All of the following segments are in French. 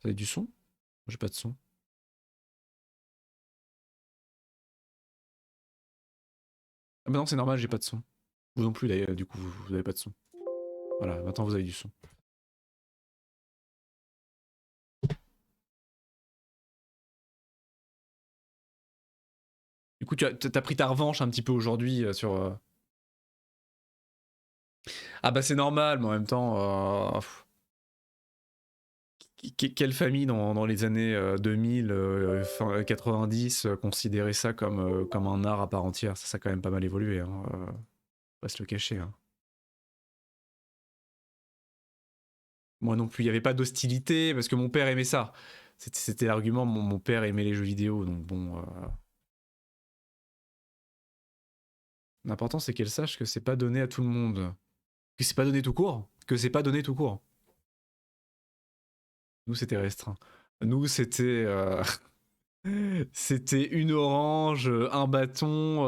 Vous avez du son? J'ai pas de son. Ah bah non, c'est normal, j'ai pas de son. Vous non plus d'ailleurs, du coup, vous avez pas de son. Voilà, maintenant vous avez du son. Du coup, t'as pris ta revanche un petit peu aujourd'hui sur. Ah bah c'est normal, mais en même temps. Quelle famille dans les années 2000, fin 90, considérait ça comme un art à part entière? Ça a quand même pas mal évolué, hein, faut pas se le cacher. Hein. Moi non plus, il n'y avait pas d'hostilité parce que mon père aimait ça. C'était l'argument, mon père aimait les jeux vidéo, donc bon. L'important c'est qu'elle sache que c'est pas donné à tout le monde. Que c'est pas donné tout court. Que c'est pas donné tout court. Nous c'était restreint. Nous c'était. C'était une orange, un bâton,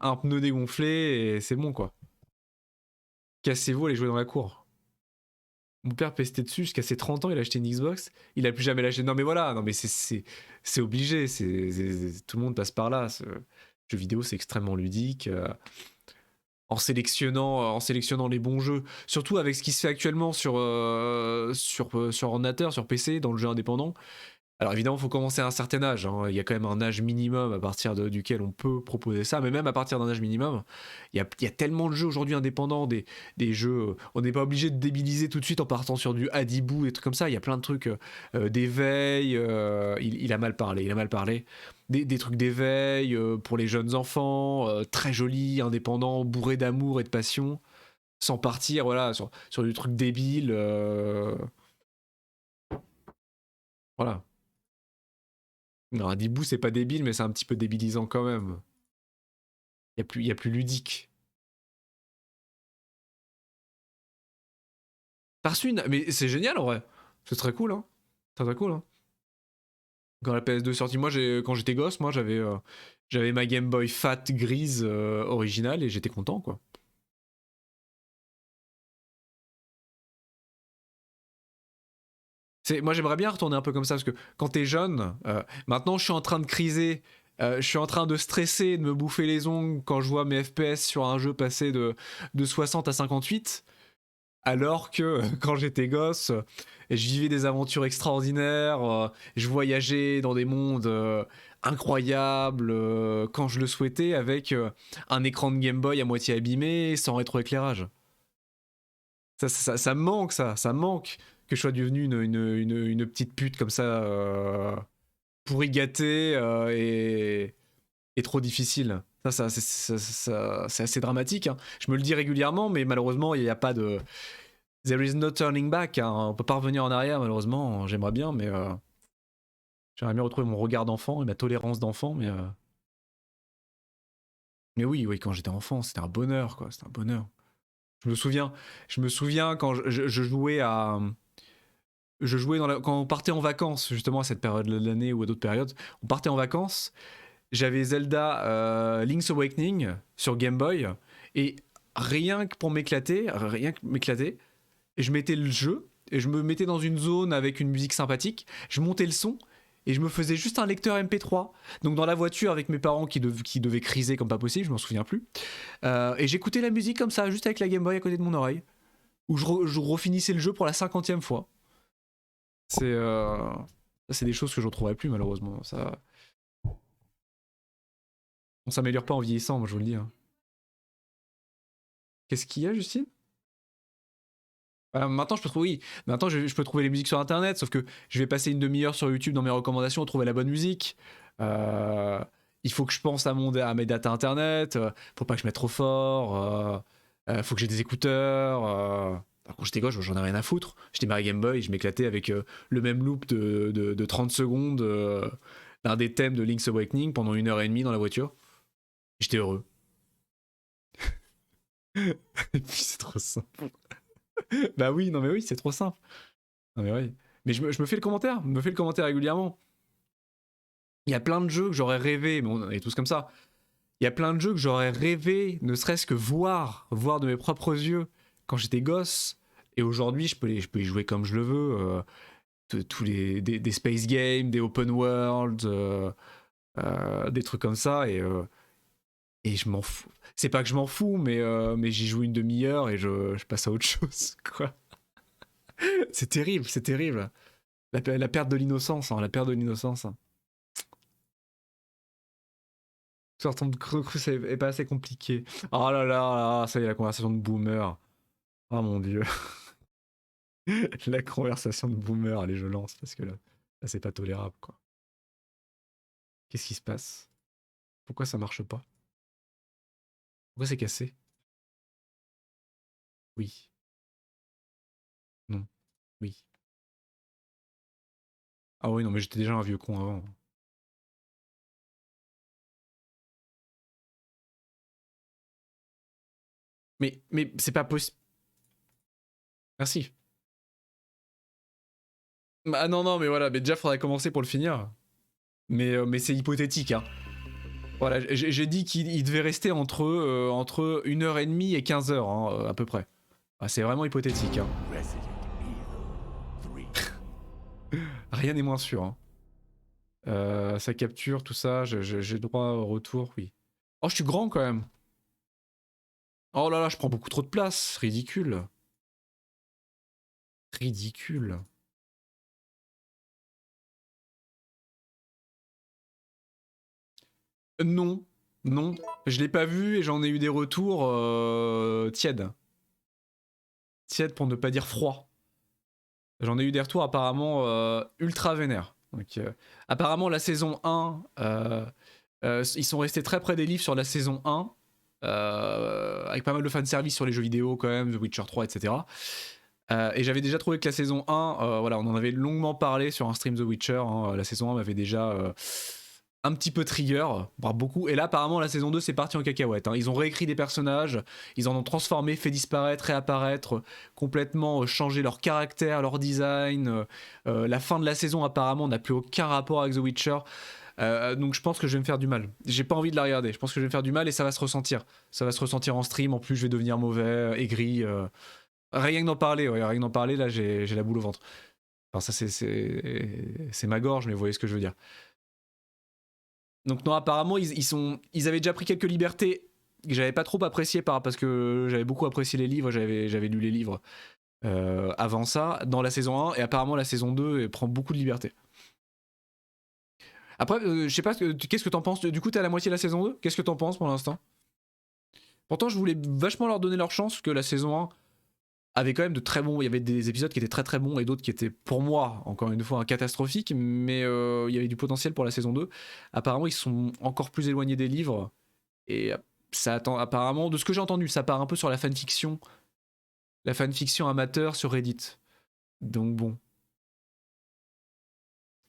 un pneu dégonflé et c'est bon quoi. Cassez-vous, allez jouer dans la cour. Mon père pestait dessus jusqu'à ses 30 ans, il a acheté une Xbox, il a plus jamais lâché. Non mais voilà, non mais c'est obligé, tout le monde passe par là. Ce jeu vidéo c'est extrêmement ludique. En sélectionnant les bons jeux, surtout avec ce qui se fait actuellement sur ordinateur, sur PC, dans le jeu indépendant. Alors évidemment, il faut commencer à un certain âge. Hein. Il y a quand même un âge minimum à partir duquel on peut proposer ça. Mais même à partir d'un âge minimum, il y a tellement de jeux aujourd'hui indépendants, des jeux. On n'est pas obligé de débiliser tout de suite en partant sur du Hadibou et trucs comme ça. Il y a plein de trucs d'éveil. Il a mal parlé. Il a mal parlé. Des trucs d'éveil pour les jeunes enfants, très jolis, indépendants, bourrés d'amour et de passion, sans partir voilà, sur du truc débile. Voilà. Non, un dibou, c'est pas débile, mais c'est un petit peu débilisant quand même. Il y a plus ludique. T'as reçu une. Mais c'est génial en vrai. C'est très cool, hein. Très très cool, hein. Quand la PS2 est sortie, moi, quand j'étais gosse, moi, j'avais ma Game Boy Fat grise originale et j'étais content, quoi. Moi, j'aimerais bien retourner un peu comme ça parce que quand t'es jeune, maintenant, je suis en train de criser. Je suis en train de stresser, de me bouffer les ongles quand je vois mes FPS sur un jeu passer de 60 à 58. Alors que quand j'étais gosse, je vivais des aventures extraordinaires, je voyageais dans des mondes incroyables quand je le souhaitais avec un écran de Game Boy à moitié abîmé, sans rétroéclairage. Ça me manque, ça me manque que je sois devenu une petite pute comme ça, pourri gâté et trop difficile. C'est assez dramatique. Hein. Je me le dis régulièrement, mais malheureusement, il n'y a pas de. There is no turning back. Hein. On peut pas revenir en arrière, malheureusement. J'aimerais bien, mais j'aimerais bien retrouver mon regard d'enfant et ma tolérance d'enfant, mais oui, oui, quand j'étais enfant, c'était un bonheur, quoi. C'était un bonheur. Je me souviens quand je jouais à. Je jouais quand on partait en vacances, justement à cette période de l'année ou à d'autres périodes. On partait en vacances. J'avais Zelda Link's Awakening sur Game Boy et rien que m'éclater, et je mettais le jeu et je me mettais dans une zone avec une musique sympathique, je montais le son et je me faisais juste un lecteur MP3. Donc dans la voiture avec mes parents qui devaient criser comme pas possible, je m'en souviens plus. Et j'écoutais la musique comme ça, juste avec la Game Boy à côté de mon oreille, où je refinissais le jeu pour la 50e fois. C'est des choses que je retrouverai plus malheureusement. Ça, on s'améliore pas en vieillissant, moi je vous le dis. Hein. Qu'est-ce qu'il y a, Justine? Maintenant, je peux trouver, oui. Maintenant, je peux trouver les musiques sur Internet, sauf que je vais passer une demi-heure sur YouTube dans mes recommandations, trouver la bonne musique. Euh, il faut que je pense à mes datas Internet. Faut pas que je mette trop fort. Faut que j'ai des écouteurs. Quand j'étais gauche, j'en ai rien à foutre. J'étais ma Game Boy, je m'éclatais avec le même loop de 30 secondes d'un des thèmes de Link's Awakening pendant 1 heure et demie dans la voiture. J'étais heureux. Et puis c'est trop simple. Bah oui, non mais oui, c'est trop simple. Non mais oui. Mais je me fais le commentaire, je me fais le commentaire régulièrement. Il y a plein de jeux que j'aurais rêvé, mais on est tous comme ça. Il y a plein de jeux que j'aurais rêvé, ne serait-ce que voir de mes propres yeux quand j'étais gosse. Et aujourd'hui, je peux y jouer comme je le veux. tous des space games, des open world, des trucs comme ça, et je m'en fous. C'est pas que je m'en fous, mais j'y joue une demi-heure et je passe à autre chose, quoi. C'est terrible, c'est terrible. La perte de l'innocence, hein, la perte de l'innocence. Sortant de creux, c'est pas assez compliqué. Oh là là, ça y est, la conversation de boomer. Oh mon dieu. La conversation de boomer, allez, je lance, parce que là c'est pas tolérable, quoi. Qu'est-ce qui se passe? Pourquoi ça marche pas? Pourquoi c'est cassé? Oui. Non. Oui. Ah oui, non, mais j'étais déjà un vieux con avant. Mais c'est pas possible. Merci. Ah non, non, mais voilà, mais déjà faudrait commencer pour le finir. Mais c'est hypothétique, hein. Voilà, j'ai dit qu'il devait rester entre 1h30 et 15h, hein, à peu près. Ah, c'est vraiment hypothétique, hein. Rien n'est moins sûr, hein. Ça capture, tout ça, j'ai droit au retour, oui. Oh, je suis grand quand même. Oh là là, je prends beaucoup trop de place, ridicule. Ridicule. Non, non, je l'ai pas vu et j'en ai eu des retours tièdes. Tièdes pour ne pas dire froid. J'en ai eu des retours apparemment ultra vénères. Donc, apparemment, la saison 1, ils sont restés très près des livres sur la saison 1, avec pas mal de fanservice sur les jeux vidéo quand même, The Witcher 3, etc. Et j'avais déjà trouvé que la saison 1, voilà, on en avait longuement parlé sur un stream The Witcher, hein, la saison 1 m'avait déjà un petit peu trigger, voire beaucoup. Et là, apparemment, la saison 2, c'est parti en cacahuète, hein. Ils ont réécrit des personnages, ils en ont transformé, fait disparaître, réapparaître, complètement changé leur caractère, leur design. La fin de la saison, apparemment, n'a plus aucun rapport avec The Witcher. Donc je pense que je vais me faire du mal. J'ai pas envie de la regarder. Je pense que je vais me faire du mal et ça va se ressentir. Ça va se ressentir en stream. En plus, je vais devenir mauvais, aigri. Rien que d'en parler, ouais, rien que d'en parler, là, j'ai la boule au ventre. Enfin, ça, c'est ma gorge, mais vous voyez ce que je veux dire. Donc non, apparemment, ils avaient déjà pris quelques libertés que j'avais pas trop appréciées parce que j'avais beaucoup apprécié les livres, j'avais lu les livres avant ça, dans la saison 1, et apparemment la saison 2 prend beaucoup de liberté. Après, je sais pas, qu'est-ce que t'en penses? Du coup, t'es à la moitié de la saison 2? Qu'est-ce que t'en penses pour l'instant? Pourtant, je voulais vachement leur donner leur chance, que la saison 1 avait quand même de très bons. Il y avait des épisodes qui étaient très très bons et d'autres qui étaient, pour moi, encore une fois, catastrophiques, mais il y avait du potentiel pour la saison 2. Apparemment, ils sont encore plus éloignés des livres, et ça attend, apparemment, de ce que j'ai entendu, ça part un peu sur la fanfiction amateur sur Reddit. Donc bon.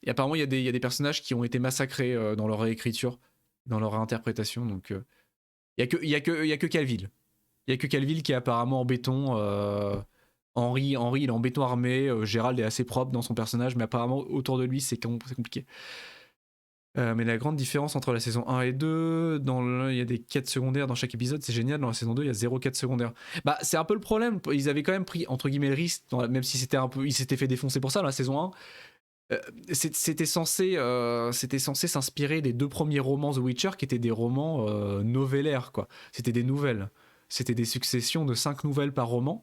Et apparemment, il y a des personnages qui ont été massacrés dans leur réécriture, dans leur réinterprétation. Donc, il y a que Calville. Il y a que Calville qui est apparemment en béton. Henry, il est en béton armé. Gérald est assez propre dans son personnage, mais apparemment, autour de lui, c'est compliqué. Mais la grande différence entre la saison 1 et 2, il y a des quêtes secondaires dans chaque épisode, c'est génial. Dans la saison 2, il y a 0 quête secondaire. Bah, c'est un peu le problème. Ils avaient quand même pris, entre guillemets, le risque, même si c'était un peu, ils s'étaient fait défoncer pour ça dans la saison 1. C'était censé s'inspirer des 2 premiers romans The Witcher, qui étaient des romans novellaires, quoi. C'était des nouvelles. C'était des successions de 5 nouvelles par roman.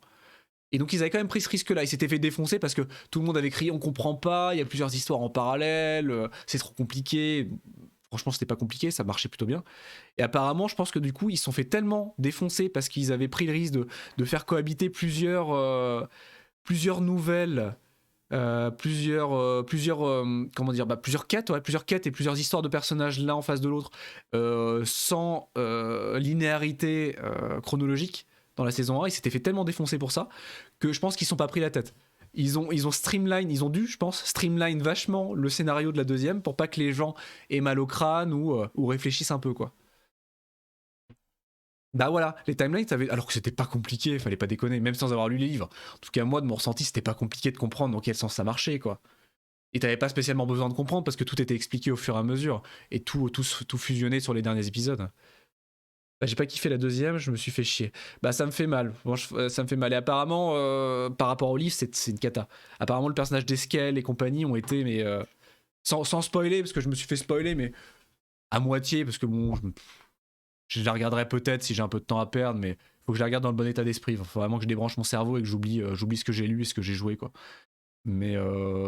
Et donc ils avaient quand même pris ce risque-là. Ils s'étaient fait défoncer parce que tout le monde avait crié on comprend pas, il y a plusieurs histoires en parallèle, c'est trop compliqué. Franchement, c'était pas compliqué, ça marchait plutôt bien. Et apparemment, je pense que du coup, ils se sont fait tellement défoncer parce qu'ils avaient pris le risque de faire cohabiter plusieurs nouvelles, plusieurs quêtes, ouais, plusieurs quêtes et plusieurs histoires de personnages l'un en face de l'autre, sans linéarité chronologique. Dans la saison 1, ils s'étaient fait tellement défoncer pour ça que je pense qu'ils ne sont pas pris la tête. Ils ont dû, je pense, streamline vachement le scénario de la deuxième pour pas que les gens aient mal au crâne ou réfléchissent un peu, quoi. Bah voilà, les timelines, alors que c'était pas compliqué, fallait pas déconner, même sans avoir lu les livres. En tout cas, moi, de mon ressenti, c'était pas compliqué de comprendre dans quel sens ça marchait, quoi. Et t'avais pas spécialement besoin de comprendre parce que tout était expliqué au fur et à mesure et tout fusionné sur les derniers épisodes. Bah, j'ai pas kiffé la deuxième, je me suis fait chier. Bah ça me fait mal, ça me fait mal. Et apparemment, par rapport au livre, c'est une cata. Apparemment le personnage d'Eskel et compagnie ont été, mais sans spoiler, parce que je me suis fait spoiler, mais à moitié, parce que bon, je la regarderai peut-être si j'ai un peu de temps à perdre, mais faut que je la regarde dans le bon état d'esprit. Faut vraiment que je débranche mon cerveau et que j'oublie ce que j'ai lu et ce que j'ai joué, quoi. Mais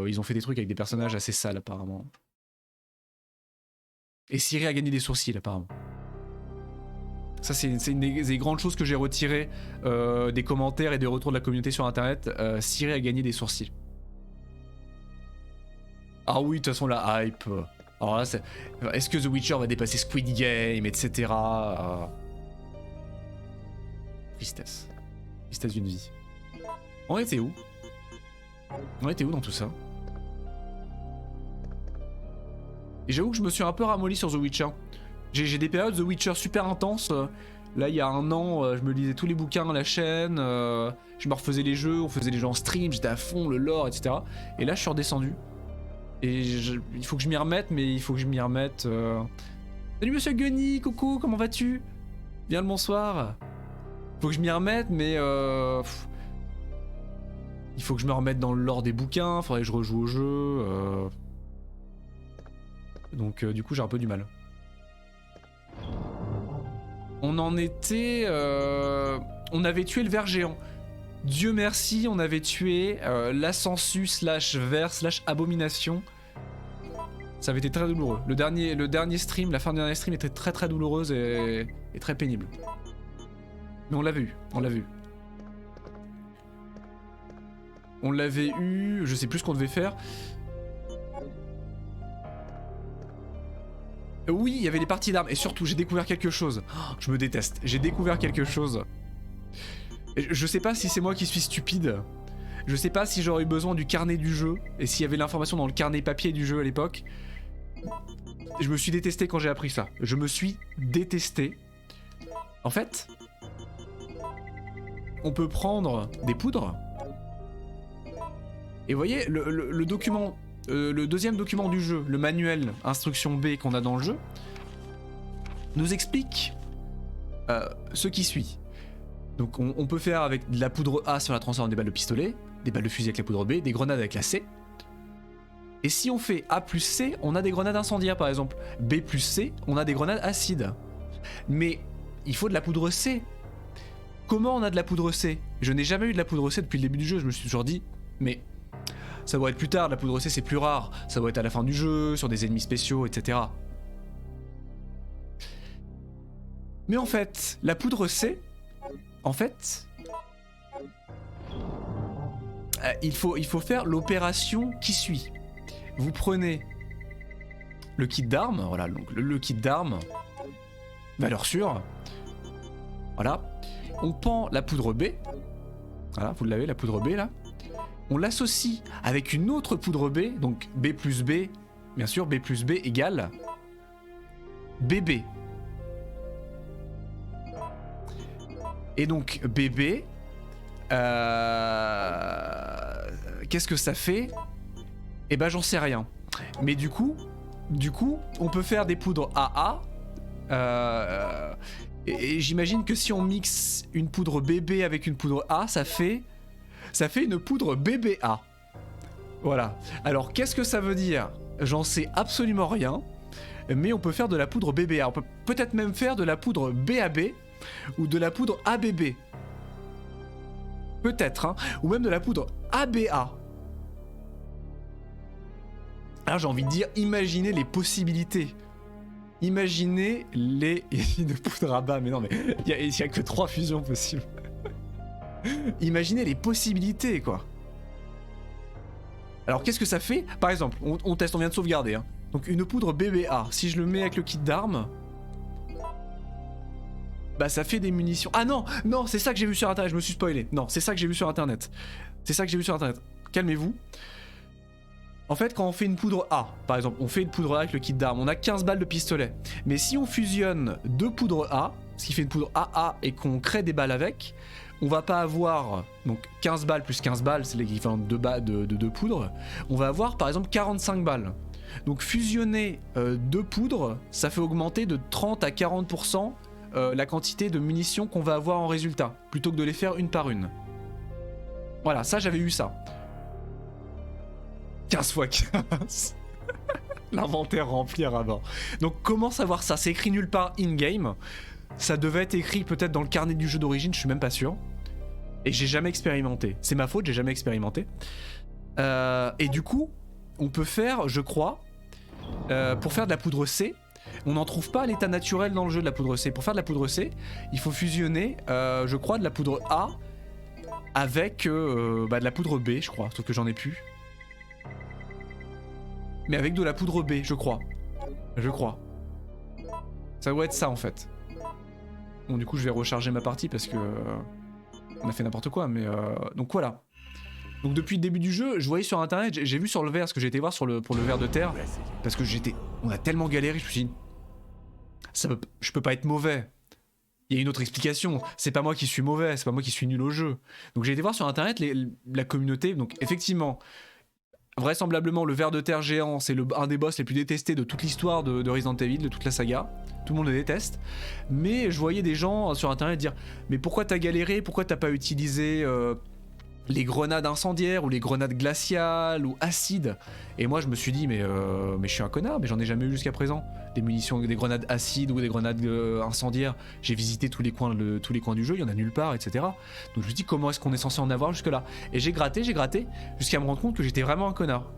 ils ont fait des trucs avec des personnages assez sales, apparemment. Et Ciri a gagné des sourcils, apparemment. Ça, c'est une des grandes choses que j'ai retirées des commentaires et des retours de la communauté sur internet. Ciri a gagné des sourcils. Ah oui, de toute façon, la hype. Alors là, est-ce que The Witcher va dépasser Squid Game, etc. Tristesse. Tristesse d'une vie. On était où? On était où dans tout ça? Et j'avoue que je me suis un peu ramolli sur The Witcher. J'ai des périodes The Witcher super intenses. Là, il y a un an, je me lisais tous les bouquins à la chaîne. Je me refaisais les jeux, on faisait les jeux en stream, j'étais à fond, le lore, etc. Et là, je suis redescendu. Et il faut que je m'y remette, mais il faut que je m'y remette. Salut Monsieur Gunny, coucou, comment vas-tu? Bien le bonsoir. Faut que je m'y remette, mais il faut que je me remette dans le lore des bouquins, faudrait que je rejoue au jeu. Donc du coup, j'ai un peu du mal. On en était... on avait tué le ver géant. Dieu merci, on avait tué l'ascensu slash ver slash abomination. Ça avait été très douloureux. Le dernier stream, la fin du dernier stream était très très douloureuse et très pénible. Mais on l'avait eu, on l'avait eu. On l'avait eu, je sais plus ce qu'on devait faire. Oui, il y avait des parties d'armes et surtout j'ai découvert quelque chose. Oh, je me déteste, j'ai découvert quelque chose. Je sais pas si c'est moi qui suis stupide. Je sais pas si j'aurais eu besoin du carnet du jeu et s'il y avait l'information dans le carnet papier du jeu à l'époque. Je me suis détesté quand j'ai appris ça. Je me suis détesté. En fait, on peut prendre des poudres. Et vous voyez, le document, le deuxième document du jeu, le manuel instruction B qu'on a dans le jeu, nous explique ce qui suit. Donc on peut faire avec de la poudre A si on la transforme en des balles de pistolet, des balles de fusil avec la poudre B, des grenades avec la C. Et si on fait A plus C, on a des grenades incendiaires par exemple. B plus C, on a des grenades acides. Mais il faut de la poudre C. Comment on a de la poudre C? Je n'ai jamais eu de la poudre C depuis le début du jeu, je me suis toujours dit, mais ça doit être plus tard, la poudre C c'est plus rare, ça doit être à la fin du jeu, sur des ennemis spéciaux, etc. Mais en fait, la poudre C, en fait, il faut faire l'opération qui suit. Vous prenez le kit d'armes, voilà, donc le kit d'armes, valeur sûre, voilà. On pend la poudre B, voilà, vous l'avez, la poudre B là. On l'associe avec une autre poudre B, donc B plus B, bien sûr, B plus B égale BB. Et donc BB, qu'est-ce que ça fait? Eh ben j'en sais rien. Mais du coup, on peut faire des poudres AA. Et j'imagine que si on mixe une poudre BB avec une poudre A, ça fait une poudre BBA. Voilà. Alors qu'est-ce que ça veut dire? J'en sais absolument rien. Mais on peut faire de la poudre BBA. On peut peut-être même faire de la poudre BAB ou de la poudre ABB. Peut-être, hein. Ou même de la poudre ABA. Alors j'ai envie de dire, imaginez les possibilités. Imaginez les... de poudre à bas, mais non, mais il y a que 3 fusions possibles. Imaginez les possibilités, quoi. Alors qu'est-ce que ça fait? Par exemple, on teste, on vient de sauvegarder. Hein. Donc une poudre BBA, si je le mets avec le kit d'armes... Bah ça fait des munitions... Ah non, non, c'est ça que j'ai vu sur internet, je me suis spoilé. Non, c'est ça que j'ai vu sur internet. C'est ça que j'ai vu sur internet. Calmez-vous. En fait, quand on fait une poudre A, par exemple, on fait une poudre A avec le kit d'armes, on a 15 balles de pistolet. Mais si on fusionne 2 poudres A, ce qui fait une poudre AA et qu'on crée des balles avec, on va pas avoir donc 15 balles plus 15 balles, c'est l'équivalent de 2 poudres. On va avoir par exemple 45 balles. Donc fusionner 2 poudres, ça fait augmenter de 30 à 40% la quantité de munitions qu'on va avoir en résultat, plutôt que de les faire une par une. Voilà, ça j'avais eu ça. 15 x 15. L'inventaire rempli à ras-bord. Donc comment savoir ça? C'est écrit nulle part in-game. Ça devait être écrit peut-être dans le carnet du jeu d'origine, je suis même pas sûr. Et j'ai jamais expérimenté. C'est ma faute, j'ai jamais expérimenté. Et du coup, on peut faire, je crois, pour faire de la poudre C, on n'en trouve pas à l'état naturel dans le jeu de la poudre C. Pour faire de la poudre C, il faut fusionner, je crois, de la poudre A avec de la poudre B, je crois, sauf que j'en ai plus. Mais avec de la poudre B, je crois. Je crois. Ça doit être ça en fait. Bon, du coup, je vais recharger ma partie parce que on a fait n'importe quoi, mais donc voilà. Donc depuis le début du jeu, je voyais sur internet, j'ai vu sur le verre, parce que j'ai été voir pour le ver de terre, parce que on a tellement galéré, je me suis dit, je peux pas être mauvais. Il y a une autre explication, c'est pas moi qui suis mauvais, c'est pas moi qui suis nul au jeu. Donc j'ai été voir sur internet la communauté, donc effectivement, vraisemblablement le ver de terre géant, c'est un des boss les plus détestés de toute l'histoire de Resident Evil, de toute la saga. Tout le monde le déteste. Mais je voyais des gens sur internet dire, mais pourquoi t'as galéré, pourquoi t'as pas utilisé les grenades incendiaires ou les grenades glaciales ou acides. Et moi je me suis dit mais je suis un connard, mais j'en ai jamais eu jusqu'à présent. Des munitions, des grenades acides ou des grenades incendiaires. J'ai visité tous les coins du jeu, il y en a nulle part, etc. Donc je me suis dit comment est-ce qu'on est censé en avoir jusque là. Et j'ai gratté, jusqu'à me rendre compte que j'étais vraiment un connard.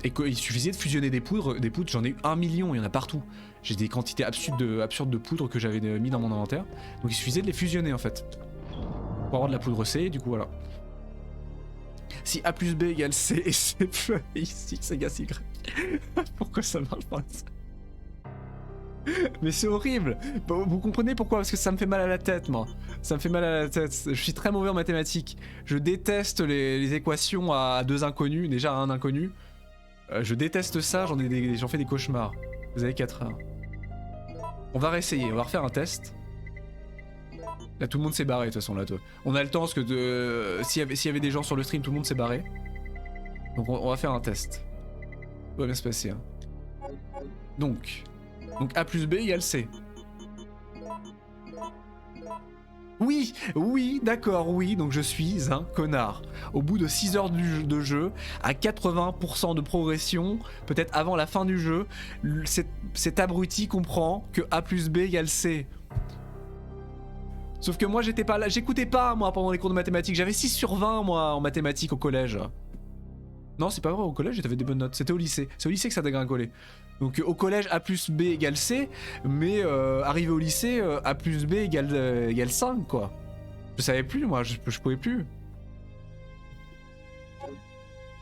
Et qu'il suffisait de fusionner des poudres, j'en ai eu 1 million, il y en a partout. J'ai des quantités absurdes de poudre que j'avais mis dans mon inventaire. Donc il suffisait de les fusionner en fait. Pour avoir de la poudre C, du coup voilà. Si A plus B égale C et C plus A ici, c'est égale Y. Pourquoi ça marche pas ça? Mais c'est horrible. Vous comprenez pourquoi? Parce que ça me fait mal à la tête, moi. Ça me fait mal à la tête. Je suis très mauvais en mathématiques. Je déteste les équations à deux inconnus, déjà à un inconnu. Je déteste ça, j'en fais des cauchemars. Vous avez 4 heures. On va réessayer, on va refaire un test. Là tout le monde s'est barré de toute façon là. On a le temps parce que s'il y avait des gens sur le stream, tout le monde s'est barré. Donc on va faire un test. Tout va bien se passer. Hein. Donc A plus B égale C. Oui, d'accord, oui, donc je suis un connard. Au bout de 6 heures de jeu, à 80% de progression, peut-être avant la fin du jeu, cet abruti comprend que A plus B égale C. Sauf que moi j'étais pas là, j'écoutais pas moi pendant les cours de mathématiques, j'avais 6 sur 20 moi en mathématiques au collège. Non c'est pas vrai, au collège j'avais des bonnes notes, c'était au lycée, c'est au lycée que ça dégringolait. Donc au collège A plus B égale C, mais arrivé au lycée A plus B égale 5 quoi. Je savais plus moi, je pouvais plus.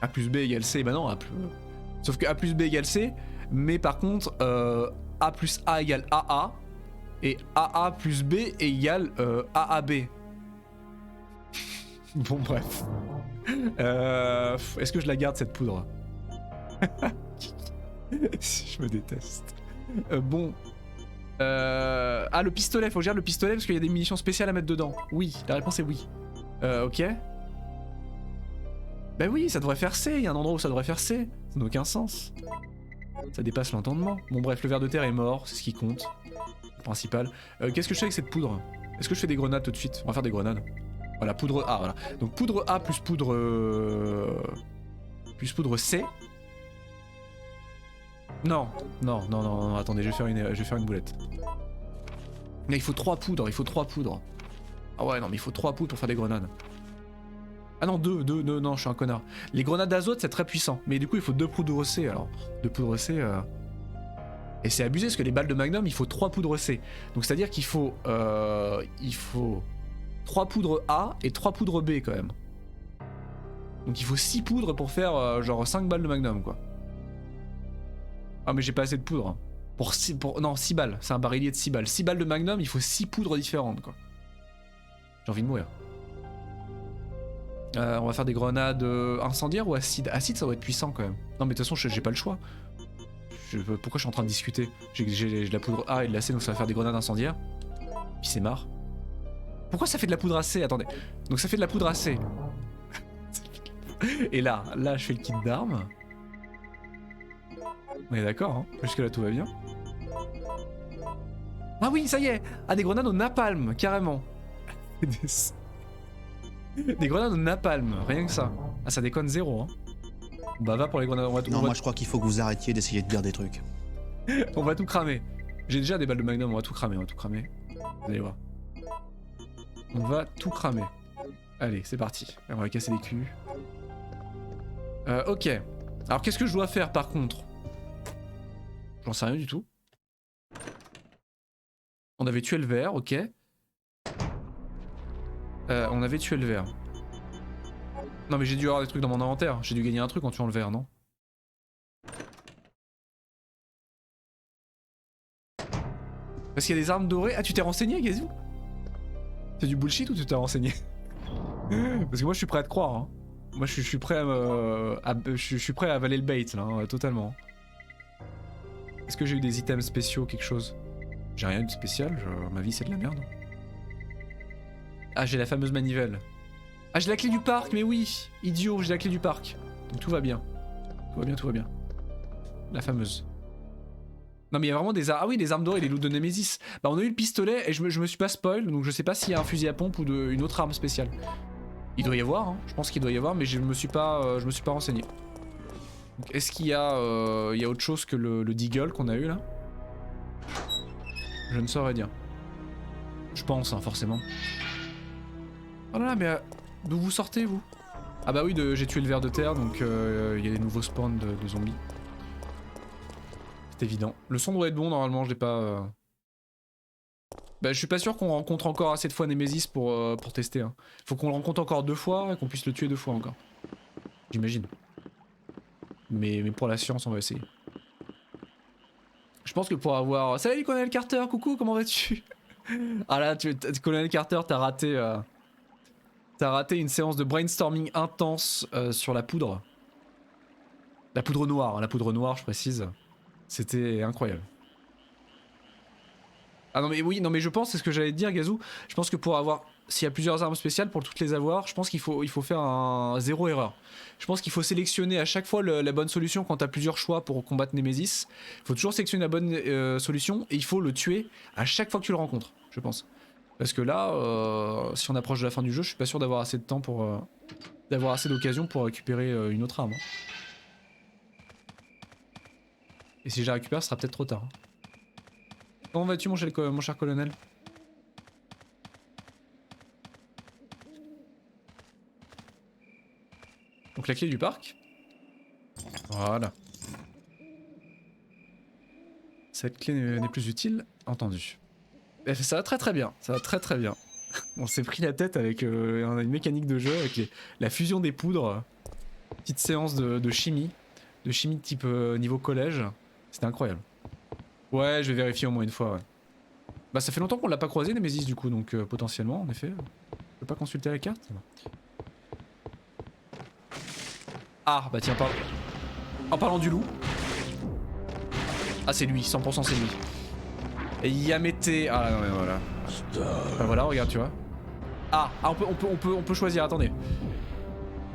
A plus B égale C, bah non, sauf que A plus B égale C, mais par contre A plus A égale AA, et AA plus B égale AAB. Bon bref. Est-ce que je la garde cette poudre? Je me déteste. Bon. Ah le pistolet, faut que je garde le pistolet parce qu'il y a des munitions spéciales à mettre dedans. Oui, la réponse est oui. Ok. Bah oui, ça devrait faire C, il y a un endroit où ça devrait faire C. Ça n'a aucun sens. Ça dépasse l'entendement. Bon bref, le ver de terre est mort, c'est ce qui compte. Principal. Qu'est-ce que je fais avec cette poudre? Est-ce que je fais des grenades tout de suite? On va faire des grenades. Voilà, poudre A, voilà. Donc poudre A plus poudre C. Non, attendez, je vais faire une boulette. Mais il faut 3 poudres, Ah ouais, non, mais il faut 3 poudres pour faire des grenades. Ah non, 2, non, je suis un connard. Les grenades d'azote, c'est très puissant. Mais du coup, il faut 2 poudres C, alors. 2 poudres C, Et c'est abusé, parce que les balles de Magnum, il faut 3 poudres C. Donc c'est-à-dire qu'il faut... 3 poudres A et 3 poudres B, quand même. Donc il faut 6 poudres pour faire, genre 5 balles de Magnum, quoi. Ah mais j'ai pas assez de poudre. Non, 6 balles, c'est un barillier de 6 balles. 6 balles de Magnum, il faut 6 poudres différentes, quoi. J'ai envie de mourir. On va faire des grenades incendiaires ou acides? Acide, ça doit être puissant, quand même. Non mais de toute façon, j'ai pas le choix. Pourquoi je suis en train de discuter? J'ai de la poudre A et de la C, donc ça va faire des grenades incendiaires. Puis c'est marre. Pourquoi ça fait de la poudre à C? Attendez. Donc ça fait de la poudre à C. Et là, je fais le kit d'armes. On est d'accord, hein? Jusque là tout va bien. Ah oui, ça y est. Ah, des grenades au napalm, carrément. Des grenades au napalm, rien que ça. Ah, ça déconne zéro, hein. Bah va pour les grenades. Non, moi je crois qu'il faut que vous arrêtiez d'essayer de dire des trucs. On va tout cramer. J'ai déjà des balles de magnum, on va tout cramer, on va tout cramer. Vous allez voir. On va tout cramer. Allez, c'est parti. On va casser les culs. Ok. Alors qu'est-ce que je dois faire par contre? J'en sais rien du tout. On avait tué le verre, ok. On avait tué le verre. Non mais j'ai dû avoir des trucs dans mon inventaire. J'ai dû gagner un truc en tuant le verre, non? Parce qu'il y a des armes dorées. Ah, tu t'es renseigné, Gazou? C'est du bullshit ou tu t'es renseigné? Parce que moi je suis prêt à te croire, hein. Moi je suis prêt je suis prêt à avaler le bait là, hein, totalement. Est-ce que j'ai eu des items spéciaux, quelque chose? J'ai rien eu de spécial, ma vie c'est de la merde. Ah, j'ai la fameuse manivelle. Ah, j'ai la clé du parc, mais oui, idiot, j'ai la clé du parc. Donc tout va bien. Tout va bien, tout va bien. La fameuse. Non mais il y a vraiment des armes. Ah oui, des armes dorées, les loots de Nemesis. Bah on a eu le pistolet et je me suis pas spoil, donc je sais pas s'il y a un fusil à pompe ou une autre arme spéciale. Il doit y avoir, hein. Je pense qu'il doit y avoir, mais je me suis pas renseigné. Est-ce qu'il y a, autre chose que le Deagle qu'on a eu là? Je ne saurais dire. Je pense, hein, forcément. Oh là là, mais d'où vous sortez vous? Ah bah oui, j'ai tué le ver de terre, donc il y a des nouveaux spawns de zombies. C'est évident. Le son doit être bon normalement, je l'ai pas... Bah je suis pas sûr qu'on rencontre encore assez de fois Nemesis pour tester. Hein. Faut qu'on le rencontre encore 2 fois et qu'on puisse le tuer 2 fois encore. J'imagine. Mais pour la science, on va essayer. Je pense que pour avoir... Salut Colonel Carter, coucou, comment vas-tu? Ah là, Colonel Carter, t'as raté... T'as raté une séance de brainstorming intense sur la poudre. La poudre noire, je précise. C'était incroyable. Ah non mais oui, non mais je pense, c'est ce que j'allais te dire Gazou, je pense que pour avoir, s'il y a plusieurs armes spéciales, pour toutes les avoir, je pense qu'il faut faire un 0 erreur. Je pense qu'il faut sélectionner à chaque fois la bonne solution quand t'as plusieurs choix pour combattre Nemesis. Il faut toujours sélectionner la bonne solution et il faut le tuer à chaque fois que tu le rencontres, je pense. Parce que là, si on approche de la fin du jeu, je suis pas sûr d'avoir assez de temps pour... d'avoir assez d'occasion pour récupérer une autre arme. Et si je la récupère, ce sera peut-être trop tard. Comment vas-tu mon cher colonel? Donc la clé du parc. Voilà. Cette clé n'est plus utile, entendu. Et ça va très bien, ça va très bien. On s'est pris la tête avec une mécanique de jeu, avec la fusion des poudres. Petite séance de chimie. De chimie de type niveau collège. C'était incroyable. Ouais, je vais vérifier au moins une fois, ouais. Bah ça fait longtemps qu'on l'a pas croisé Nemesis du coup, donc potentiellement en effet. Je peux pas consulter la carte. Ah bah tiens, en parlant du loup. Ah c'est lui, 100% c'est lui. Et Yamete. Ah non mais voilà. Bah voilà, regarde tu vois. Ah, on peut choisir, attendez.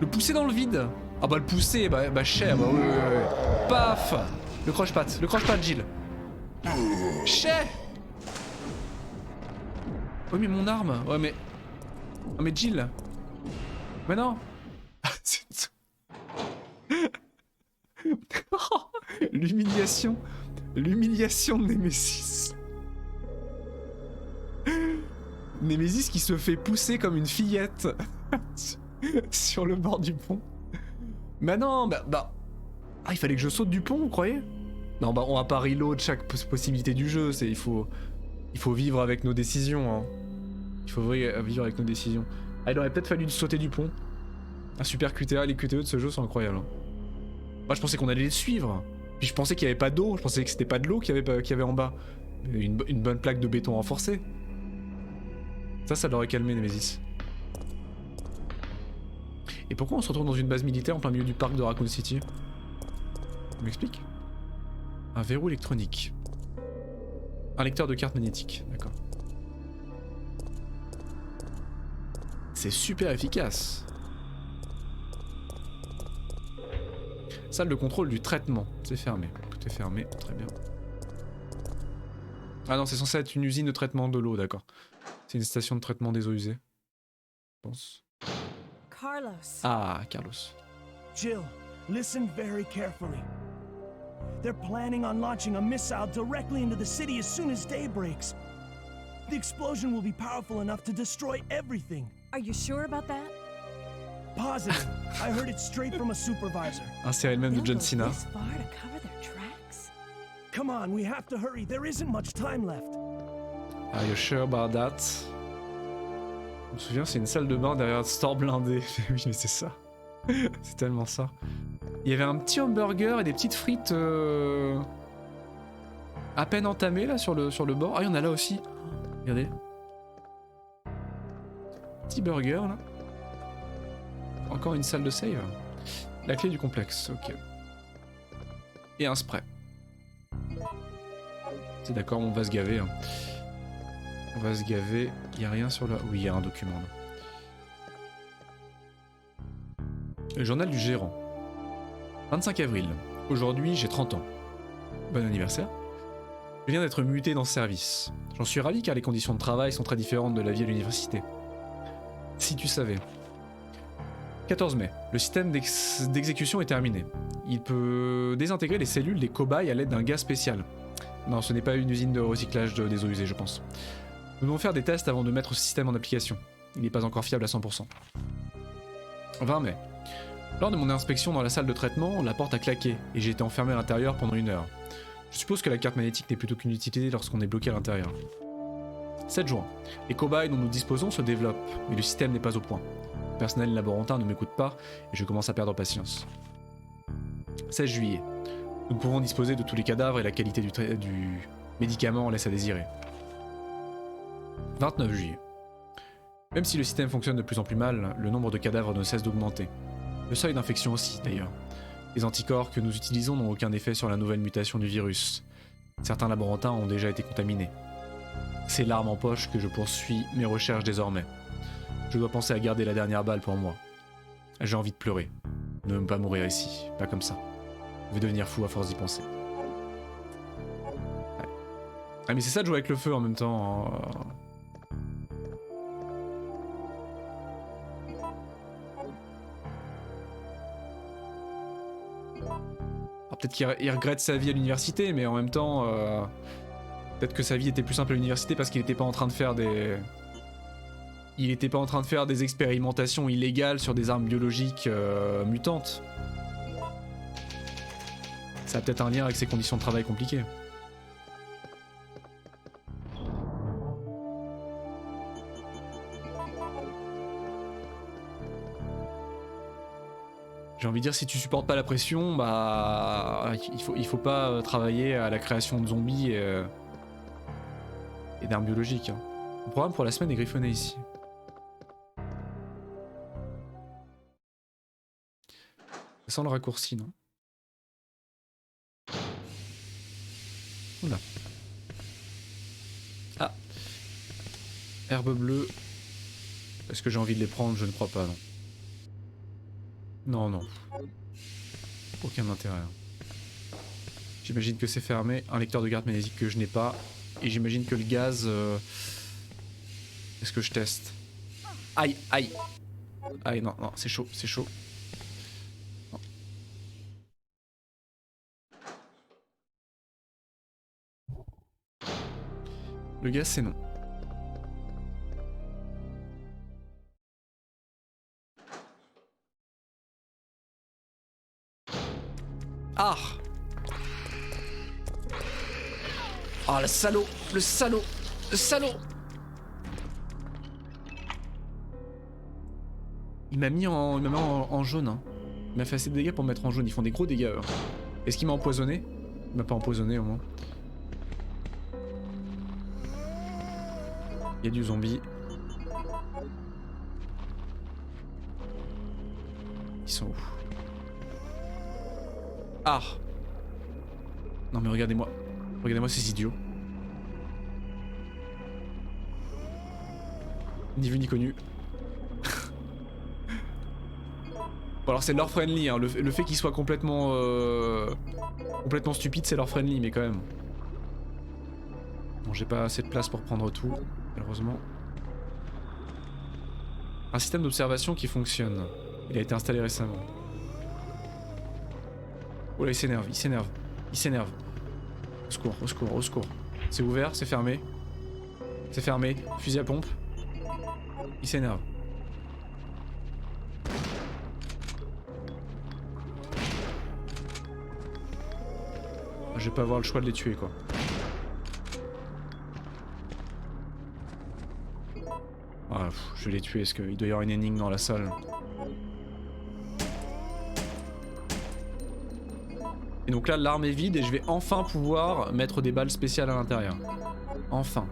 Le pousser dans le vide. Ah bah le pousser, bah cher, bah ouais. Paf. Le croche-patte, Jill. Cher. Ouais mais mon arme, ouais mais... Oh mais Jill. Mais non. L'humiliation. L'humiliation de Nemesis. Nemesis qui se fait pousser comme une fillette sur le bord du pont. Mais non, bah... Ah, il fallait que je saute du pont, vous croyez? Non, bah on va pas reload chaque possibilité du jeu, il faut vivre avec nos décisions, hein. Il faut vivre avec nos décisions. Ah, il aurait peut-être fallu sauter du pont. Un super QTA, les QTE de ce jeu sont incroyables. Hein. Moi je pensais qu'on allait les suivre. Puis je pensais qu'il n'y avait pas d'eau, je pensais que c'était pas de l'eau qu'il y avait en bas. Une bonne plaque de béton renforcée. Ça l'aurait calmé Nemesis. Et pourquoi on se retrouve dans une base militaire en plein milieu du parc de Raccoon City? Tu m'expliques? Un verrou électronique. Un lecteur de carte magnétique, d'accord. C'est super efficace. Salle de contrôle du traitement. C'est fermé. Tout est fermé, très bien. Ah non, c'est censé être une usine de traitement de l'eau, d'accord. C'est une station de traitement des eaux usées. Je pense. Carlos. Ah, Carlos. Jill, listen very carefully. They're planning on launching a missile directly into the city as soon as day breaks. The explosion will be powerful enough to destroy everything. Are you sure about that? Positive. I heard it straight from a supervisor. Insérer le même de They'll John go Cena. this far to cover their tracks? Come on, we have to hurry. There isn't much time left. Are you sure about that? Je me souviens, c'est une salle de bain derrière un store blindé. Oui, mais c'est ça. C'est tellement ça. Il y avait un petit hamburger et des petites frites à peine entamées là sur le bord. Ah, il y en a là aussi. Regardez. Petit burger là. Encore une salle de save. La clé du complexe, ok. Et un spray. C'est d'accord, on va se gaver. Hein. On va se gaver. Il n'y a rien sur la... Oui, il y a un document là. Le journal du gérant. 25 avril. Aujourd'hui, j'ai 30 ans. Bon anniversaire. Je viens d'être muté dans ce service. J'en suis ravi car les conditions de travail sont très différentes de la vie à l'université. Si tu savais. 14 mai. Le système d'exécution est terminé. Il peut désintégrer les cellules des cobayes à l'aide d'un gaz spécial. Non, ce n'est pas une usine de recyclage des eaux usées, je pense. Nous devons faire des tests avant de mettre ce système en application. Il n'est pas encore fiable à 100%. 20 mai. Lors de mon inspection dans la salle de traitement, la porte a claqué et j'ai été enfermé à l'intérieur pendant 1 heure. Je suppose que la carte magnétique n'est plutôt qu'une utilité lorsqu'on est bloqué à l'intérieur. 7 juin. Les cobayes dont nous disposons se développent, mais le système n'est pas au point. Le personnel laborantin ne m'écoute pas et je commence à perdre patience. 16 juillet. Nous pouvons disposer de tous les cadavres et la qualité du médicament laisse à désirer. 29 juillet. Même si le système fonctionne de plus en plus mal, le nombre de cadavres ne cesse d'augmenter. Le seuil d'infection aussi, d'ailleurs. Les anticorps que nous utilisons n'ont aucun effet sur la nouvelle mutation du virus. Certains laborantins ont déjà été contaminés. C'est l'arme en poche que je poursuis mes recherches désormais. Je dois penser à garder la dernière balle pour moi. J'ai envie de pleurer. Ne veux pas mourir ici, pas comme ça. Je vais devenir fou à force d'y penser. Ouais. Ah mais c'est ça de jouer avec le feu en même temps. Alors peut-être qu'il regrette sa vie à l'université, mais en même temps, peut-être que sa vie était plus simple à l'université parce qu'il n'était pas en train de faire des... Il n'était pas en train de faire des expérimentations illégales sur des armes biologiques mutantes. Ça a peut-être un lien avec ses conditions de travail compliquées. J'ai envie de dire, si tu supportes pas la pression, bah il faut pas travailler à la création de zombies et d'armes biologiques. Hein. Le programme pour la semaine est griffonné ici. Ça sent le raccourci, non? Oula. Ah. Herbe bleue. Est-ce que j'ai envie de les prendre? Je ne crois pas, non. Non, non. Aucun intérêt. J'imagine que c'est fermé. Un lecteur de carte magnétique que je n'ai pas. Et j'imagine que le gaz... Est-ce que je teste? Aïe, aïe. Aïe, non, non, c'est chaud, c'est chaud. Non. Le gaz, c'est non. Ah! Ah, le salaud! Le salaud! Le salaud! Il m'a mis en jaune. Hein. Il m'a fait assez de dégâts pour me mettre en jaune. Ils font des gros dégâts. Est-ce qu'il m'a empoisonné? Il m'a pas empoisonné au moins. Il y a du zombie. Ils sont où? Ah! Non mais regardez-moi. Regardez-moi ces idiots. Ni vu ni connu. Bon alors c'est leur friendly, hein. Le fait qu'ils soient complètement complètement stupides, c'est leur friendly, mais quand même. Bon, j'ai pas assez de place pour prendre tout, malheureusement. Un système d'observation qui fonctionne. Il a été installé récemment. Oh là, il s'énerve, il s'énerve, il s'énerve. Au secours, au secours, au secours. C'est ouvert, c'est fermé. C'est fermé, fusil à pompe. Il s'énerve. Je vais pas avoir le choix de les tuer, quoi. Ah, je vais les tuer, parce qu'il doit y avoir une énigme dans la salle. Et donc là, l'arme est vide et je vais enfin pouvoir mettre des balles spéciales à l'intérieur. Enfin.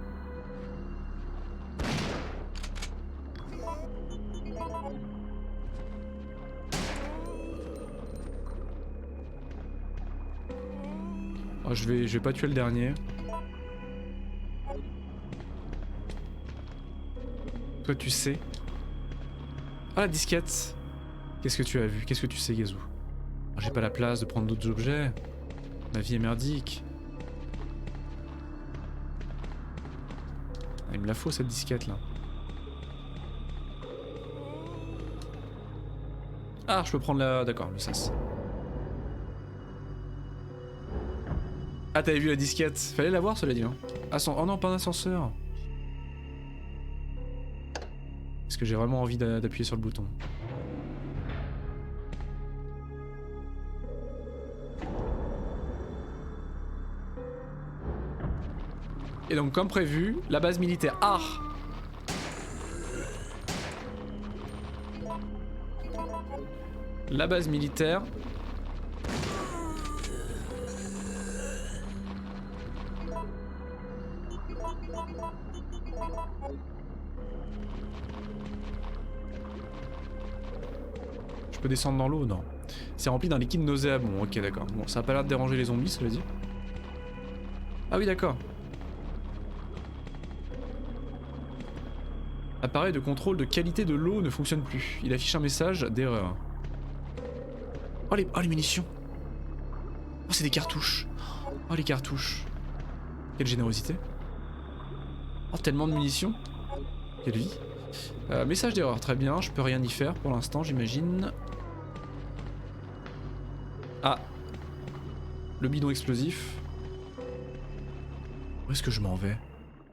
Oh, je vais pas tuer le dernier. Toi, tu sais. Ah, la disquette. Qu'est-ce que tu as vu? Qu'est-ce que tu sais, Gazou? Oh, j'ai pas la place de prendre d'autres objets. Ma vie est merdique. Ah, il me la faut, cette disquette, là. Ah, je peux prendre la... D'accord, le sas. Ah, t'avais vu la disquette? Fallait la voir, cela dit. Hein. Oh non, pas un ascenseur. Est-ce que j'ai vraiment envie d'appuyer sur le bouton? Et donc, comme prévu, la base militaire... Ah! La base militaire... Je peux descendre dans l'eau? Non. C'est rempli d'un liquide nauséabond. Ok, d'accord. Bon, ça a pas l'air de déranger les zombies, cela dit. Ah oui, d'accord. Appareil de contrôle de qualité de l'eau ne fonctionne plus. Il affiche un message d'erreur. Oh les munitions. Oh, c'est des cartouches. Oh, les cartouches. Quelle générosité. Oh, tellement de munitions. Quelle vie. Message d'erreur, très bien. Je peux rien y faire pour l'instant, j'imagine. Ah. Le bidon explosif. Où est-ce que je m'en vais?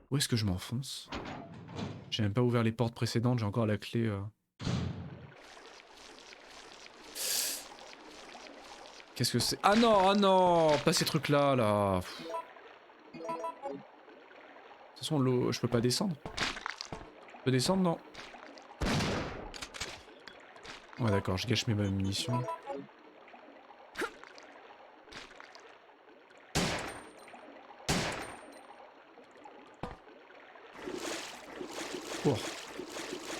Où est-ce que je m'enfonce? J'ai même pas ouvert les portes précédentes, j'ai encore la clé. Qu'est-ce que c'est? Ah non, pas ces trucs-là, là. De toute façon, l'eau, je peux pas descendre. Je peux descendre, non? Ouais, d'accord, je gâche mes munitions. Cours.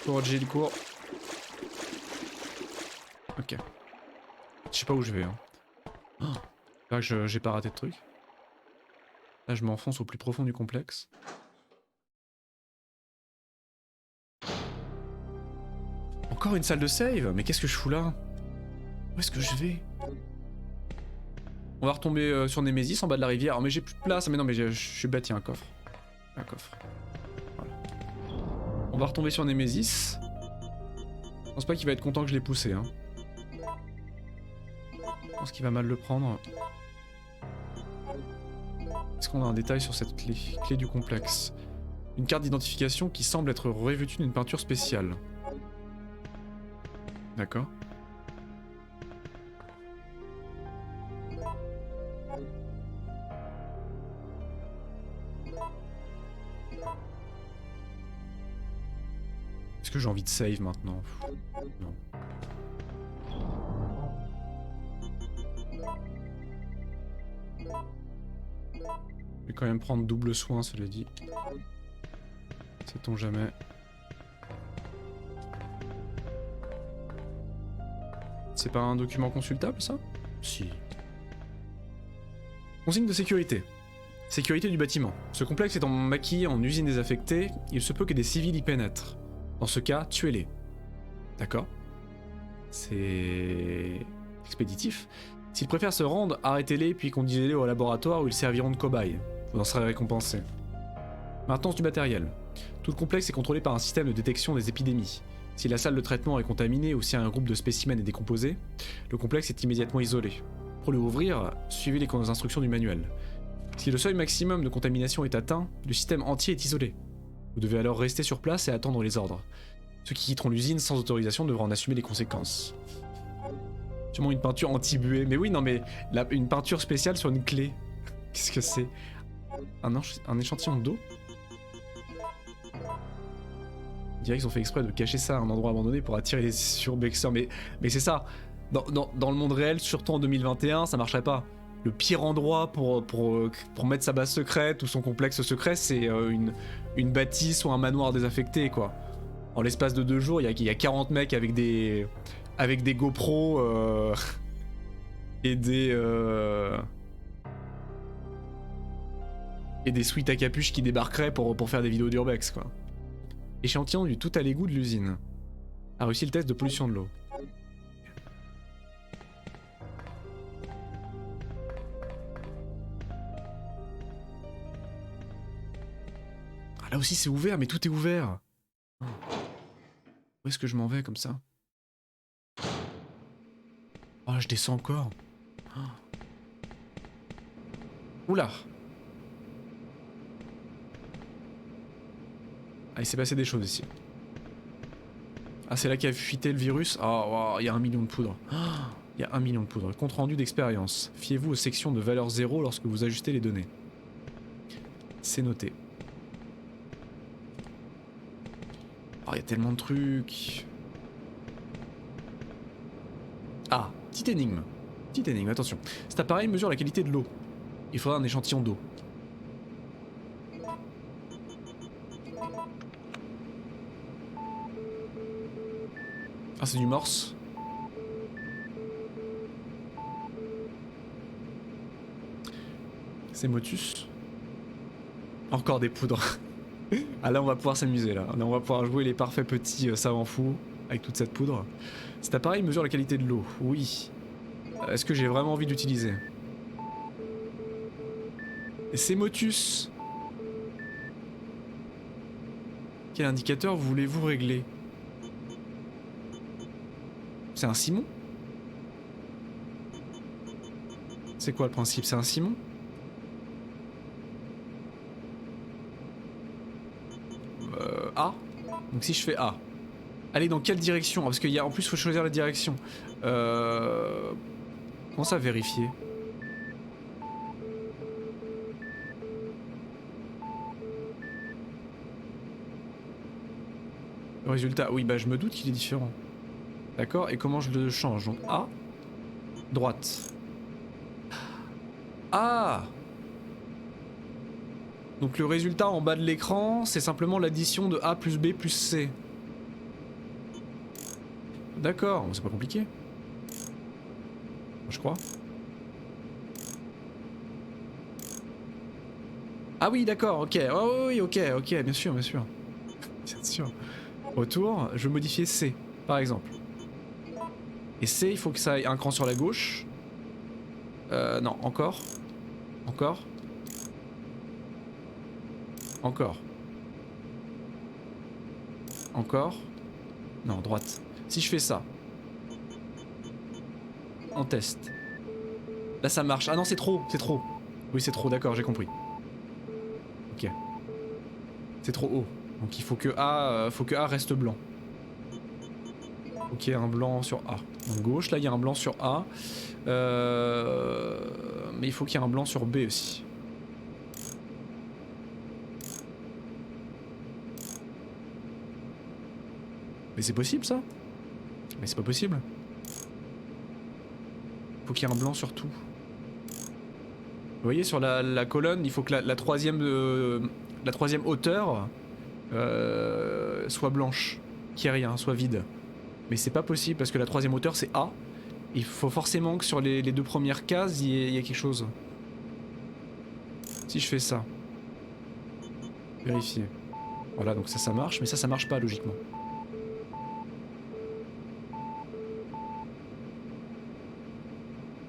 Cours, Jill, cours. Ok. Je sais pas où je vais. Hein. Oh, j'espère que j'ai pas raté de truc. Là, je m'enfonce au plus profond du complexe. Encore une salle de save? Mais qu'est-ce que je fous là? Où est-ce que je vais? On va retomber sur Némésis en bas de la rivière. Oh, mais j'ai plus de place. Mais non, mais je suis bâti un coffre. Un coffre. Voilà. On va retomber sur Némésis. Je pense pas qu'il va être content que je l'ai poussé. Hein. Je pense qu'il va mal le prendre. Est-ce qu'on a un détail sur cette clé? Clé du complexe. Une carte d'identification qui semble être revêtue d'une peinture spéciale. D'accord. Est-ce que j'ai envie de save maintenant? Non. Je vais quand même prendre double soin, cela dit. Sait-on jamais. C'est pas un document consultable, ça? Si. Consigne de sécurité. Sécurité du bâtiment. Ce complexe étant maquillé en usine désaffectée, il se peut que des civils y pénètrent. Dans ce cas, tuez-les. D'accord. C'est... expéditif. S'ils préfèrent se rendre, arrêtez-les puis conduisez-les au laboratoire où ils serviront de cobayes. Vous en serez récompensé. Maintenance du matériel. Tout le complexe est contrôlé par un système de détection des épidémies. Si la salle de traitement est contaminée ou si un groupe de spécimens est décomposé, le complexe est immédiatement isolé. Pour le ouvrir, suivez les instructions du manuel. Si le seuil maximum de contamination est atteint, le système entier est isolé. Vous devez alors rester sur place et attendre les ordres. Ceux qui quitteront l'usine sans autorisation devront en assumer les conséquences. Sûrement une peinture anti-buée. Mais oui, non mais une peinture spéciale sur une clé. Qu'est-ce que c'est? Un échantillon d'eau? Je dirais qu'ils ont fait exprès de cacher ça à un endroit abandonné pour attirer les urbexeurs. Mais c'est ça. Dans le monde réel, surtout en 2021, ça marcherait pas. Le pire endroit pour mettre sa base secrète ou son complexe secret, c'est une bâtisse ou un manoir désaffecté, quoi. En l'espace de 2 jours, il y a 40 mecs avec des GoPros et des suites à capuche qui débarqueraient pour faire des vidéos d'urbex, quoi. Échantillon du tout à l'égout de l'usine. A réussi le test de pollution de l'eau. Ah, là aussi c'est ouvert, mais tout est ouvert. Où est-ce que je m'en vais comme ça? Oh, je descends encore. Oula. Ah, il s'est passé des choses ici. Ah, c'est là qu'a fuité le virus. Oh, il y a 1 million de poudres. Il y a 1 million de poudres. Compte rendu d'expérience. Fiez-vous aux sections de valeur 0 lorsque vous ajustez les données. C'est noté. Oh, il y a tellement de trucs. Ah, petite énigme. Petite énigme, attention. Cet appareil mesure la qualité de l'eau. Il faudra un échantillon d'eau. Ah, c'est du morse. C'est Motus. Encore des poudres. Ah, là on va pouvoir s'amuser là. Là on va pouvoir jouer les parfaits petits savants fous avec toute cette poudre. Cet appareil mesure la qualité de l'eau. Oui. Est-ce que j'ai vraiment envie d'utiliser? C'est Motus. Quel indicateur voulez-vous régler? C'est un Simon? C'est quoi le principe? C'est un Simon? A. Donc si je fais A. Aller dans quelle direction? Parce qu'en plus il faut choisir la direction. Comment ça vérifier? Le résultat, oui bah je me doute qu'il est différent. D'accord, et comment je le change? Donc A, droite. Ah! Donc le résultat en bas de l'écran, c'est simplement l'addition de A plus B plus C. D'accord, c'est pas compliqué. Je crois. Ah oui, d'accord, ok. Oh oui, ok, bien sûr, bien sûr. Bien sûr. Retour, je vais modifier C, par exemple. Et C, il faut que ça aille un cran sur la gauche. Non, encore. Encore. Encore. Encore. Non, droite. Si je fais ça. On teste. Là ça marche. Ah non, c'est trop, c'est trop. Oui, c'est trop, d'accord, j'ai compris. Ok. C'est trop haut. Donc il faut que A reste blanc. Ok, un blanc sur A. Donc gauche, là il y a un blanc sur A. Mais il faut qu'il y ait un blanc sur B aussi. Mais c'est possible ça? Mais c'est pas possible. Faut qu'il y ait un blanc sur tout. Vous voyez sur la colonne, il faut que la troisième hauteur soit blanche. Qu'il n'y ait rien, soit vide. Mais c'est pas possible parce que la troisième hauteur c'est A. Il faut forcément que sur les 2 premières cases il y ait quelque chose. Si je fais ça. Vérifier. Voilà, donc ça marche, mais ça marche pas logiquement.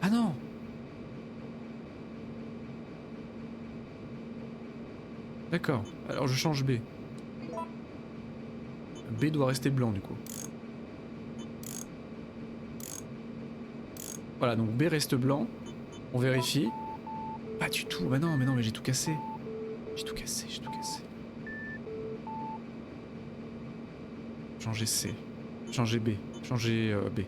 Ah non! D'accord, alors je change B. B doit rester blanc du coup. Voilà, donc B reste blanc. On vérifie. Pas du tout, mais non, mais j'ai tout cassé. J'ai tout cassé. Changer C. Changer B. Changer B.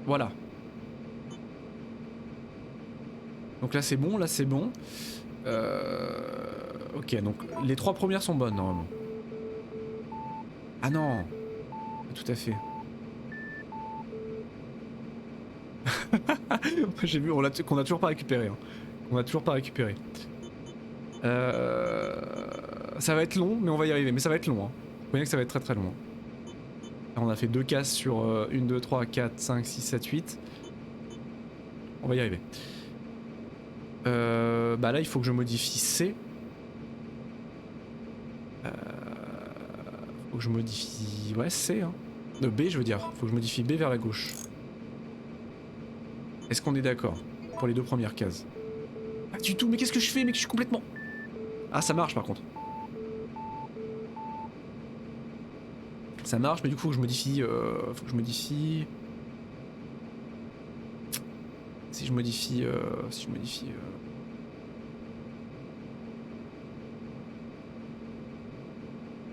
Voilà. Donc là c'est bon, Ok, donc les 3 premières sont bonnes normalement. Ah non. Tout à fait. J'ai vu qu'on a toujours pas récupéré. Hein. On a toujours pas récupéré. Ça va être long, mais on va y arriver. Mais ça va être long. Hein. Vous voyez que ça va être très très long. Là, on a fait 2 cases sur 1, 2, 3, 4, 5, 6, 7, 8. On va y arriver. Bah là, il faut que je modifie C. Faut que je modifie... Ouais, C. Hein. B, je veux dire. Faut que je modifie B vers la gauche. Est-ce qu'on est d'accord pour les 2 premières cases? Pas du tout, mais qu'est-ce que je fais, mec? Je suis complètement... Ah, ça marche par contre. Ça marche, mais du coup, faut que je modifie... Si je modifie...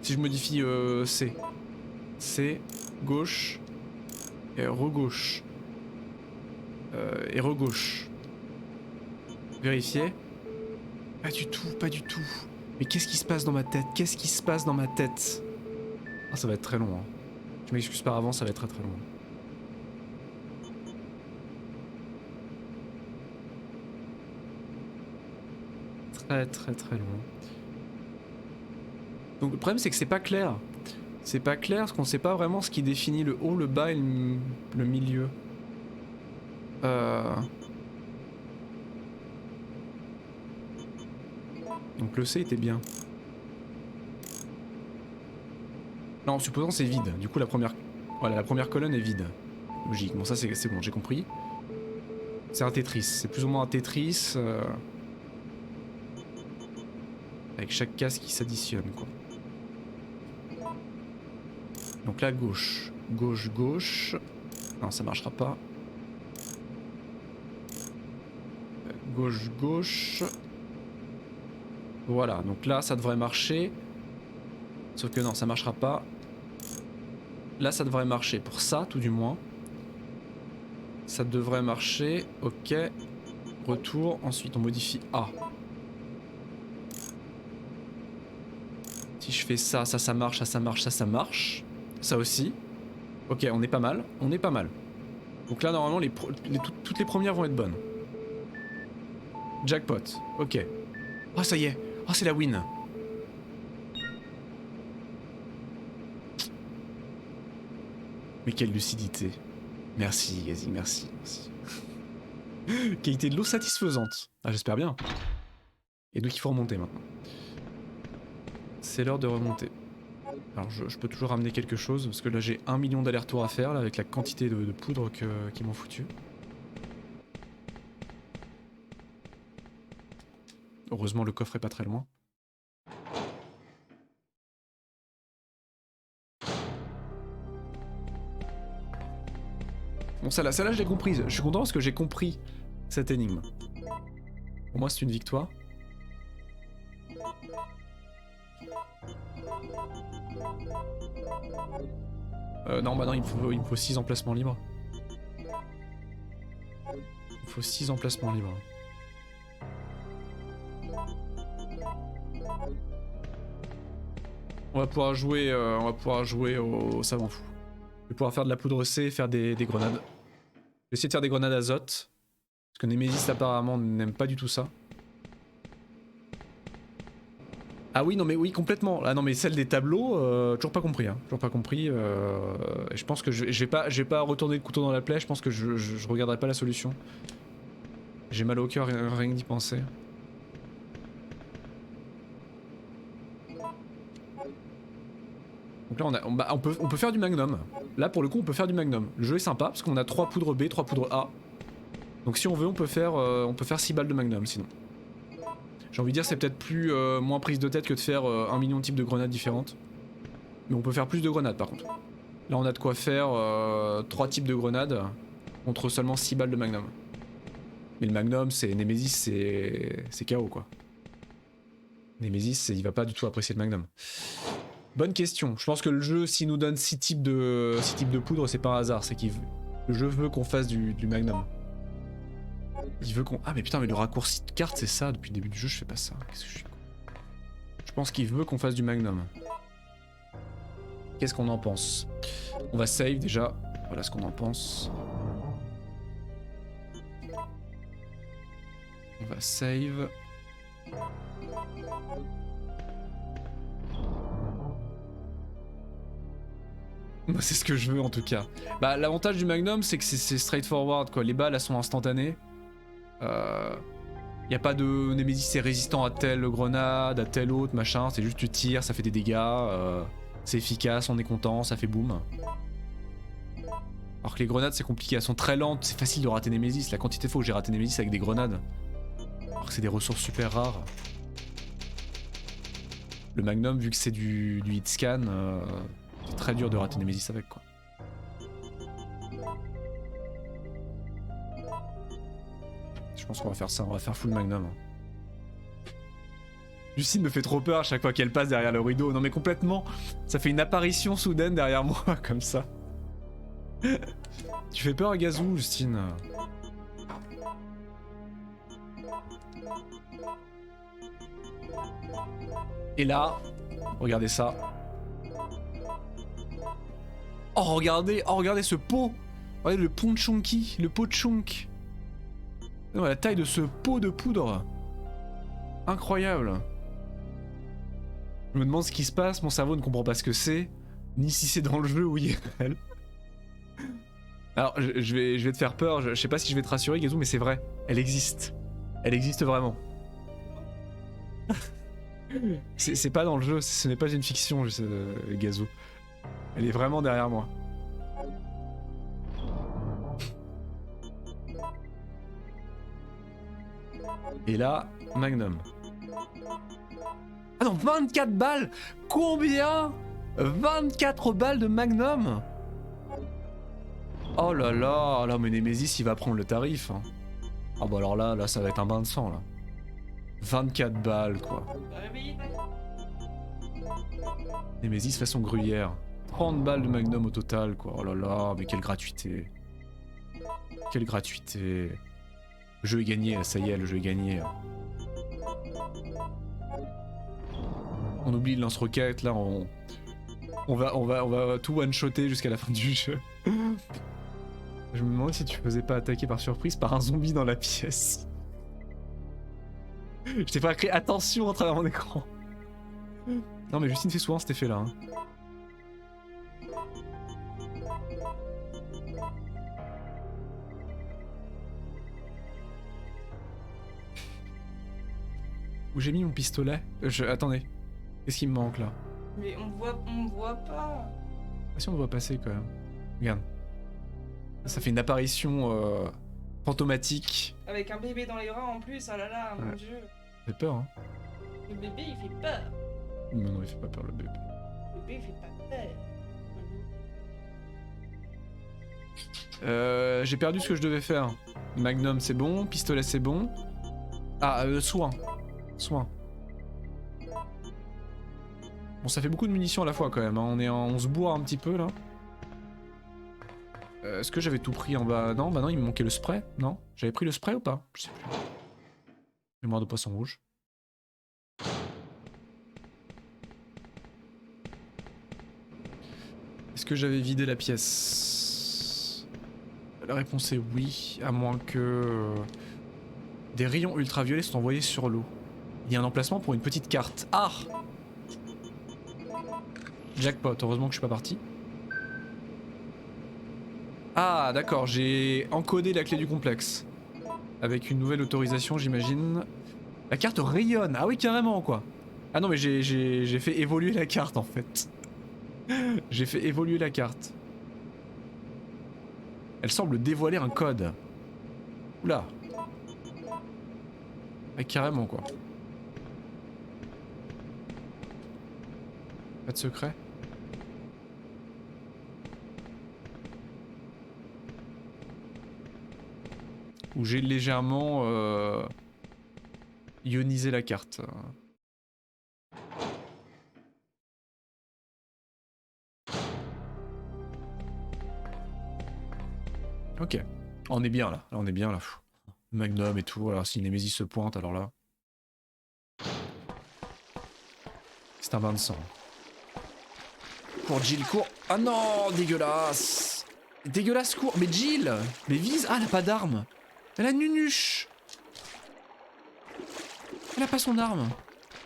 Si je modifie C. C, gauche, et re-gauche. Et re-gauche. Vérifier. Pas du tout, pas du tout. Mais qu'est-ce qui se passe dans ma tête? Qu'est-ce qui se passe dans ma tête? Ah, ça va être très long. Hein. Je m'excuse par avance, ça va être très très long. Très très très long. Donc le problème c'est que c'est pas clair. C'est pas clair parce qu'on sait pas vraiment ce qui définit le haut, le bas et le milieu. Donc le C était bien. Non, en supposant c'est vide. Du coup la première... Voilà, la première colonne est vide. Logique. Bon ça c'est bon, j'ai compris. C'est un Tetris. C'est plus ou moins un Tetris. Avec chaque case qui s'additionne quoi. Donc là gauche. Gauche, gauche. Non ça marchera pas. Gauche, gauche. Voilà, donc là ça devrait marcher. Sauf que non, ça marchera pas. Là ça devrait marcher, pour ça tout du moins. Ça devrait marcher, ok. Retour, ensuite on modifie A. Si je fais ça, ça marche, ça marche, ça marche. Ça aussi. Ok, on est pas mal, on est pas mal. Donc là normalement toutes les premières vont être bonnes. Jackpot, ok. Oh ça y est, oh c'est la win. Mais quelle lucidité. Merci Gazi, merci. Qualité de l'eau satisfaisante. Ah j'espère bien. Et donc il faut remonter maintenant. C'est l'heure de remonter. Alors je peux toujours ramener quelque chose parce que là j'ai 1 million d'allers-retours à faire là, avec la quantité de poudre qu'ils m'ont foutu. Heureusement le coffre est pas très loin. Bon celle-là je l'ai comprise. Je suis content parce que j'ai compris cette énigme. Pour moi c'est une victoire. Non bah non il me faut 6 emplacements libres. Il me faut 6 emplacements libres. On va pouvoir jouer au savant fou. Je vais pouvoir faire de la poudre C et faire des grenades. Je vais essayer de faire des grenades azote. Parce que Nemesis apparemment n'aime pas du tout ça. Ah oui, non mais oui, complètement. Ah non mais celle des tableaux, toujours pas compris. Hein. Toujours pas compris. Je pense que je vais pas retourner le couteau dans la plaie, je pense que je regarderai pas la solution. J'ai mal au cœur rien que d'y penser. Donc là on peut faire du magnum. Là pour le coup on peut faire du magnum. Le jeu est sympa parce qu'on a 3 poudres B, 3 poudres A. Donc si on veut, on peut faire 6 balles de magnum sinon. J'ai envie de dire c'est peut-être plus moins prise de tête que de faire 1 million de types de grenades différentes. Mais on peut faire plus de grenades par contre. Là on a de quoi faire 3 types de grenades contre seulement 6 balles de magnum. Mais le magnum, c'est Nemesis, c'est KO quoi. Nemesis, il va pas du tout apprécier le magnum. Bonne question. Je pense que le jeu, s'il nous donne 6 types de poudre, c'est pas un hasard. C'est qu'il le jeu veut qu'on fasse du magnum. Il veut qu'on... Ah mais putain, mais le raccourci de carte, c'est ça. Depuis le début du jeu, je fais pas ça. Qu'est-ce que je suis con. Je pense qu'il veut qu'on fasse du magnum. Qu'est-ce qu'on en pense? On va save déjà. Voilà ce qu'on en pense. On va save. Moi c'est ce que je veux en tout cas. Bah l'avantage du Magnum c'est que c'est straightforward quoi. Les balles elles sont instantanées. Y a pas de Nemesis c'est résistant à telle grenade, à telle autre machin. C'est juste tu tires, ça fait des dégâts. C'est efficace, on est content, ça fait boum. Alors que les grenades c'est compliqué, elles sont très lentes, c'est facile de rater Nemesis. La quantité de fois où j'ai raté Nemesis avec des grenades. Alors que c'est des ressources super rares. Le Magnum vu que c'est du hit scan, c'est très dur de rater Nemesis avec quoi. Je pense qu'on va faire ça, on va faire full Magnum. Lucine me fait trop peur à chaque fois qu'elle passe derrière le rideau. Non mais complètement, ça fait une apparition soudaine derrière moi comme ça. Tu fais peur à Gazou, Justine. Et là, regardez ça. Oh regardez ce pot. Regardez le pot de Chunky, le pot de Chunk. Non, la taille de ce pot de poudre. Incroyable. Je me demande ce qui se passe, mon cerveau ne comprend pas ce que c'est, ni si c'est dans le jeu ou IRL. Alors je vais te faire peur, je sais pas si je vais te rassurer Gazou, mais c'est vrai, elle existe. Elle existe vraiment. C'est pas dans le jeu, ce n'est pas une fiction, Gazou. Elle est vraiment derrière moi. Et là, Magnum. Ah non, 24 balles! Combien? 24 balles de Magnum? Oh là là, là mais Nemesis il va prendre le tarif. Hein. Ah bah alors là ça va être un bain de sang là. 24 balles quoi. Nemesis façon gruyère. 30 balles de Magnum au total quoi. Oh là là, mais quelle gratuité. Quelle gratuité. Le jeu est gagné, ça y est, le jeu est gagné. On oublie le lance-roquette, là on va tout one-shotter jusqu'à la fin du jeu. Je me demande si tu faisais pas attaquer par surprise par un zombie dans la pièce. Je t'ai pas créé attention à travers mon écran. Non mais Justine fait souvent cet effet là. Hein. Où j'ai mis mon pistolet? Attendez. Qu'est-ce qui me manque là? Mais on me voit pas. Ah si on me voit passer quand même. Regarde. Ça fait une apparition fantomatique. Avec un bébé dans les bras en plus, oh là là, mon dieu. Ça fait peur hein. Le bébé il fait peur. Non, il fait pas peur le bébé. Le bébé il fait pas peur. J'ai perdu ce que je devais faire. Magnum c'est bon, pistolet c'est bon. Ah, soin. Soin. Bon, ça fait beaucoup de munitions à la fois quand même. Hein. On se bourre un petit peu là. Est-ce que j'avais tout pris en bas? Non, bah non, il me manquait le spray. Non? J'avais pris le spray ou pas? Je sais plus. Mémoire de poisson rouge. Est-ce que j'avais vidé la pièce? La réponse est oui, à moins que... Des rayons ultraviolets sont envoyés sur l'eau. Il y a un emplacement pour une petite carte. Ah! Jackpot, heureusement que je suis pas parti. Ah d'accord, j'ai encodé la clé du complexe. Avec une nouvelle autorisation j'imagine. La carte rayonne, ah oui carrément quoi. Ah non mais j'ai fait évoluer la carte en fait. J'ai fait évoluer la carte. Elle semble dévoiler un code. Oula. Ouais, carrément quoi. Pas de secret. Où j'ai légèrement ionisé la carte. Ok. On est bien là. Là on est bien là. Magnum et tout. Alors si Nemesis se pointe, alors là. C'est un bain de sang. Pour Jill, court. Ah non, dégueulasse. Dégueulasse, court. Mais Jill. Mais vise. Ah, elle a pas d'arme. Elle a nunuche. Elle a pas son arme.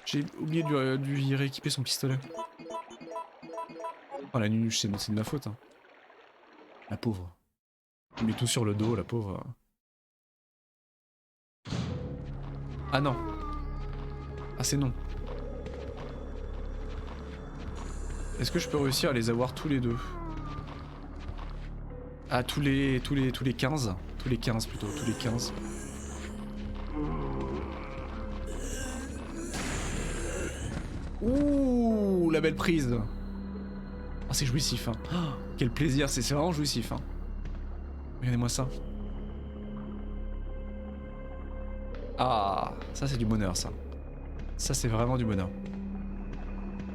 J'ai oublié de lui rééquiper son pistolet. Oh la nunuche, c'est de ma faute. Hein. La pauvre. Elle met tout sur le dos, la pauvre. Ah non. Ah c'est non. Est-ce que je peux réussir à les avoir tous les deux? Ah tous les 15. Tous les 15 plutôt, tous les 15. Ouh, la belle prise. Ah c'est jouissif hein. Oh, quel plaisir, c'est vraiment jouissif hein. Regardez-moi ça. Ah, ça c'est du bonheur ça. Ça c'est vraiment du bonheur.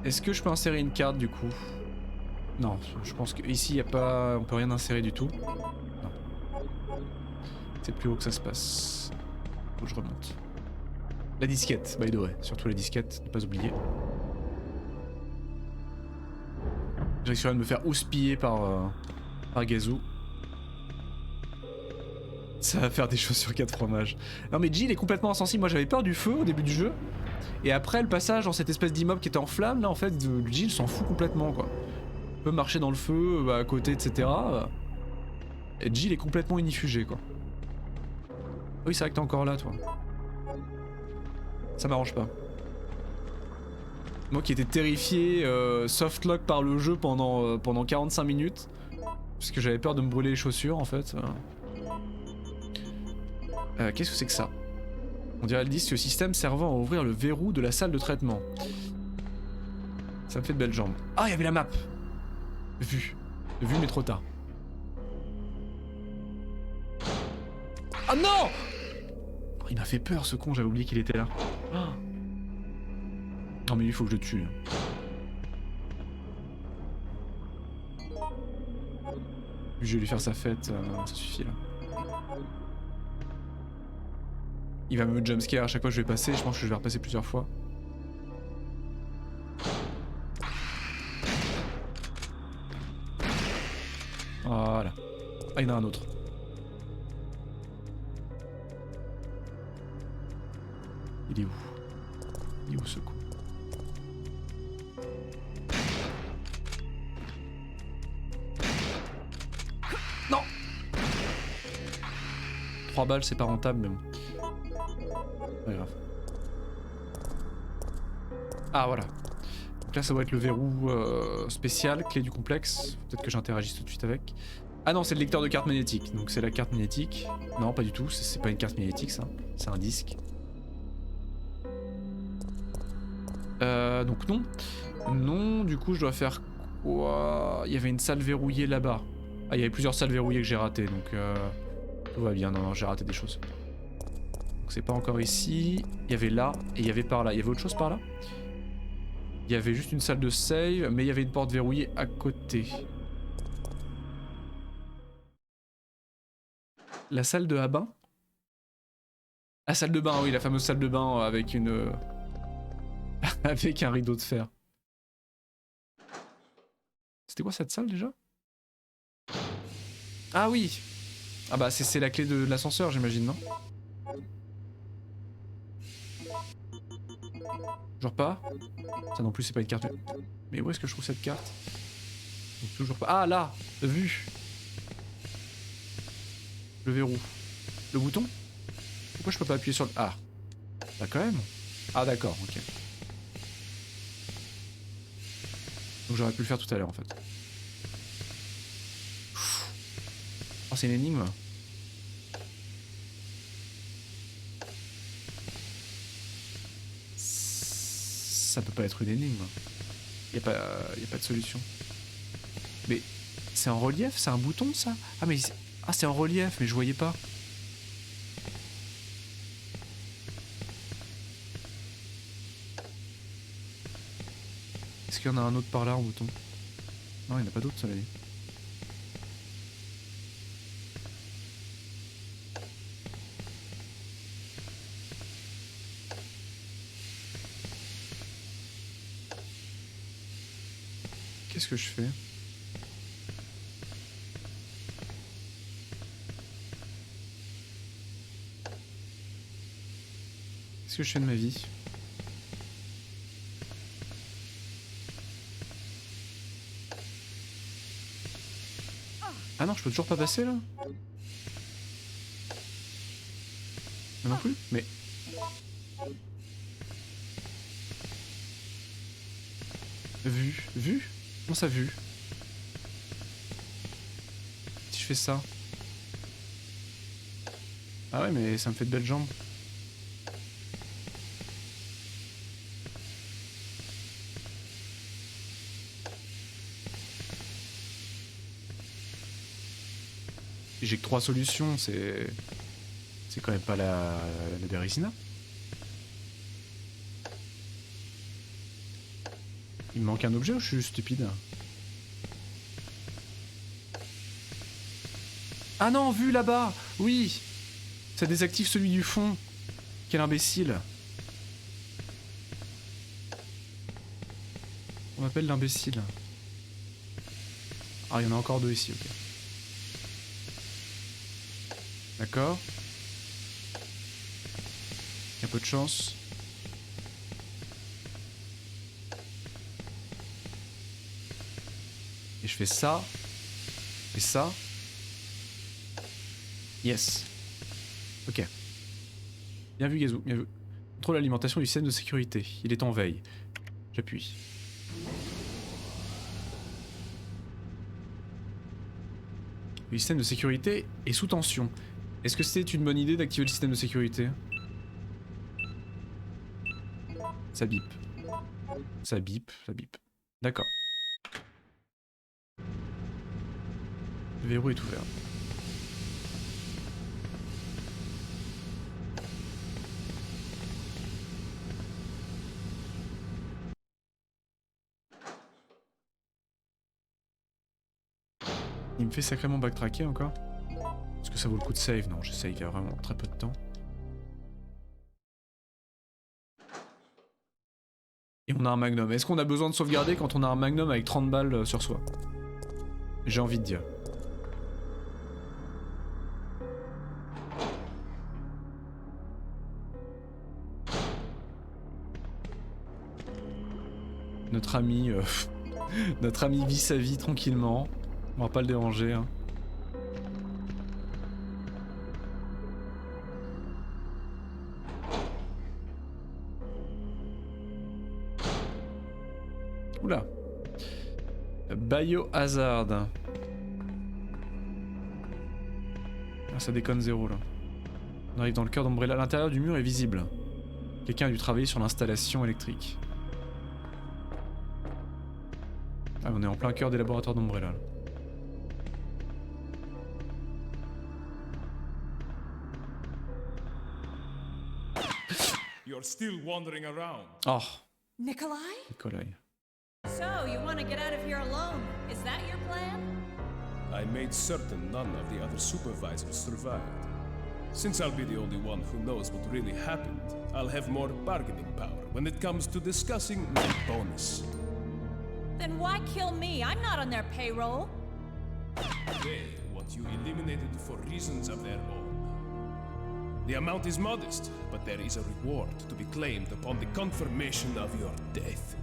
Est-ce que je peux insérer une carte du coup? Non, je pense qu'ici y a pas, on peut rien insérer du tout. Non. C'est plus haut que ça se passe. Faut que je remonte. La disquette, by the way, surtout la disquette, ne pas oublier. J'ai risqué de me faire houspiller par Gazou. Ça va faire des choses sur 4 fromages. Non mais Jill est complètement insensible, moi j'avais peur du feu au début du jeu. Et après le passage dans cette espèce d'immeuble qui était en flammes, là en fait Jill s'en fout complètement quoi. Elle peut marcher dans le feu, à côté, etc. Et Jill est complètement inifugée quoi. Oui c'est vrai que t'es encore là toi. Ça m'arrange pas. Moi qui étais terrifié softlock par le jeu pendant 45 minutes. Parce que j'avais peur de me brûler les chaussures en fait. Qu'est-ce que c'est que ça? On dirait le disque système servant à ouvrir le verrou de la salle de traitement. Ça me fait de belles jambes. Ah, il y avait la map. Vu mais trop tard. Ah non! Oh, il m'a fait peur ce con, j'avais oublié qu'il était là. Oh. Non mais lui il faut que je le tue. Je vais lui faire sa fête, ça suffit là. Il va me jumpscare à chaque fois que je vais passer, je pense que je vais repasser plusieurs fois. Voilà. Ah, il y en a un autre. Il est où? Il est où ce coup? Non! 3 balles, c'est pas rentable, mais bon. Pas grave. Ah voilà. Donc là ça doit être le verrou spécial, clé du complexe. Peut-être que j'interagisse tout de suite avec. Ah non c'est le lecteur de carte magnétique. Donc c'est la carte magnétique. Non pas du tout, c'est pas une carte magnétique ça. C'est un disque. Donc non. Non, du coup je dois faire quoi? Il y avait une salle verrouillée là-bas. Ah il y avait plusieurs salles verrouillées que j'ai ratées donc tout va bien. Non j'ai raté des choses. C'est pas encore ici. Il y avait là et il y avait par là. Il y avait autre chose par là? Il y avait juste une salle de save, mais il y avait une porte verrouillée à côté. La salle de bain? La salle de bain, oui, la fameuse salle de bain avec une... avec un rideau de fer. C'était quoi cette salle déjà? Ah oui! Ah bah c'est la clé de l'ascenseur j'imagine, non? Genre pas? Ça non plus c'est pas une carte. Mais où est-ce que je trouve cette carte? Donc, toujours pas. Ah là! Vu! Le verrou. Le bouton? Pourquoi je peux pas appuyer sur le... Ah! Bah quand même! Ah d'accord, ok. Donc j'aurais pu le faire tout à l'heure en fait. Oh c'est une énigme. Ça peut pas être une énigme. Y a pas de solution. Mais c'est en relief, c'est un bouton ça? Ah mais c'est en relief, mais je voyais pas. Est-ce qu'il y en a un autre par là en bouton? Non, il n'y en a pas d'autre, ça l'a dit. Qu'est-ce que je fais? Qu'est-ce que je fais de ma vie? Ah non, je peux toujours pas passer là? Non plus? Mais... Vu? Comment ça vu? Si je fais ça? Ah ouais, mais ça me fait de belles jambes. J'ai que 3 solutions, c'est quand même pas la Bérésina. Il me manque un objet ou je suis juste stupide? Ah non, vu là-bas! Oui! Ça désactive celui du fond. Quel imbécile. On m'appelle l'imbécile. Ah, il y en a encore 2 ici, ok. D'accord. Il y a peu de chance. Et je fais ça. Et ça. Yes. Ok. Bien vu, Gazou, bien vu. Contrôle l'alimentation du système de sécurité. Il est en veille. J'appuie. Le système de sécurité est sous tension. Est-ce que c'est une bonne idée d'activer le système de sécurité? Ça bip. Ça bip, ça bip. D'accord. Le verrou est ouvert. Il me fait sacrément backtracker encore. Est-ce que ça vaut le coup de save? Non, je save il y a vraiment très peu de temps. Et on a un magnum. Est-ce qu'on a besoin de sauvegarder quand on a un magnum avec 30 balles sur soi? J'ai envie de dire. Notre ami... notre ami vit sa vie tranquillement. On va pas le déranger. Hein. Oula. Biohazard. Ah, ça déconne zéro là. On arrive dans le cœur d'Umbrella. L'intérieur du mur est visible. Quelqu'un a dû travailler sur l'installation électrique. Ah, on est en plein cœur des laboratoires d'Umbrella. You're still wandering around. Oh, Nikolai? Nikolai. So, you want to get out of here alone? Is that your plan? I made certain none of the other supervisors survived. Since I'll be the only one who knows what really happened, I'll have more bargaining power when it comes to discussing my bonus. Then why kill me? I'm not on their payroll. They want you eliminated for reasons of their own. The amount is modest, but there is a reward to be claimed upon the confirmation of your death.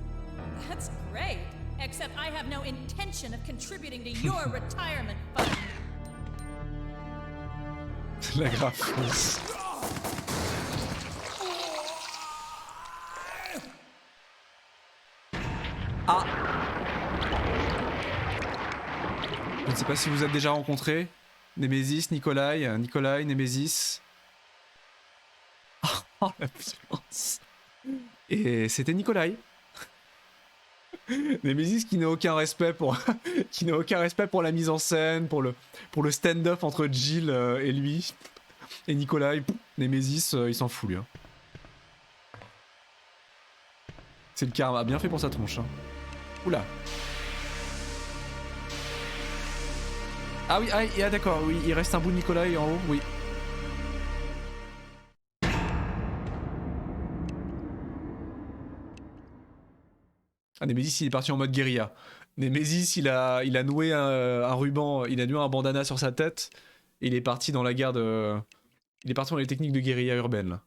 That's great. Except I have no intention of contributing to your retirement fund. La graphose. Ah! Je ne sais pas si vous êtes déjà rencontrés. Némésis, Nikolai, Némésis. Oh la violence. Et c'était Nikolai. Nemesis qui n'a aucun respect pour qui n'a aucun respect pour la mise en scène, pour le stand-up entre Jill et lui et Nikolai. Nemesis, il s'en fout lui. Hein. C'est le karma, bien fait pour sa tronche. Hein. Oula. Ah oui, ah d'accord, oui, il reste un bout de Nikolai en haut, oui. Ah, Nemesis il est parti en mode guérilla. Nemesis il a noué un ruban, il a noué un bandana sur sa tête et il est parti dans la guerre de... Il est parti dans les techniques de guérilla urbaine là.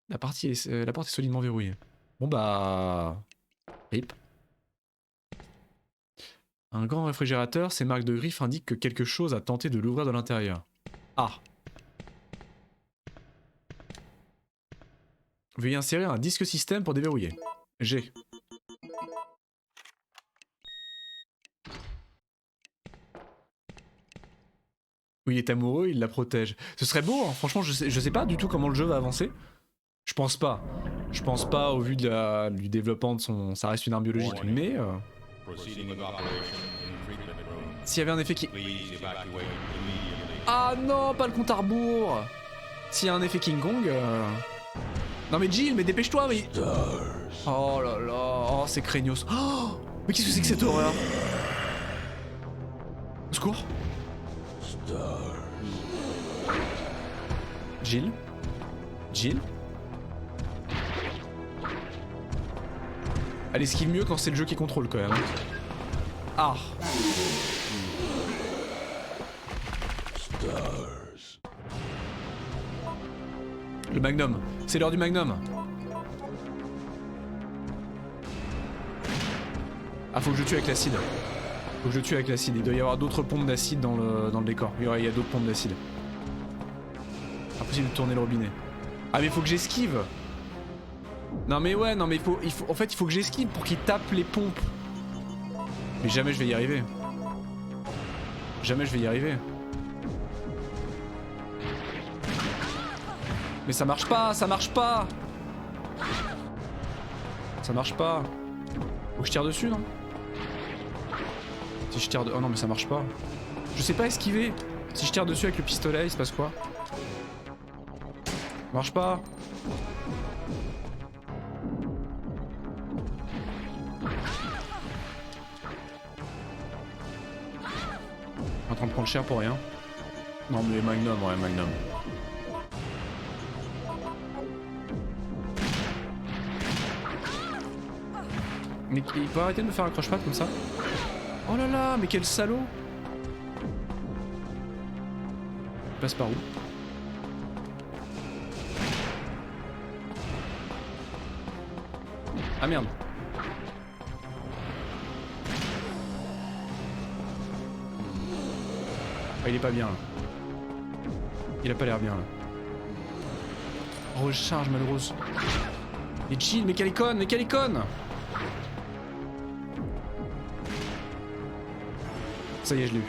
La porte est solidement verrouillée. Bon bah... Rip. Un grand réfrigérateur, ses marques de griffes indiquent que quelque chose a tenté de l'ouvrir de l'intérieur. Ah. Veuillez insérer un disque système pour déverrouiller. G. Oui, il est amoureux, il la protège. Ce serait beau, hein. Franchement, je sais pas du tout comment le jeu va avancer. Je pense pas. Je pense pas au vu du développement de son... Ça reste une arme biologique, mais... S'il y avait un effet qui... Ah non, pas le compte à rebours. S'il y a un effet King Kong... Non mais Jill, mais dépêche-toi, mais... Oh là là, oh c'est craignos. Oh, mais qu'est-ce que c'est que cette horreur? Au secours. Jill. Elle esquive mieux quand c'est le jeu qui contrôle quand même. Ah. Le magnum. C'est l'heure du magnum. Ah, faut que je tue avec l'acide. Il doit y avoir d'autres pompes d'acide dans le décor. Il y a d'autres pompes d'acide. Impossible de tourner le robinet. Ah mais faut que j'esquive. Non mais ouais, non mais en fait il faut que j'esquive pour qu'il tape les pompes. Mais jamais je vais y arriver. Mais ça marche pas. Ça marche pas. Faut que je tire dessus, non? Si je tire de... Oh non mais ça marche pas. Je sais pas esquiver. Si je tire dessus avec le pistolet, il se passe quoi? Marche pas. En train de prendre cher pour rien. Non mais Magnum, ouais Magnum. Mais il peut arrêter de me faire un croche-patte comme ça? Oh là là, mais quel salaud! Il passe par où? Ah merde. Ah, il est pas bien là. Il a pas l'air bien là. Recharge malheureuse. Mais chill, mais quelle icône! Ça y est, je l'ai eu.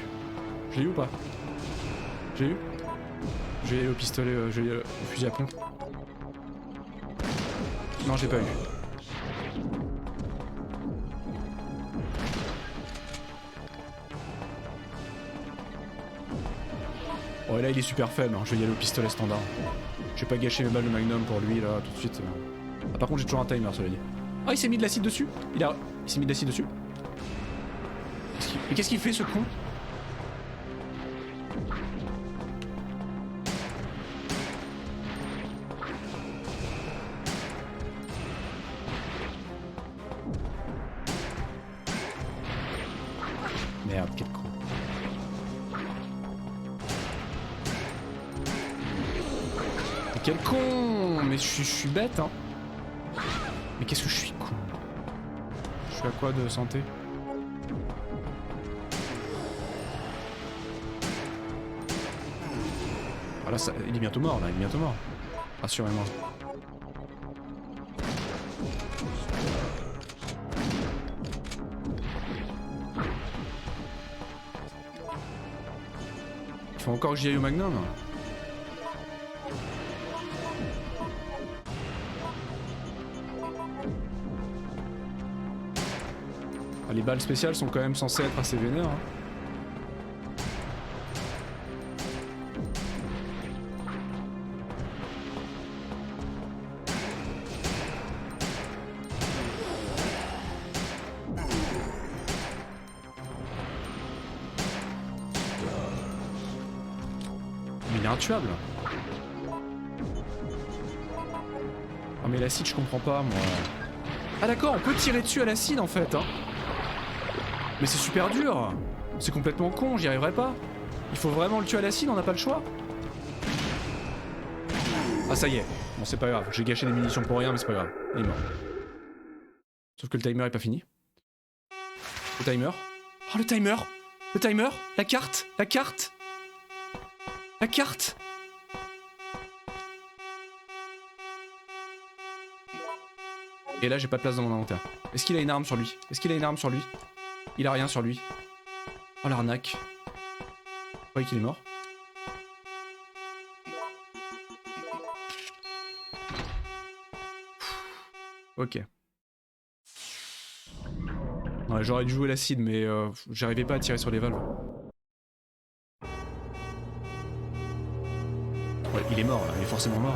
Je l'ai eu ou pas? Je l'ai eu? Je vais aller au pistolet, je vais aller au fusil à pompe. Non, j'ai pas eu. Oh, et là il est super faible, hein. Je vais y aller au pistolet standard. Je vais pas gâcher mes balles de magnum pour lui là tout de suite. Ah, par contre j'ai toujours un timer, cela dit. Ah, il s'est mis de l'acide dessus. Il s'est mis de l'acide dessus. Mais qu'est-ce qu'il fait ce con? Merde, quel con. Mais quel con! Mais je suis bête, hein. Mais qu'est-ce que je suis con. Je suis à quoi de santé? Ah là, il est bientôt mort, là, Rassurez-moi. Il faut encore que j'y aille au magnum. les balles spéciales sont quand même censées être assez vénères. Hein. Mais il est intuable. Ah mais l'acide je comprends pas moi. Ah d'accord, on peut tirer dessus à l'acide en fait hein. Mais c'est super dur. C'est complètement con, j'y arriverai pas. Il faut vraiment le tuer à l'acide, on n'a pas le choix. Ah ça y est, bon c'est pas grave, j'ai gâché des munitions pour rien mais c'est pas grave, il est mort. Sauf que le timer est pas fini. Le timer. Oh le timer. Le timer. La carte. La carte. La carte. Et là j'ai pas de place dans mon inventaire. Est-ce qu'il a une arme sur lui? Est-ce qu'il a une arme sur lui? Il a rien sur lui. Oh l'arnaque. Vous croyez qu'il est mort? Ok. Ouais, j'aurais dû jouer l'acide mais j'arrivais pas à tirer sur les valves. Ouais, il est mort là, il est forcément mort.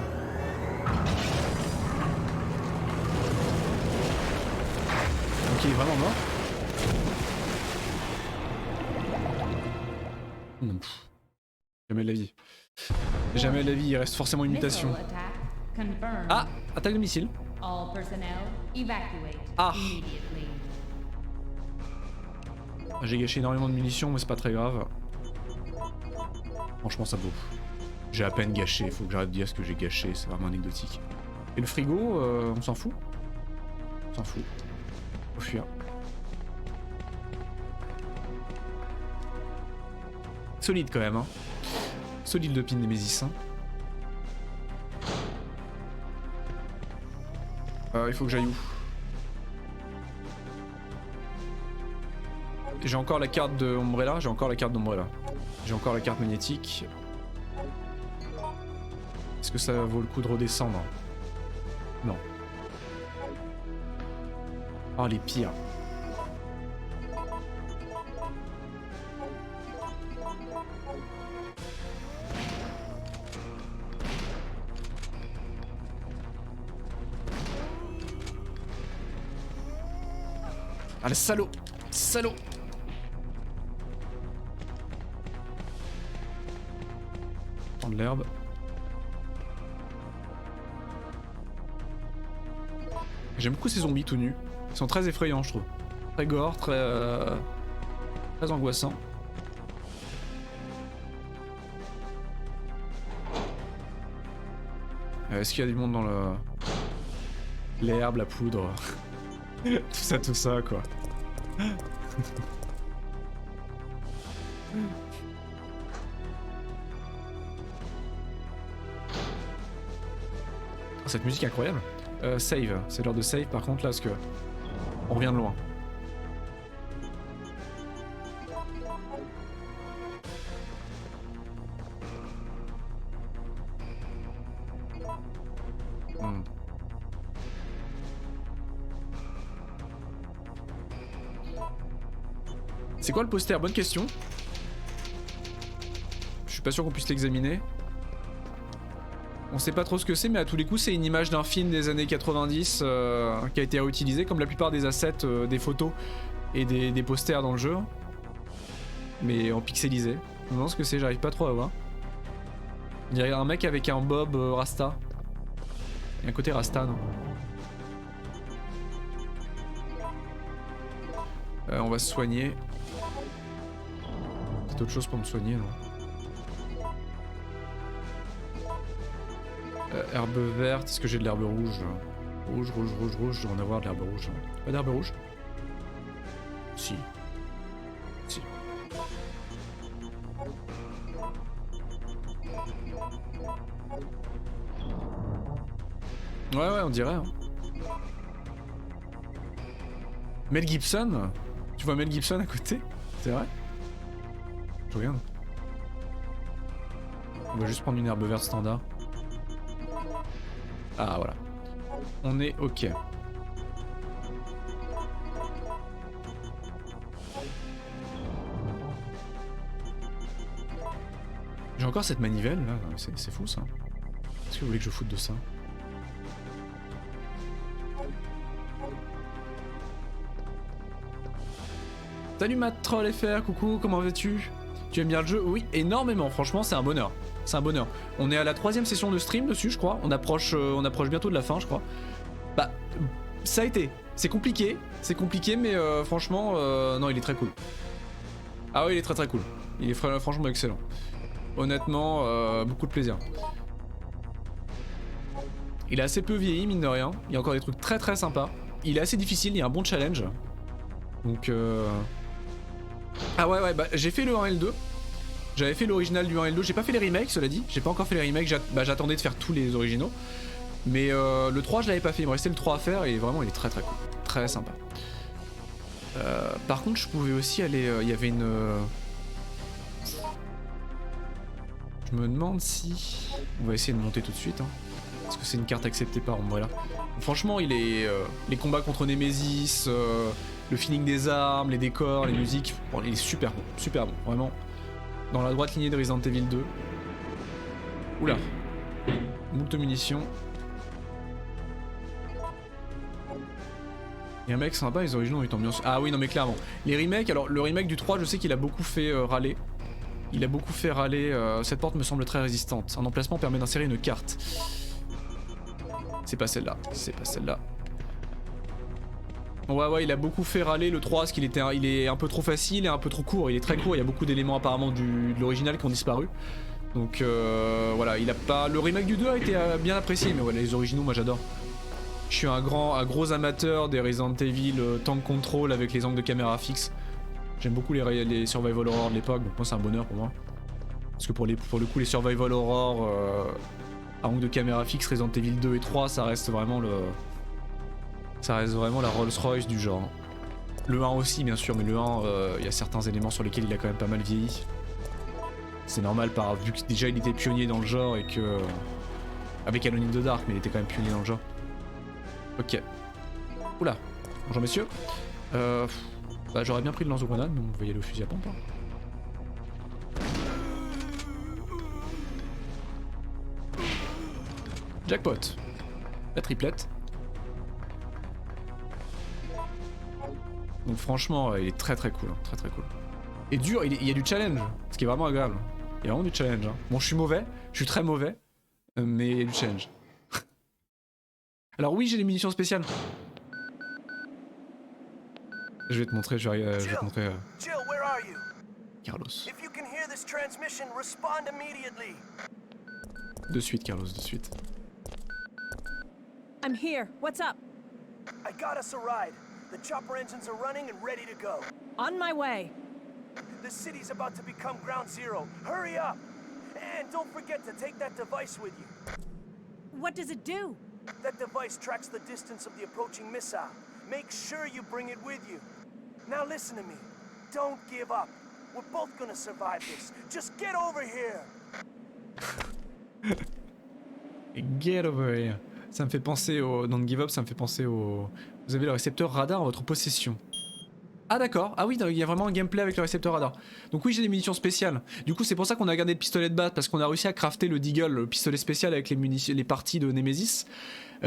Donc il est vraiment mort? Non. Jamais de la vie. Jamais de la vie, il reste forcément une mutation. Missile attack confirmed. Ah! Attaque de missile. All personnel evacuate Ah. immediately. J'ai gâché énormément de munitions mais c'est pas très grave. Franchement ça vaut. J'ai à peine gâché, faut que j'arrête de dire ce que j'ai gâché, c'est vraiment anecdotique. Et le frigo, on s'en fout? On s'en fout. Faut fuir. Solide quand même hein. Solide le pin Nemesis hein. Il faut que j'aille où? J'ai encore la carte de Umbrella, j'ai encore la carte d'Umbrella. J'ai encore la carte magnétique. Est-ce que ça vaut le coup de redescendre? Non. Oh les pires. Ah le salaud! Salaud! Prendre l'herbe. J'aime beaucoup ces zombies tout nus. Ils sont très effrayants je trouve. Très gore, très angoissants. Est-ce qu'il y a du monde dans le... l'herbe, la poudre? Tout ça quoi. Cette musique incroyable. Save, c'est l'heure de save par contre là parce que on revient de loin. C'est quoi le poster? Bonne question. Je suis pas sûr qu'on puisse l'examiner. On sait pas trop ce que c'est, mais à tous les coups, c'est une image d'un film des années 90 qui a été réutilisé, comme la plupart des assets, des photos et des posters dans le jeu. Mais en pixelisé. Je me demande ce que c'est, j'arrive pas trop à voir. On dirait un mec avec un bob Rasta. Il y a un côté Rasta, non? On va se soigner. C'est autre chose pour me soigner, non? Herbe verte, est-ce que j'ai de l'herbe rouge? Rouge, je dois en avoir de l'herbe rouge. Pas d'herbe rouge? Si. Si. Ouais, on dirait. Hein. Mel Gibson? Tu vois Mel Gibson à côté? C'est vrai? Je regarde. On va juste prendre une herbe verte standard. Ah voilà. On est ok. J'ai encore cette manivelle là, c'est fou ça. Qu'est-ce que vous voulez que je foute de ça? Salut Matt Troll FR, coucou, comment vas-tu? Tu aimes bien le jeu? Oui, énormément, franchement c'est un bonheur. C'est un bonheur. On est à la 3ème session de stream dessus je crois, on approche bientôt de la fin je crois. Bah, ça a été, c'est compliqué mais franchement, non il est très cool. Ah oui il est très cool, il est franchement excellent. Honnêtement, beaucoup de plaisir. Il est assez peu vieilli mine de rien, il y a encore des trucs très sympas. Il est assez difficile, il y a un bon challenge. Donc ah ouais bah j'ai fait le 1 et le 2. J'avais fait l'original du 1 et le 2, j'ai pas fait les remakes cela dit. J'ai pas encore fait les remakes, j'attendais de faire tous les originaux. Mais le 3 je l'avais pas fait, il me restait le 3 à faire et vraiment il est très cool. Très sympa. Par contre je pouvais aussi aller, il y avait une... Je me demande si... On va essayer de monter tout de suite. Hein. Parce que c'est une carte acceptée par Umbrella. Franchement, il est... les combats contre Nemesis, le feeling des armes, les décors, les musiques... Bon, il est super bon, vraiment. Dans la droite lignée de Resident Evil 2. Oula. Moult munitions. Il y a un mec sympa, les originaux ont une ambiance... Ah oui, non mais clairement. Les remakes, alors le remake du 3, je sais qu'il a beaucoup fait râler. Il a beaucoup fait râler, cette porte me semble très résistante. Un emplacement permet d'insérer une carte. C'est pas celle-là, Ouais, il a beaucoup fait râler le 3 parce qu'il était il est un peu trop facile et un peu trop court. Il est très court, il y a beaucoup d'éléments apparemment de l'original qui ont disparu. Donc voilà, il a pas... Le remake du 2 a été bien apprécié, mais voilà, les originaux, moi j'adore. Je suis un gros amateur des Resident Evil Tank Control avec les angles de caméra fixes. J'aime beaucoup les survival horror de l'époque, donc moi c'est un bonheur pour moi. Parce que pour le coup les survival horror à angle de caméra fixe, Resident Evil 2 et 3, ça reste vraiment la Rolls Royce du genre. Le 1 aussi bien sûr, mais le 1, il y a certains éléments sur lesquels il a quand même pas mal vieilli. C'est normal vu que déjà il était pionnier dans le genre et que... Avec Alone in the Dark, mais il était quand même pionnier dans le genre. Ok. Oula. Bonjour messieurs. Bah j'aurais bien pris le lance-grenade, mais on va y aller au fusil à pompe. Hein. Jackpot. La triplette. Donc franchement, il est très cool. Hein, très cool. Et dur, il y a du challenge, ce qui est vraiment agréable. Il y a vraiment du challenge. Hein. Bon, je suis très mauvais, mais il y a du challenge. Alors oui, j'ai les munitions spéciales. Je vais te montrer, Jill, where are you? Carlos. If you can hear this transmission, respond immediately. De suite, Carlos, de suite. I'm here. What's up? I got us a ride. The chopper engines are running and ready to go. On my way. The city's about to become ground zero. Hurry up! And don't forget to take that device with you. What does it do? That device tracks the distance of the approaching missile. Make sure you bring it with you. Now listen to me. Don't give up. We're both gonna survive this. Just get over here. Get over here. Ça me fait penser au... Don't give up, ça me fait penser au... Vous avez le récepteur radar en votre possession. Ah d'accord, ah oui, il y a vraiment un gameplay avec le récepteur radar. Donc oui, j'ai des munitions spéciales. Du coup, c'est pour ça qu'on a gardé le pistolet de base, parce qu'on a réussi à crafter le Deagle, le pistolet spécial avec les parties de Nemesis.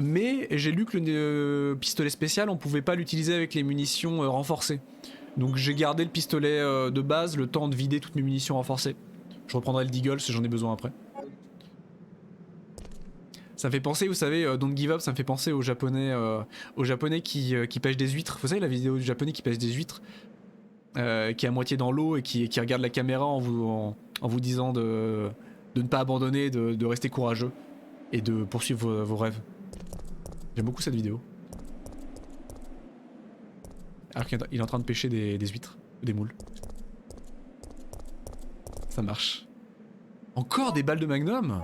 Mais j'ai lu que le pistolet spécial, on pouvait pas l'utiliser avec les munitions renforcées. Donc j'ai gardé le pistolet de base, le temps de vider toutes mes munitions renforcées. Je reprendrai le Deagle si j'en ai besoin après. Ça me fait penser, vous savez, Don't Give Up, ça me fait penser aux japonais qui pêchent des huîtres. Vous savez la vidéo du japonais qui pêche des huîtres, qui est à moitié dans l'eau et qui regarde la caméra en vous disant de ne pas abandonner, de rester courageux et de poursuivre vos rêves. J'aime beaucoup cette vidéo. Alors qu'il est en train de pêcher des huîtres, des moules. Ça marche. Encore des balles de Magnum ?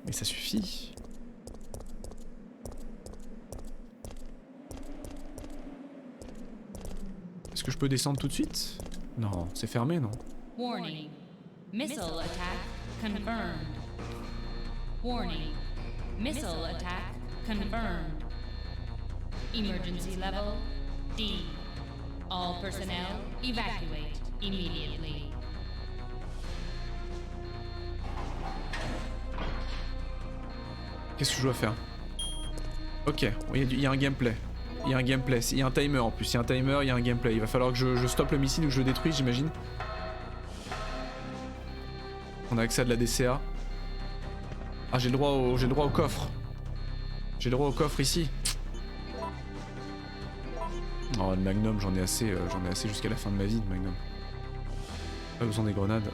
Mais ça suffit. Est-ce que je peux descendre tout de suite? Non, c'est fermé, non? Warning. Missile attack confirmed. Warning. Missile attack confirmed. Emergency level D. All personnel evacuate immediately. Qu'est-ce que je dois faire? Ok, il y a un gameplay. Il y a un gameplay, il y a un timer en plus, il y a un timer, il y a un gameplay. Il va falloir que je stoppe le missile ou que je le détruise, j'imagine. On a accès à de la DCA. Ah, j'ai le droit au coffre. J'ai le droit au coffre ici. Oh, le Magnum, j'en ai assez jusqu'à la fin de ma vie, de Magnum. Pas besoin des grenades.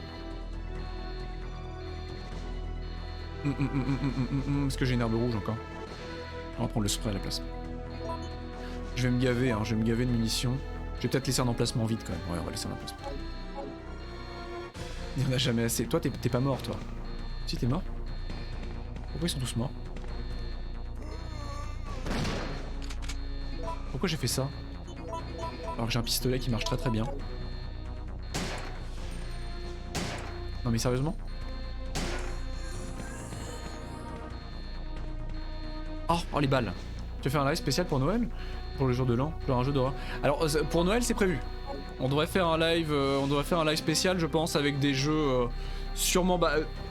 Est-ce que j'ai une herbe rouge encore? On va prendre le spray à la place. Je vais me gaver, hein, je vais me gaver de munitions. Je vais peut-être laisser un emplacement vide quand même. Ouais, on va laisser un emplacement. Il n'y en a jamais assez. Toi, t'es pas mort, toi. Si, t'es mort? Pourquoi ils sont tous morts? Pourquoi j'ai fait ça? Alors que j'ai un pistolet qui marche très très bien. Non mais sérieusement? Oh les balles. Tu veux faire un live spécial pour Noël? Pour le jour de l'an? Genre un jeu d'horreur? Alors pour Noël c'est prévu. On devrait faire un live spécial je pense avec des jeux sûrement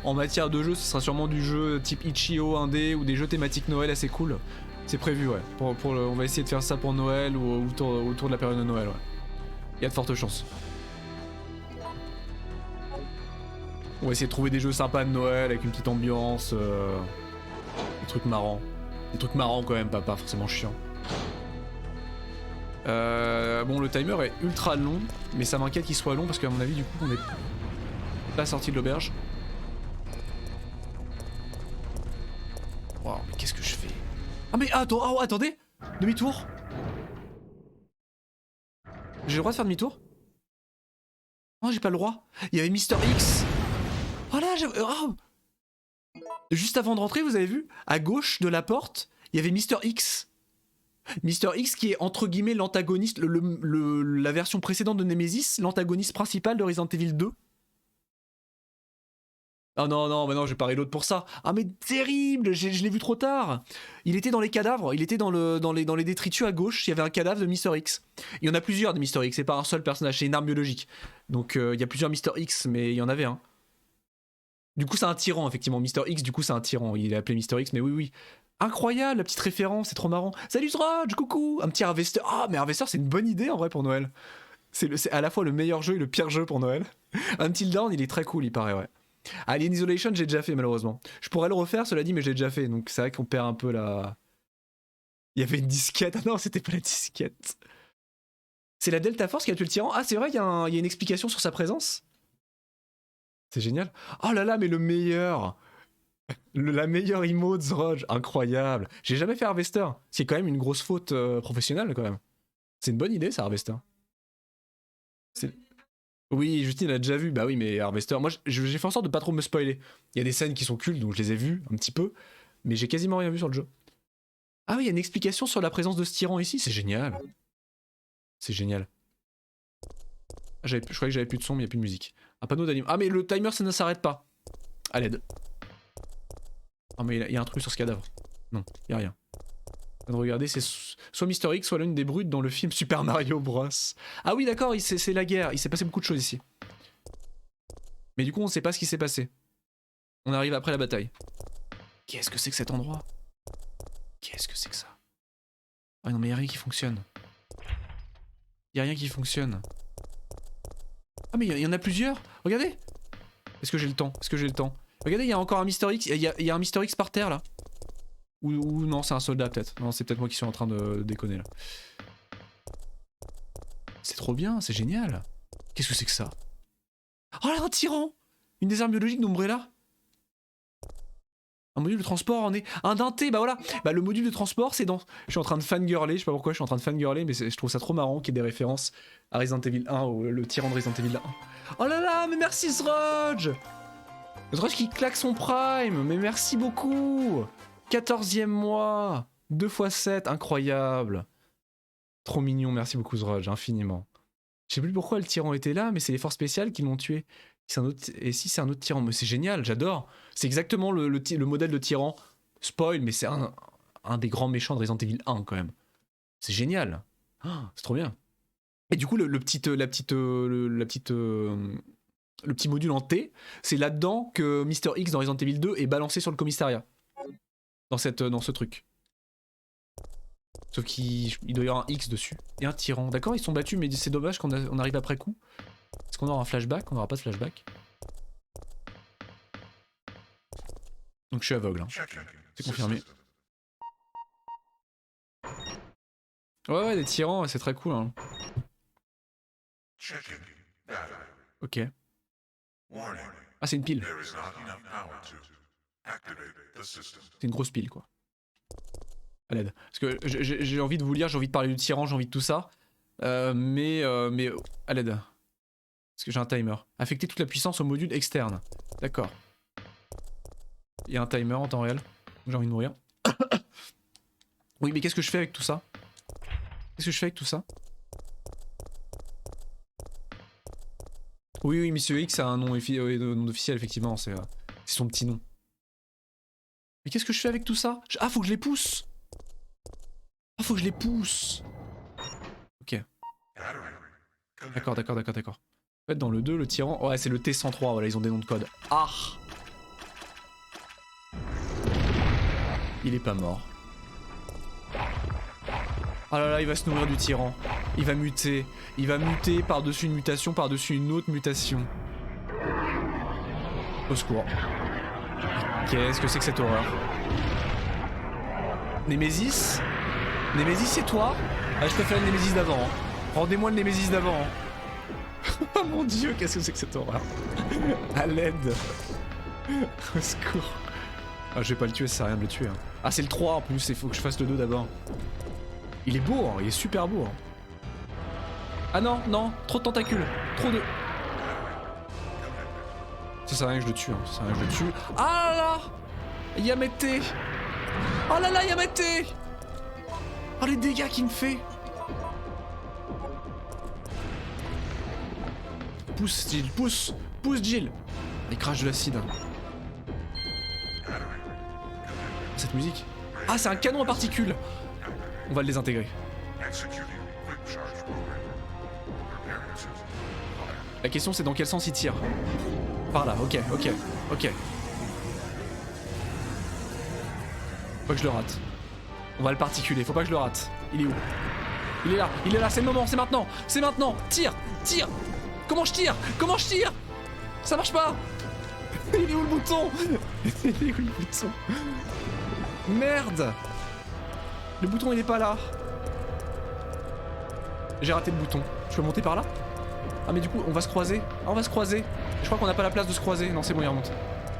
en matière de jeu ce sera sûrement du jeu type Itch.io 1D ou des jeux thématiques Noël assez cool. C'est prévu ouais. On va essayer de faire ça pour Noël ou autour de la période de Noël ouais. Il y a de fortes chances. On va essayer de trouver des jeux sympas de Noël avec une petite ambiance, des trucs marrants. Des trucs marrants quand même, pas forcément chiants. Bon, le timer est ultra long, mais ça m'inquiète qu'il soit long parce qu'à mon avis, du coup, on est pas sorti de l'auberge. Wow, mais qu'est-ce que je fais? Ah mais attends, attendez! Demi-tour! J'ai le droit de faire demi-tour? Non, j'ai pas le droit. Il y avait Mister X. Oh là, juste avant de rentrer, vous avez vu? À gauche de la porte, il y avait Mister X. Mister X qui est entre guillemets l'antagoniste, la version précédente de Nemesis, l'antagoniste principal de Resident Evil 2. Ah non, mais non, j'ai paré l'autre pour ça. Ah mais terrible, je l'ai vu trop tard. Il était dans les cadavres, il était dans les détritus à gauche, il y avait un cadavre de Mister X. Il y en a plusieurs de Mister X, c'est pas un seul personnage, c'est une arme biologique. Donc il y a plusieurs Mister X, mais il y en avait un. Du coup c'est un tyran effectivement, Mister X, du coup c'est un tyran, il est appelé Mister X, mais oui. Incroyable, la petite référence, c'est trop marrant. Salut Sroj, coucou. Un petit Harvester. Ah mais Harvester c'est une bonne idée en vrai pour Noël. C'est à la fois le meilleur jeu et le pire jeu pour Noël. Until Dawn il est très cool il paraît ouais. Alien Isolation j'ai déjà fait malheureusement. Je pourrais le refaire cela dit mais j'ai déjà fait donc c'est vrai qu'on perd un peu la... Il y avait une disquette, ah non c'était pas la disquette. C'est la Delta Force qui a tué le tyran. Ah c'est vrai il y a une explication sur sa présence. C'est génial. Oh là là mais le meilleur. La meilleure emote Zroj, incroyable. J'ai jamais fait Harvester. C'est quand même une grosse faute professionnelle quand même. C'est une bonne idée ça Harvester. Oui, Justine l'a déjà vu, bah oui, mais Harvester, moi j'ai fait en sorte de pas trop me spoiler. Il y a des scènes qui sont cultes, donc je les ai vues un petit peu, mais j'ai quasiment rien vu sur le jeu. Ah oui, il y a une explication sur la présence de ce tyran ici, c'est génial. C'est génial. Je croyais que j'avais plus de son, mais il n'y a plus de musique. Un panneau d'anime. Ah mais le timer ça ne s'arrête pas. À l'aide. Ah mais il y a un truc sur ce cadavre. Non, il n'y a rien. Regardez, c'est soit Mister X, soit l'une des brutes dans le film Super Mario Bros. Ah oui, d'accord, c'est la guerre. Il s'est passé beaucoup de choses ici. Mais du coup, on sait pas ce qui s'est passé. On arrive après la bataille. Qu'est-ce que c'est que cet endroit? Qu'est-ce que c'est que ça? Ah non, mais il n'y a rien qui fonctionne. Il n'y a rien qui fonctionne. Ah mais il y en a plusieurs. Regardez. Est-ce que j'ai le temps? Regardez, il y a encore un Mister X. Il y a un Mister X par terre là. Ou non, c'est un soldat peut-être. Non, c'est peut-être moi qui suis en train de déconner là. C'est trop bien, c'est génial. Qu'est-ce que c'est que ça? Oh là, un tyran! Une des armes biologiques d'Umbrella. Un module de transport en est... Un dinté, bah voilà. Bah le module de transport, c'est dans... Je suis en train de fangirler, je sais pas pourquoi je suis en train de fangirler, mais je trouve ça trop marrant qu'il y ait des références à Resident Evil 1, ou le tyran de Resident Evil 1. Oh là là, mais merci Zroj! Zroj qui claque son prime, mais merci beaucoup! 14e mois, 2 x 7, incroyable. Trop mignon, merci beaucoup Zroj, infiniment. Je sais plus pourquoi le tyran était là, mais c'est les forces spéciales qui l'ont tué. Et si c'est un autre tyran, mais c'est génial, j'adore. C'est exactement le modèle de tyran. Spoil, mais c'est un des grands méchants de Resident Evil 1 quand même. C'est génial. C'est trop bien. Et du coup, le petit module en T, c'est là-dedans que Mr. X dans Resident Evil 2 est balancé sur le commissariat. Dans ce truc. Sauf qu'il doit y avoir un X dessus. Et un tyran. D'accord, ils sont battus, mais c'est dommage qu'on arrive après coup. Est-ce qu'on aura un flashback? On n'aura pas de flashback. Donc je suis aveugle. Hein. C'est confirmé. Ouais, des tyrans, c'est très cool. Hein. Ok. Ah, c'est une pile. C'est une grosse pile, quoi. À l'aide. Parce que j'ai envie de vous lire, j'ai envie de parler du tyran, j'ai envie de tout ça. Mais à l'aide. Parce que j'ai un timer. Affecter toute la puissance au module externe. D'accord. Il y a un timer en temps réel. J'ai envie de mourir. Oui, mais qu'est-ce que je fais avec tout ça? Qu'est-ce que je fais avec tout ça? Oui, Monsieur X a un nom officiel, effectivement. C'est son petit nom. Mais qu'est-ce que je fais avec tout ça? Ah, faut que je les pousse! Ah, faut que je les pousse! Ok. D'accord. En fait, dans le 2, le tyran... Ouais, c'est le T103, voilà, ils ont des noms de code. Ah! Il est pas mort. Ah là là, il va se nourrir du tyran. Il va muter. Il va muter par-dessus une mutation, par-dessus une autre mutation. Au secours. Qu'est-ce que c'est que cette horreur? Némésis? Némésis, c'est toi? Ah, je préfère le Némésis d'avant. Hein. Rendez-moi le Némésis d'avant. Hein. Oh mon dieu, qu'est-ce que c'est que cette horreur? À l'aide. Au secours. Ah, je vais pas le tuer, ça sert à rien de le tuer. Hein. Ah, c'est le 3 en plus, il faut que je fasse le 2 d'abord. Il est beau, hein, il est super beau. Hein. Ah non, trop de tentacules. Trop de... Ça sert à rien que je le tue, hein. Ça sert à rien que je le tue. Ah là là, Yamete. Oh là là, Yamete. Oh les dégâts qu'il me fait. Pousse Jill, pousse Jill. Il crache de l'acide. Cette musique. Ah, c'est un canon à particules. On va le désintégrer. La question c'est dans quel sens il tire. Par là, ok. Faut pas que je le rate. On va le particuler, faut pas que je le rate. Il est où? Il est là, c'est le moment, c'est maintenant. Tire. Comment je tire? Ça marche pas. Il est où le bouton? Merde. Le bouton il est pas là. J'ai raté le bouton. Je peux monter par là? Ah mais du coup on va se croiser. Je crois qu'on n'a pas la place de se croiser. Non c'est bon il remonte.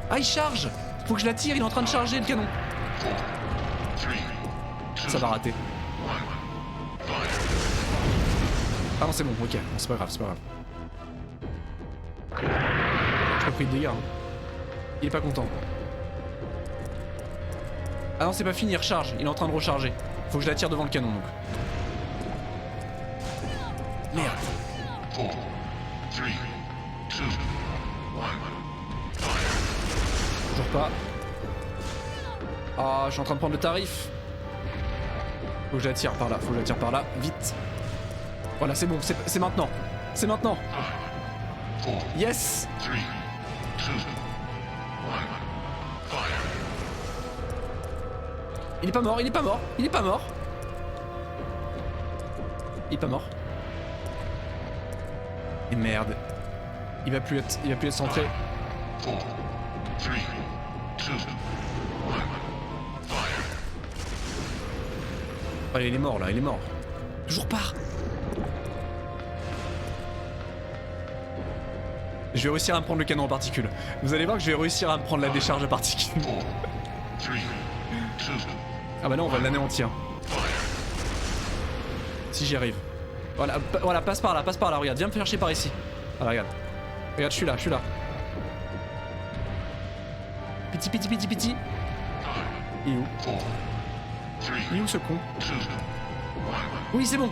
Ah il charge. Faut que je la tire, il est en train de charger le canon. Ça va rater. Ah non c'est bon, ok. Non, c'est pas grave. J'ai pas pris de dégâts. Hein. Il est pas content. Ah non c'est pas fini, il recharge. Il est en train de recharger. Faut que je la tire devant le canon donc. Merde. Toujours pas. Ah, je suis en train de prendre le tarif. Faut que je la tire par là, vite. Voilà, c'est bon, c'est maintenant. Yes. Il est pas mort. Et merde. Il va plus être centré. Ah, il est mort là, Toujours pas. Je vais réussir à me prendre le canon en particules. Vous allez voir que je vais réussir à me prendre la décharge à particules. Ah bah non, on va l'anéantir. Si j'y arrive. Voilà, passe par là, regarde, viens me faire chercher par ici. Voilà, regarde. Regarde, je suis là. Piti. Il est où? Il est où ce con? Oui, c'est bon.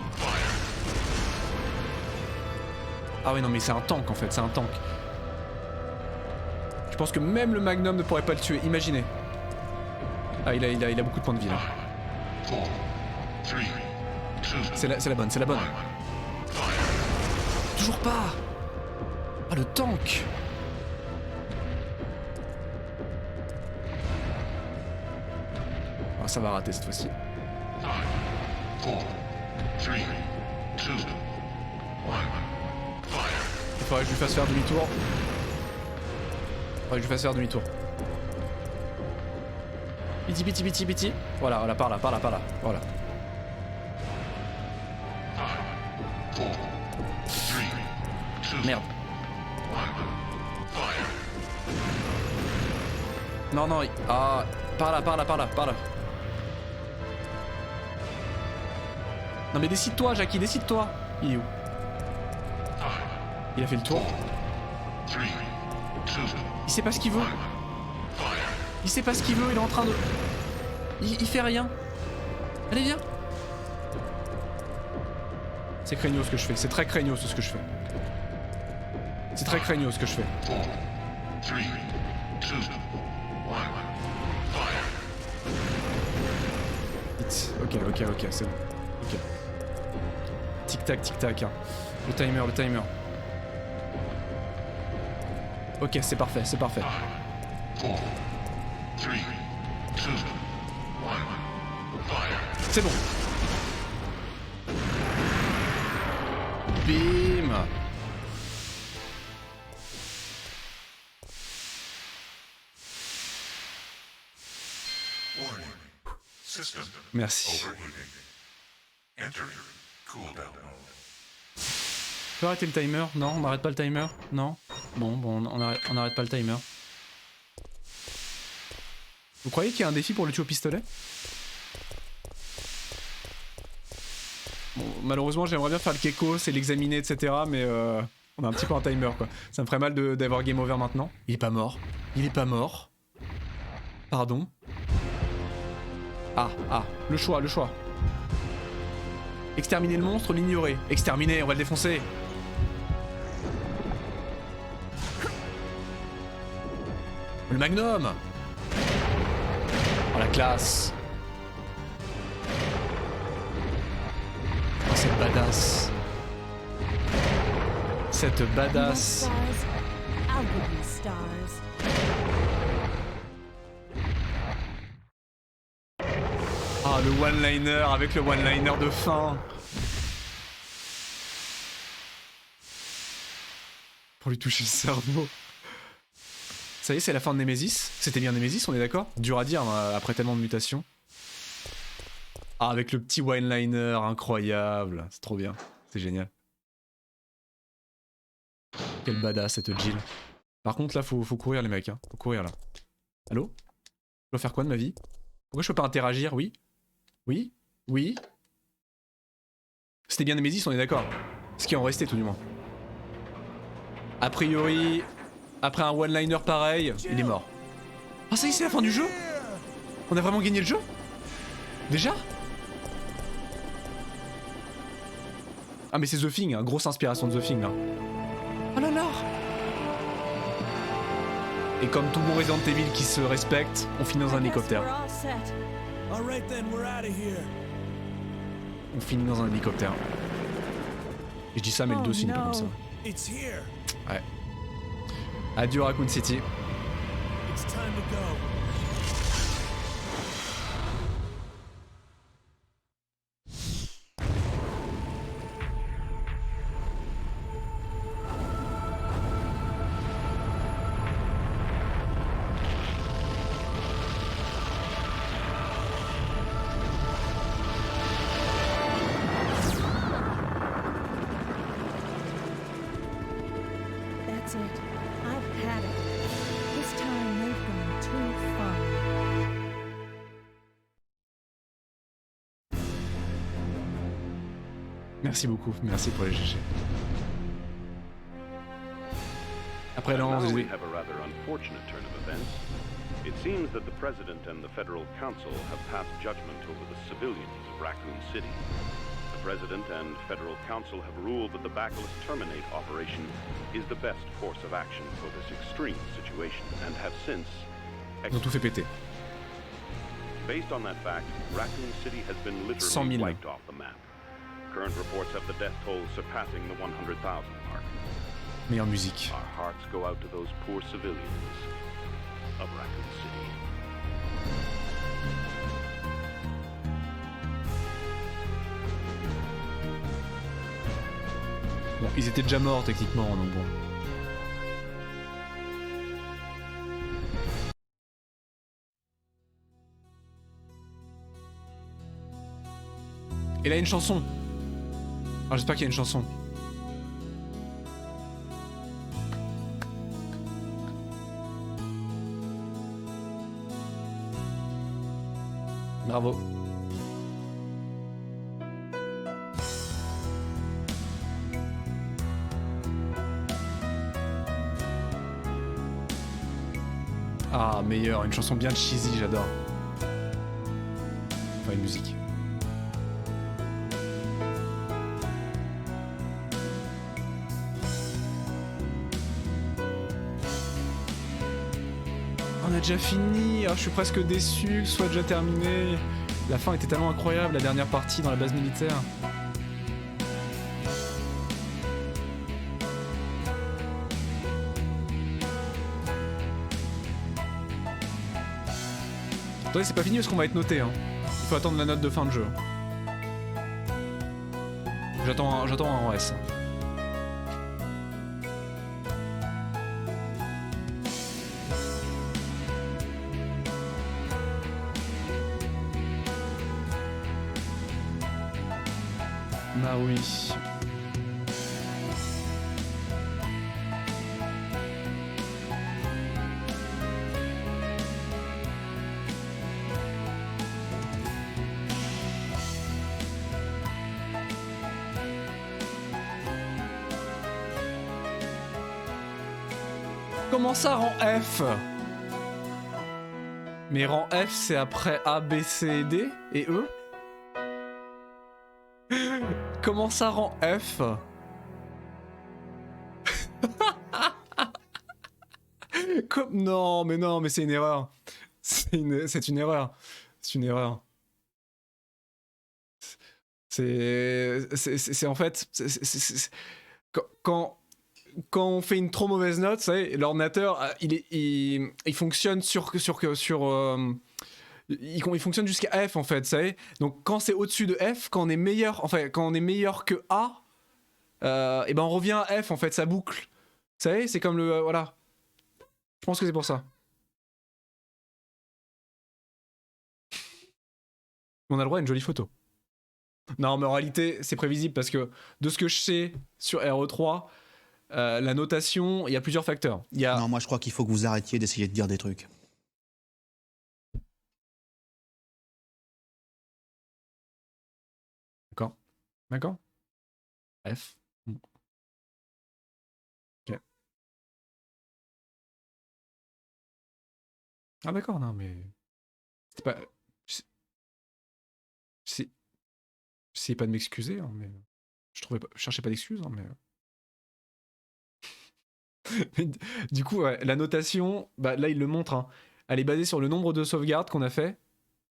Ah oui, non, mais c'est un tank en fait, Je pense que même le Magnum ne pourrait pas le tuer, imaginez. Ah, il a beaucoup de points de vie là. C'est la bonne, c'est la bonne. Toujours pas. Ah, le tank. Ah, ça va rater cette fois-ci. 5, 4, 3, 2, 1, fire. Il faudrait que je lui fasse faire demi-tour. Piti. Voilà, par là. Voilà. 5, 4, 3, 2, Merde. 1, fire. Non. Ah, par là. Non mais décide-toi, Jackie, décide-toi. Il est où? Il a fait le tour. 3, 2, Il sait pas ce qu'il veut. Il est en train de... Il fait rien. Allez, viens. C'est craignos ce que je fais, c'est très craignos ce que je fais. 4, 3, 2, 1, fire. Vite. Ok, c'est bon. Ok. Tic-tac. Hein. Le timer. Ok, c'est parfait. 4, 3, 2, 1, fire. C'est bon. Bim. Warning. System Merci. overheating. Entering cooldown mode. Tu peux arrêter le timer? Non, on n'arrête pas le timer? Non? Bon, on arrête pas le timer. Vous croyez qu'il y a un défi pour le tuer au pistolet? Bon, malheureusement, j'aimerais bien faire le Kekos et l'examiner, etc. Mais on a un petit peu un timer, quoi. Ça me ferait mal d'avoir game over maintenant. Il est pas mort. Pardon. Ah, le choix. Exterminer le monstre, l'ignorer. Exterminer, on va le défoncer. Le magnum. Oh la classe. Oh cette badass. Stars, I'll give you stars. Ah le one-liner avec le one-liner de fin. Pour lui toucher le cerveau. Ça y est, c'est la fin de Nemesis. C'était bien Nemesis, on est d'accord? Dur à dire après tellement de mutations. Ah, avec le petit one-liner incroyable. C'est trop bien. C'est génial. Quel badass cette Jill. Par contre, là, faut courir, les mecs. Hein. Faut courir, là. Allô? Je dois faire quoi de ma vie? Pourquoi je peux pas interagir? Oui? C'était bien Nemesis, on est d'accord? Ce qui en restait, tout du moins. A priori... Après un one-liner pareil, il est mort. Ah ça y est, c'est la fin du jeu? On a vraiment gagné le jeu? Déjà? Ah mais c'est The Thing, hein, grosse inspiration de The Thing là. Oh là là! Et comme tout bon Resident Evil qui se respecte, on finit dans un hélicoptère. On finit dans un hélicoptère. Et je dis ça mais le dos c'est pas comme ça. Ouais. Adieu Raccoon City. It's time to go. That's it. I've had it. This time they've gone too far. Merci beaucoup, merci pour les GG. Après Now l'an, we have a rather unfortunate turn of events. It seems that the President and the Federal Council have passed judgment over the civilians of Raccoon City. The President and Federal Council have ruled that the Bacillus Terminate operation is the best course of action for this extreme situation, and have since ils ont tout fait péter. Based on that fact, Raccoon City has been 100 literally 000. wiped off the map. Current reports have the death toll surpassing the 100,000 mark. Meilleure musique. Our hearts go out to those poor civilians of Raccoon City. Bon, ils étaient déjà morts techniquement, donc bon. Et là, il y a une chanson. Alors, j'espère qu'il y a une chanson. Bravo. Ah, meilleur, une chanson bien cheesy, j'adore. Enfin, une musique. On a déjà fini, alors je suis presque déçu que ce soit déjà terminé. La fin était tellement incroyable, la dernière partie dans la base militaire. Attendez, c'est pas fini parce qu'on va être noté. Hein. Il faut attendre la note de fin de jeu. J'attends un S. Bah oui. Comment ça rang F? Mais rang F c'est après A, B, C, D et E? Comment ça rend F? Non, mais c'est une erreur. C'est une erreur. C'est une erreur. C'est en fait... Quand on fait une trop mauvaise note, vous savez, l'ordinateur, il fonctionne il fonctionne jusqu'à F en fait, vous savez. Donc quand c'est au-dessus de F, quand on est meilleur, enfin quand on est meilleur que A, et ben on revient à F en fait, ça boucle. Vous savez, c'est comme le voilà. Je pense que c'est pour ça. On a le droit à une jolie photo. Non, mais en réalité, c'est prévisible parce que de ce que je sais sur RE3, la notation, il y a plusieurs facteurs. Non, moi je crois qu'il faut que vous arrêtiez d'essayer de dire des trucs. D'accord. D'accord. F. Ok. Ah d'accord, non mais... C'est pas... C'est pas de m'excuser, hein, mais... Je cherchais pas d'excuses, hein, mais... Du coup, ouais, la notation, bah, là il le montre, hein. Elle est basée sur le nombre de sauvegardes qu'on a fait,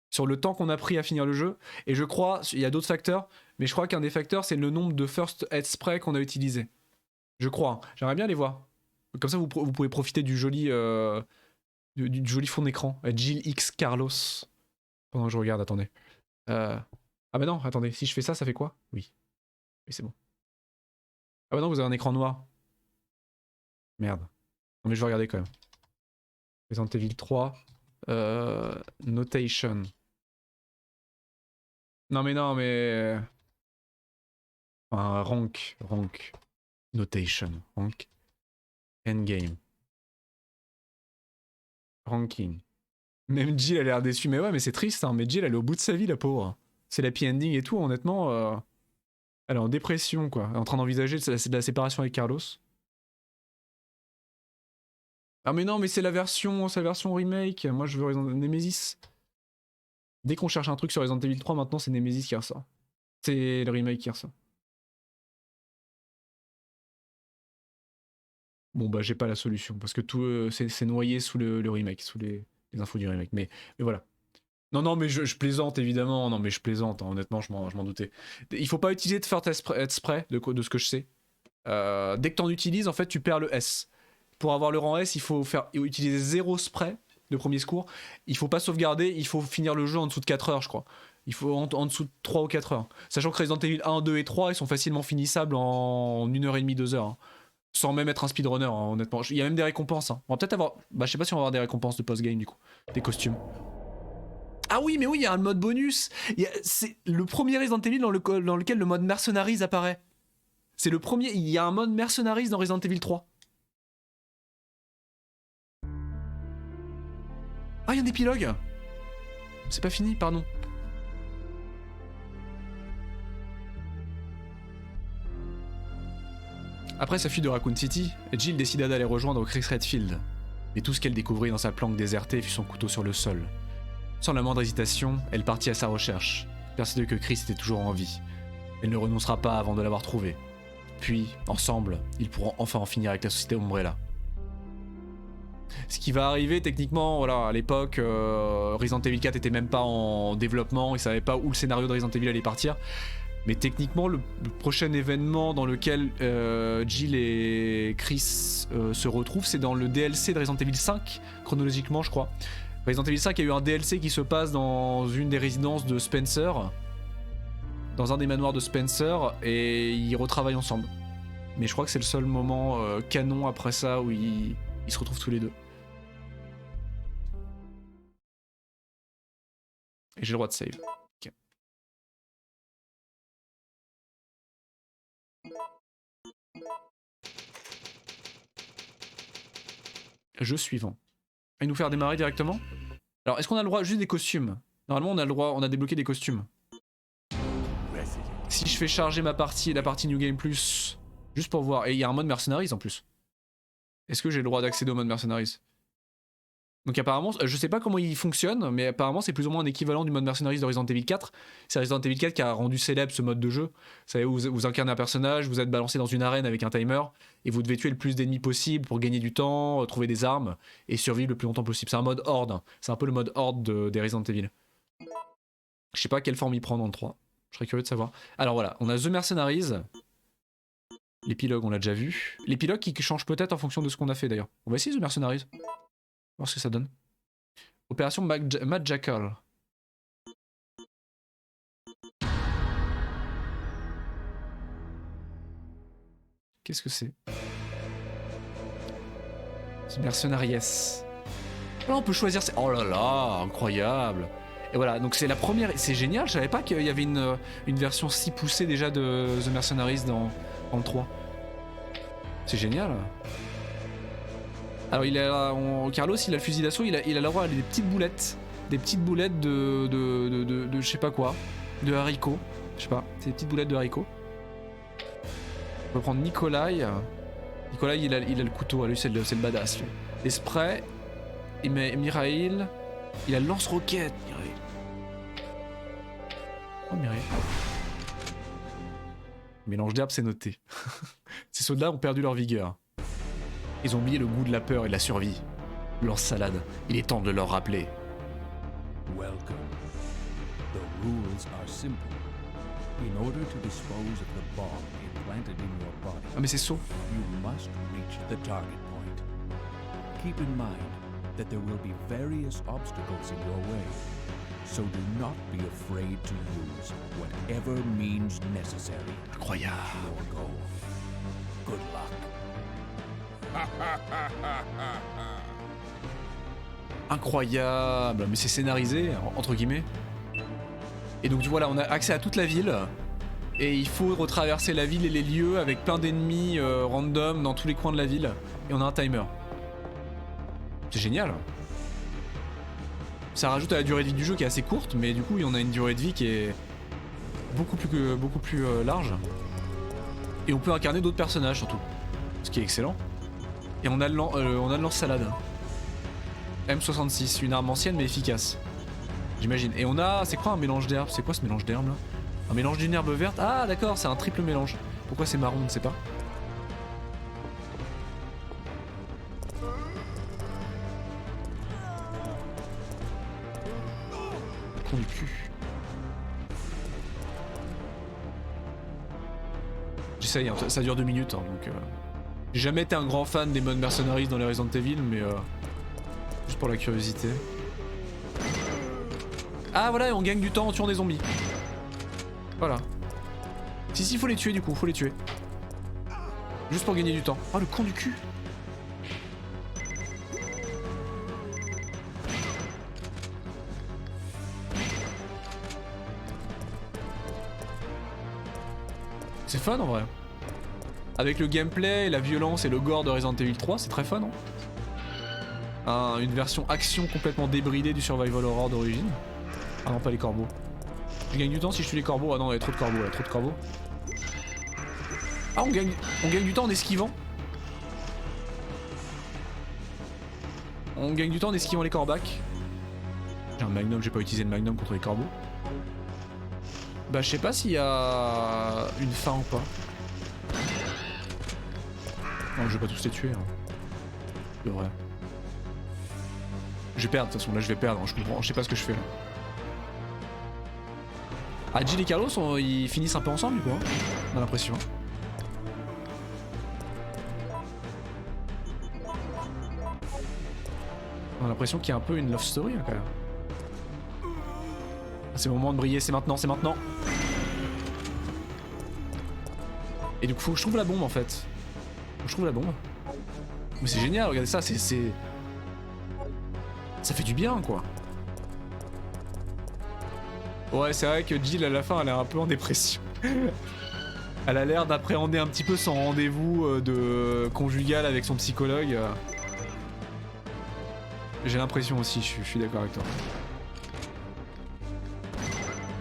sur le temps qu'on a pris à finir le jeu, et je crois, il y a d'autres facteurs, mais je crois qu'un des facteurs c'est le nombre de first head spray qu'on a utilisé. Je crois, hein. J'aimerais bien les voir. Comme ça vous pouvez profiter du joli, du joli fond d'écran. Jill X Carlos. Pendant que je regarde, attendez. Ah bah non, attendez, si je fais ça, ça fait quoi? Oui. Oui, c'est bon. Ah bah non, vous avez un écran noir. Merde. Non mais je vais regarder quand même. Resident Evil 3. Notation. Non mais... Enfin, rank. Notation. Rank. Endgame. Ranking. Même Jill a l'air déçue. Mais ouais, mais c'est triste, hein. Mais Jill, elle est au bout de sa vie, la pauvre. C'est l'happy ending et tout, honnêtement. Elle est en dépression, quoi. Elle est en train d'envisager de la séparation avec Carlos. Ah mais non, mais c'est la version remake. Moi, je veux Resident Nemesis. Dès qu'on cherche un truc sur Resident Evil 3, maintenant, c'est Nemesis qui ressort. C'est le remake qui ressort. Bon, bah, j'ai pas la solution, parce que tout c'est noyé sous le remake, sous les infos du remake. Mais voilà. Non, non, mais je plaisante évidemment. Non, mais je plaisante. Hein. Honnêtement, je m'en doutais. Il faut pas utiliser de first spray de ce que je sais. Dès que t'en utilises, en fait, tu perds le S. Pour avoir le rang S, il faut utiliser 0 spray de premier secours. Il faut pas sauvegarder. Il faut finir le jeu en dessous de 4 heures, je crois. Il faut en dessous de 3 ou 4 heures. Sachant que Resident Evil 1, 2 et 3, ils sont facilement finissables en 1h30, 2 heures. Hein. Sans même être un speedrunner, hein, honnêtement. Il y a même des récompenses. Hein. On va peut-être avoir. Bah, je sais pas si on va avoir des récompenses de post-game du coup. Des costumes. Ah oui, mais oui, il y a un mode bonus. C'est le premier Resident Evil dans lequel le mode Mercenaries apparaît. C'est le premier. Il y a un mode Mercenaries dans Resident Evil 3. Ah, il y a un épilogue. C'est pas fini, pardon. Après sa fuite de Raccoon City, Jill décida d'aller rejoindre Chris Redfield. Mais tout ce qu'elle découvrit dans sa planque désertée fut son couteau sur le sol. Sans la moindre hésitation, elle partit à sa recherche, persuadée que Chris était toujours en vie. Elle ne renoncera pas avant de l'avoir trouvé. Puis, ensemble, ils pourront enfin en finir avec la société Umbrella. Ce qui va arriver techniquement, voilà, à l'époque, Resident Evil 4 était même pas en développement, ils savaient pas où le scénario de Resident Evil allait partir. Mais techniquement, le prochain événement dans lequel Jill et Chris se retrouvent, c'est dans le DLC de Resident Evil 5, chronologiquement je crois. Resident Evil 5 a eu un DLC qui se passe dans une des résidences de Spencer, dans un des manoirs de Spencer, et ils retravaillent ensemble. Mais je crois que c'est le seul moment canon après ça où ils se retrouvent tous les deux. Et j'ai le droit de save. Ok. Jeu suivant. Et nous faire démarrer directement. Alors, est-ce qu'on a le droit juste des costumes? Normalement, on a le droit, on a débloqué des costumes. Si je fais charger ma partie, la partie New Game Plus, juste pour voir. Et il y a un mode Mercenaries en plus. Est-ce que j'ai le droit d'accéder au mode Mercenaries? Donc apparemment, je sais pas comment il fonctionne, mais apparemment c'est plus ou moins un équivalent du mode Mercenaries de Resident Evil 4. C'est Resident Evil 4 qui a rendu célèbre ce mode de jeu. Vous savez, vous incarnez un personnage, vous êtes balancé dans une arène avec un timer, et vous devez tuer le plus d'ennemis possible pour gagner du temps, trouver des armes, et survivre le plus longtemps possible. C'est un mode horde, c'est un peu le mode horde des Resident Evil. Je sais pas quelle forme il prend dans le 3, je serais curieux de savoir. Alors voilà, on a The Mercenaries. L'épilogue on l'a déjà vu. L'épilogue qui change peut-être en fonction de ce qu'on a fait d'ailleurs. On va essayer The Mercenaries. Voir ce que ça donne. Opération Mad Jackal. Qu'est-ce que c'est? C'est Mercenaries. Là on peut choisir... Oh là là, incroyable. Et voilà, donc c'est la première... C'est génial, je savais pas qu'il y avait une version si poussée déjà de The Mercenaries dans le 3. C'est génial. Alors Carlos, il a le fusil d'assaut, il a le droit à des petites boulettes. Des petites boulettes de je sais pas quoi. De haricots. Je sais pas, c'est des petites boulettes de haricots. On va prendre Nikolai. Nikolai, il a le couteau, lui c'est le badass. Lui. Les sprays. Et Mirail, il a le lance-roquette. Oh Mirail. Mélange d'herbes, c'est noté. Ces soldats ont perdu leur vigueur. Ils ont oublié le goût de la peur et de la survie. Leur salade, il est temps de leur rappeler. Welcome. The rules are simple. In order to dispose of the bomb implanted in your body, ah mais c'est saut. You must reach the target point. Keep in mind that there will be various obstacles in your way, so do not be afraid to use whatever means necessary. Incroyable. Your goal. Good luck. Incroyable, mais c'est scénarisé, entre guillemets. Et donc voilà, on a accès à toute la ville. Et il faut retraverser la ville et les lieux avec plein d'ennemis random dans tous les coins de la ville. Et on a un timer. C'est génial. Ça rajoute à la durée de vie du jeu qui est assez courte, mais du coup on a une durée de vie qui est beaucoup plus large. Et on peut incarner d'autres personnages surtout. Ce qui est excellent. Et on a le lance-salade. M66, une arme ancienne mais efficace. J'imagine. Et on a... C'est quoi un mélange d'herbes? C'est quoi ce mélange d'herbes là? Un mélange d'une herbe verte? Ah d'accord, c'est un triple mélange. Pourquoi c'est marron, on ne sait pas. j'essaye, hein, ça dure 2 minutes, hein, donc... J'ai jamais été un grand fan des modes mercenaries dans les Resident Evil, mais juste pour la curiosité. Ah voilà, on gagne du temps en tuant des zombies. Voilà. Si, faut les tuer du coup, faut les tuer. Juste pour gagner du temps. Oh le con du cul. C'est fun en vrai. Avec le gameplay, la violence et le gore de Resident Evil 3, c'est très fun, hein. Une version action complètement débridée du survival horror d'origine. Ah non, pas les corbeaux. Je gagne du temps si je tue les corbeaux. Ah non, il y a trop de corbeaux, trop de corbeaux. Ah, on gagne du temps en esquivant. On gagne du temps en esquivant les corbacs. J'ai un magnum, j'ai pas utilisé le magnum contre les corbeaux. Bah, je sais pas s'il y a une fin ou pas. Non, je vais pas tous les tuer. Hein. De vrai. Je vais perdre, de toute façon, là je vais perdre, hein, je comprends, je sais pas ce que je fais là. Ah, Jill et Carlos, ils finissent un peu ensemble, du coup, hein. On a l'impression. On a l'impression qu'il y a un peu une love story, hein, quand même. Ah, c'est le moment de briller, c'est maintenant, c'est maintenant. Et du coup, faut que je trouve la bombe, en fait. Je trouve la bombe. Mais c'est génial, regardez ça, c'est... Ça fait du bien, quoi. Ouais, c'est vrai que Jill, à la fin, elle est un peu en dépression. Elle a l'air d'appréhender un petit peu son rendez-vous de conjugal avec son psychologue. J'ai l'impression aussi, je suis d'accord avec toi.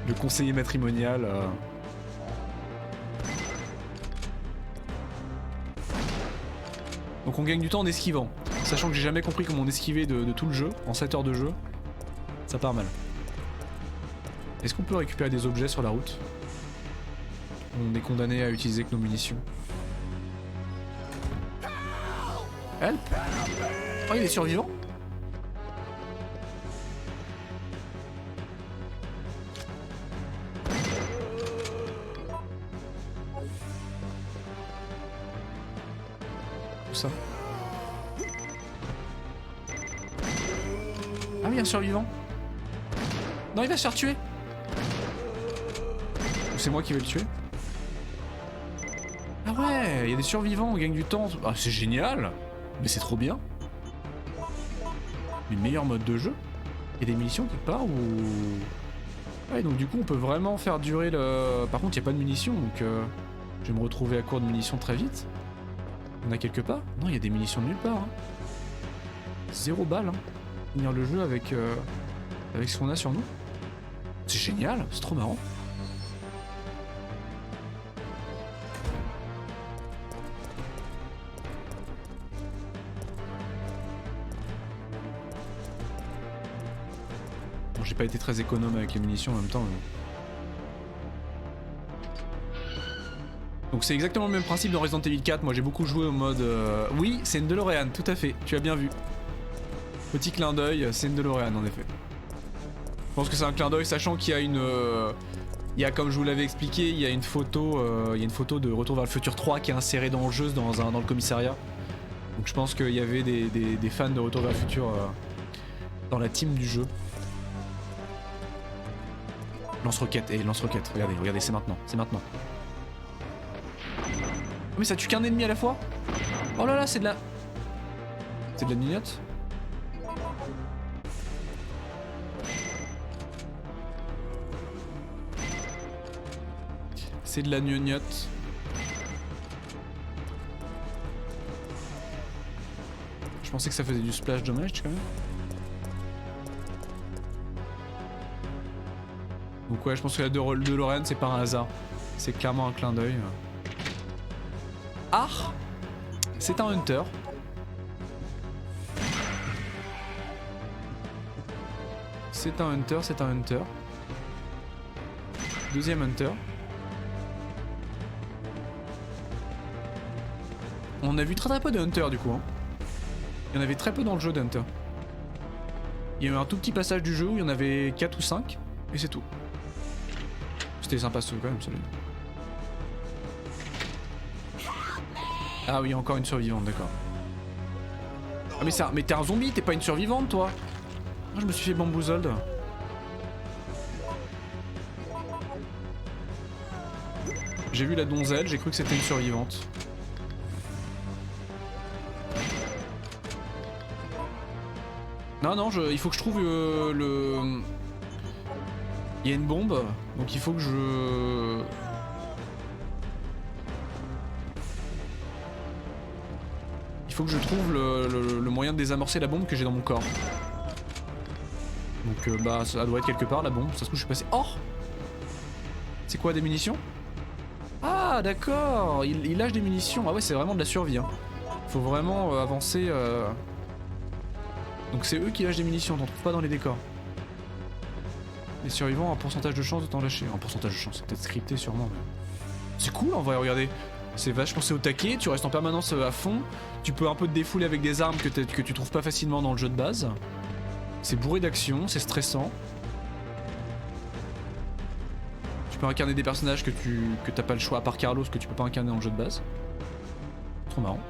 Le conseiller matrimonial... Donc on gagne du temps en esquivant. Sachant que j'ai jamais compris comment on esquivait de tout le jeu, en 7 heures de jeu. Ça part mal. Est-ce qu'on peut récupérer des objets sur la route? On est condamné à utiliser que nos munitions. Help! Oh, il est survivant? Ça. Ah oui, un survivant. Non, il va se faire tuer. Ou c'est moi qui vais le tuer. Ah ouais, il y a des survivants, on gagne du temps. Ah, c'est génial. Mais c'est trop bien. Les meilleurs modes de jeu. Il y a des munitions quelque part ou... Ouais, donc du coup on peut vraiment faire durer le... Par contre il n'y a pas de munitions, donc je vais me retrouver à court de munitions très vite. On a quelque part? Non, il y a des munitions de nulle part. Hein. 0 balles. Hein. Finir le jeu avec ce qu'on a sur nous. C'est génial, c'est trop marrant. Bon, j'ai pas été très économe avec les munitions en même temps. Mais... Donc c'est exactement le même principe dans Resident Evil 4, moi j'ai beaucoup joué au mode... Oui, c'est une DeLorean, tout à fait, tu as bien vu. Petit clin d'œil, c'est une DeLorean en effet. Je pense que c'est un clin d'œil, sachant qu'il y a une... Il y a, comme je vous l'avais expliqué, il y a une photo de Retour vers le futur 3 qui est insérée dans le jeu, dans le commissariat. Donc je pense qu'il y avait des fans de Retour vers le futur dans la team du jeu. Lance-roquette, lance-roquette, regardez, c'est maintenant, c'est maintenant. Mais ça tue qu'un ennemi à la fois? Oh là là, c'est de la... C'est de la gnognotte? C'est de la gnognotte. Je pensais que ça faisait du splash damage quand même. Donc ouais, je pense que la DeLorean c'est pas un hasard. C'est clairement un clin d'œil. Ah! C'est un Hunter. C'est un Hunter, c'est un Hunter. Deuxième Hunter. On a vu très peu de Hunter du coup. Hein. Il y en avait très peu dans le jeu d'Hunter. Il y a eu un tout petit passage du jeu où il y en avait 4 ou 5. Et c'est tout. C'était sympa quand même celui-là. Ah oui, encore une survivante, d'accord. Ah mais t'es un zombie, t'es pas une survivante toi. Moi je me suis fait bamboozled. J'ai vu la donzelle, j'ai cru que c'était une survivante. Non, non, il faut que je trouve le... Il y a une bombe, donc il faut que je... Il faut que je trouve le moyen de désamorcer la bombe que j'ai dans mon corps. Donc bah ça doit être quelque part la bombe, ça se trouve je suis passé... Oh! C'est quoi, des munitions? Ah d'accord, il lâche des munitions. Ah ouais, c'est vraiment de la survie hein. Faut vraiment avancer... Donc c'est eux qui lâchent des munitions, t'en trouves pas dans les décors. Les survivants ont un pourcentage de chance de t'en lâcher. Un pourcentage de chance, c'est peut-être scripté sûrement. Mais... C'est cool en vrai, regardez. C'est vachement, c'est au taquet, tu restes en permanence à fond. Tu peux un peu te défouler avec des armes que tu trouves pas facilement dans le jeu de base. C'est bourré d'action, c'est stressant. Tu peux incarner des personnages que t'as pas le choix, à part Carlos, que tu peux pas incarner dans le jeu de base. Trop marrant.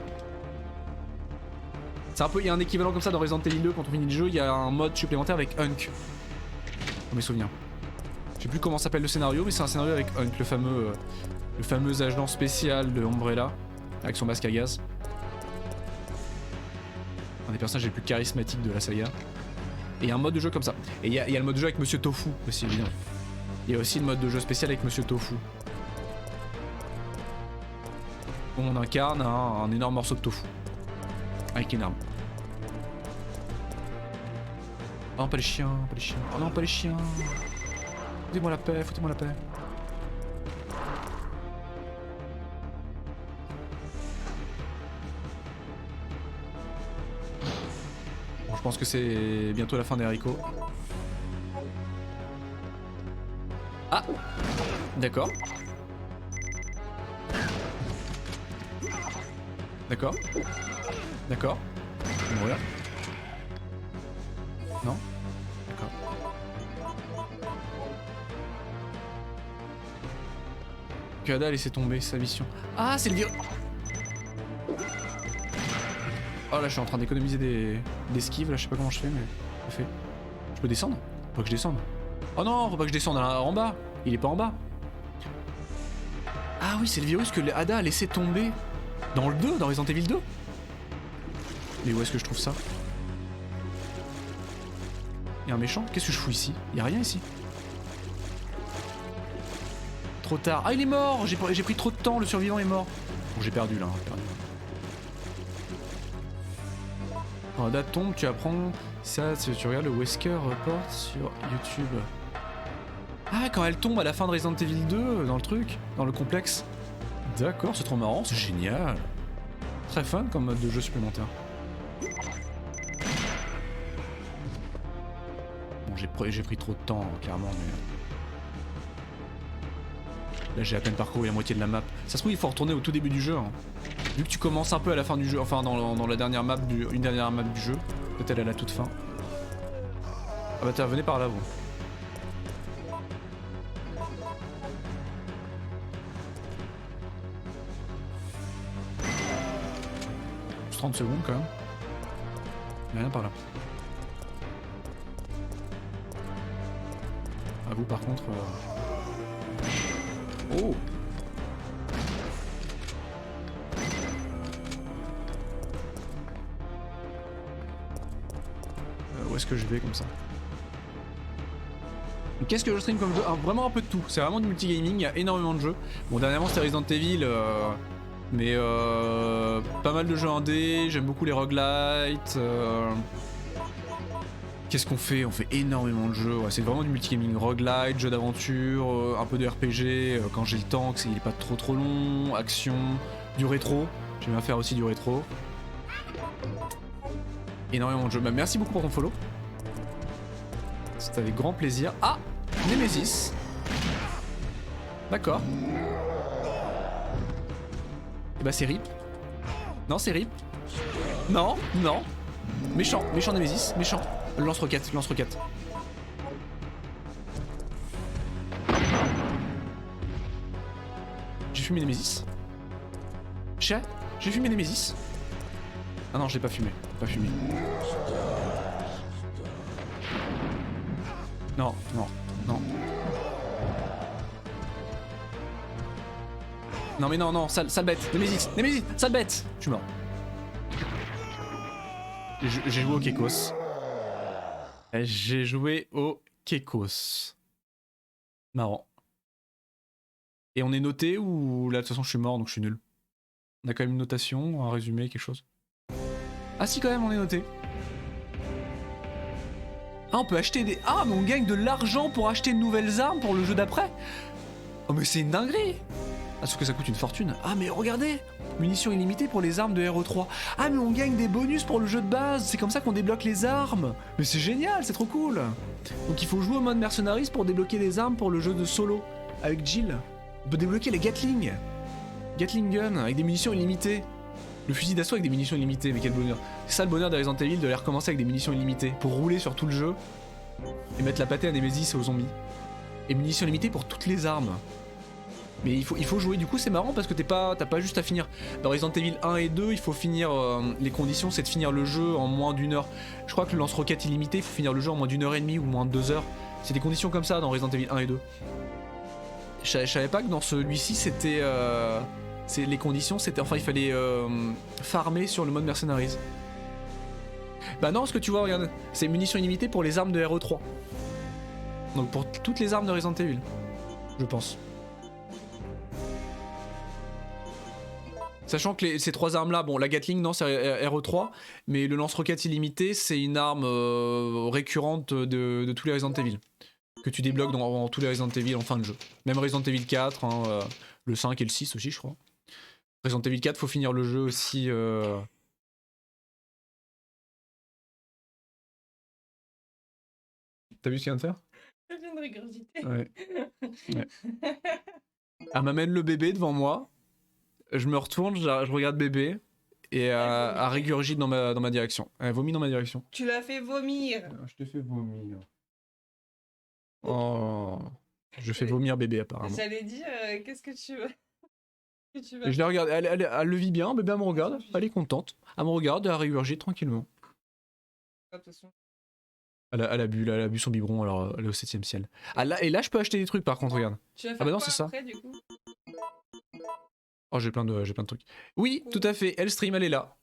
C'est un peu, il y a un équivalent comme ça dans Resident Evil 2 quand on finit le jeu, il y a un mode supplémentaire avec Hunk. Dans mes souvenirs. Je sais plus comment s'appelle le scénario, mais c'est un scénario avec Hunk, le fameux agent spécial de Umbrella, avec son masque à gaz. Un des personnages les plus charismatiques de la saga. Et il y a un mode de jeu comme ça. Et il y a le mode de jeu avec Monsieur Tofu aussi, évidemment. Il y a aussi le mode de jeu spécial avec Monsieur Tofu. Où on incarne un énorme morceau de tofu. Avec une arme. Oh non, pas les chiens, pas les chiens. Oh non, pas les chiens. Foutez-moi la paix, foutez-moi la paix. Bon, je pense que c'est bientôt la fin des haricots. Ah! D'accord. D'accord. D'accord. Je vais mourir. Non? D'accord. Kada a laissé tomber sa mission. Ah, c'est le virus. Oh là, je suis en train d'économiser des esquives, là, je sais pas comment je fais, mais je fais. Je peux descendre? Faut pas que je descende. Oh non, faut pas que je descende en bas. Il est pas en bas. Ah oui, c'est le virus que Ada a laissé tomber. Dans le 2, dans Resident Evil 2. Mais où est-ce que je trouve ça? Y'a un méchant? Qu'est-ce que je fous ici? Y'a rien ici. Trop tard. Ah, il est mort! J'ai pris trop de temps, le survivant est mort. Bon, j'ai perdu là. Quand Ada tombe, tu apprends ça, tu regardes le Wesker Report sur YouTube. Ah, quand elle tombe à la fin de Resident Evil 2, dans le truc, dans le complexe. D'accord, c'est trop marrant, c'est génial. Très fun comme mode de jeu supplémentaire. Bon, j'ai pris trop de temps, clairement, mais... Là, j'ai à peine parcouru la moitié de la map. Ça se trouve, il faut retourner au tout début du jeu. Hein. Vu que tu commences un peu à la fin du jeu, enfin dans la dernière map une dernière map du jeu. Peut-être elle est à la toute fin. Ah bah tiens, venez par là, vous. 30 secondes quand même. Il n'y a rien par là. À vous par contre... Oh! Où est-ce que je vais comme ça? Qu'est-ce que je stream comme jeu? Vraiment un peu de tout. C'est vraiment du multigaming, il y a énormément de jeux. Bon, dernièrement c'était Resident Evil... Mais pas mal de jeux indés, j'aime beaucoup les roguelites. Qu'est-ce qu'on fait? On fait énormément de jeux, ouais, c'est vraiment du multigaming. Roguelite, jeux d'aventure, un peu de RPG quand j'ai le temps, que il est pas trop long, action, du rétro. J'aime bien faire aussi du rétro. Énormément de jeux. Bah, merci beaucoup pour ton follow. C'était avec grand plaisir. Ah! Nemesis. D'accord. Bah c'est RIP. Non, c'est RIP. Non, non. Méchant Nemesis, méchant. Lance-roquette, lance-roquette. J'ai fumé Nemesis. Chat. J'ai fumé Nemesis. Ah non, j'ai pas fumé. Pas fumé. Non, non, non. Non mais non, non, sale bête. Nemesis, Nemesis, sale bête. Je suis mort. J'ai joué au Kekos. J'ai joué au Kekos. Marrant. Et on est noté ou là de toute façon je suis mort donc je suis nul. On a quand même une notation, un résumé, quelque chose. Ah si quand même on est noté. Ah on peut acheter des... Ah mais on gagne de l'argent pour acheter de nouvelles armes pour le jeu d'après. Oh mais c'est une dinguerie. Ah sauf que ça coûte une fortune. Ah mais regardez, munitions illimitées pour les armes de RE3. Ah mais on gagne des bonus pour le jeu de base. C'est comme ça qu'on débloque les armes. Mais c'est génial, c'est trop cool. Donc il faut jouer au mode Mercenaries pour débloquer des armes pour le jeu de solo avec Jill. On peut débloquer les Gatling Gun avec des munitions illimitées. Le fusil d'assaut avec des munitions illimitées, mais quel bonheur. C'est ça le bonheur de Resident Evil, de les recommencer avec des munitions illimitées. Pour rouler sur tout le jeu et mettre la pâtée à Nemesis et aux zombies. Et munitions limitées pour toutes les armes. Mais il faut jouer, du coup c'est marrant parce que t'as pas juste à finir. Dans Resident Evil 1 et 2, il faut finir, les conditions c'est de finir le jeu en moins d'1 heure. Je crois que le lance-roquette illimité, il faut finir le jeu en moins d'1 heure et demie ou moins de 2 heures. C'est des conditions comme ça dans Resident Evil 1 et 2. Je savais pas que dans celui-ci c'était... les conditions c'était... Enfin il fallait farmer sur le mode Mercenaries. Bah non, ce que tu vois, regarde, c'est munitions illimitées pour les armes de RE3. Donc pour toutes les armes de Resident Evil, je pense. Sachant que ces trois armes là, bon la Gatling non c'est RE3, mais le lance-roquette illimité c'est une arme récurrente de tous les Resident Evil. Que tu débloques dans tous les Resident Evil en fin de jeu. Même Resident Evil 4, hein, le 5 et le 6 aussi je crois. Resident Evil 4 faut finir le jeu aussi... T'as vu ce qu'il vient de faire? Je viens de régurgiter. Ouais. Ouais. Elle m'amène le bébé devant moi. Je me retourne, je regarde bébé et elle régurgite dans ma direction. Elle vomit dans ma direction. Tu l'as fait vomir. Je t'ai fait vomir. Oh, je fais vomir bébé apparemment. J'allais dire, qu'est-ce que tu veux? Et je la regarde, elle le vit bien, bébé elle me regarde, elle est contente. Elle me regarde et elle régurgite tranquillement. Elle a bu son biberon, alors elle est au 7ème ciel. Ah, là, et là je peux acheter des trucs par contre, regarde. Tu vas faire ah bah non quoi c'est ça. après, du coup? Oh j'ai plein de trucs. Oui, tout à fait, elle stream, elle est là.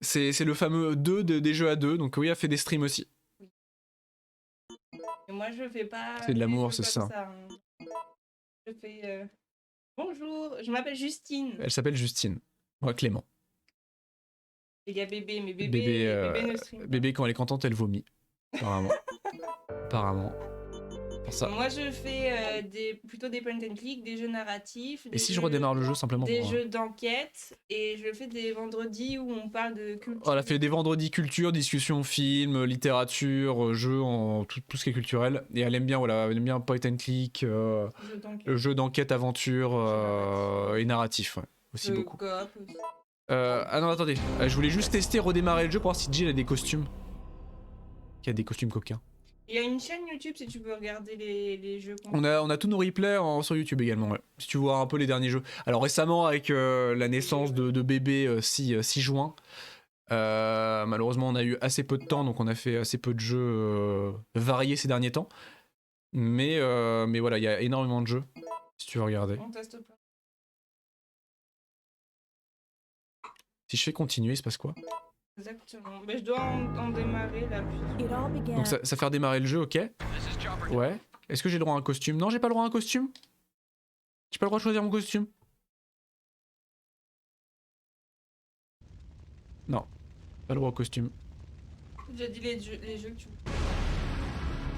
C'est le fameux 2 des jeux à 2, donc oui elle fait des streams aussi. Et moi je fais pas... C'est de l'amour, c'est ça. Hein. Je fais... Bonjour, je m'appelle Justine. Elle s'appelle Justine. Moi Clément. Il y a bébé, mais bébé ne stream. Bébé quand elle est contente elle vomit. Apparemment. Apparemment. Pour ça. Moi je fais plutôt des point and click, des jeux narratifs. Et si je redémarre le jeu simplement des pour... jeux d'enquête, et je fais des vendredis où on parle de culture. Oh, elle a fait des vendredis culture, discussion film, littérature, jeux, tout ce qui est culturel. Et elle aime bien, voilà, elle aime bien point and click, jeu d'enquête, aventure et narratif, ouais, aussi beaucoup. Coop aussi. Ah non attendez, je voulais juste tester, redémarrer le jeu pour voir si Jill a des costumes. Qu'il y a des costumes coquins. Il y a une chaîne YouTube si tu veux regarder les jeux. On a tous nos replays sur YouTube également, ouais. Si tu vois un peu les derniers jeux. Alors récemment avec la naissance de bébé 6 juin, malheureusement on a eu assez peu de temps, donc on a fait assez peu de jeux variés ces derniers temps. Mais voilà, il y a énormément de jeux, si tu veux regarder. On teste pas. Si je fais continuer, il se passe quoi? Exactement. Mais je dois en démarrer là. Donc ça fait redémarrer le jeu, ok. Ouais. Est-ce que j'ai le droit à un costume? Non, j'ai pas le droit à un costume. J'ai pas le droit de choisir mon costume. Non. Pas le droit au costume. J'ai dit les jeux que tu veux.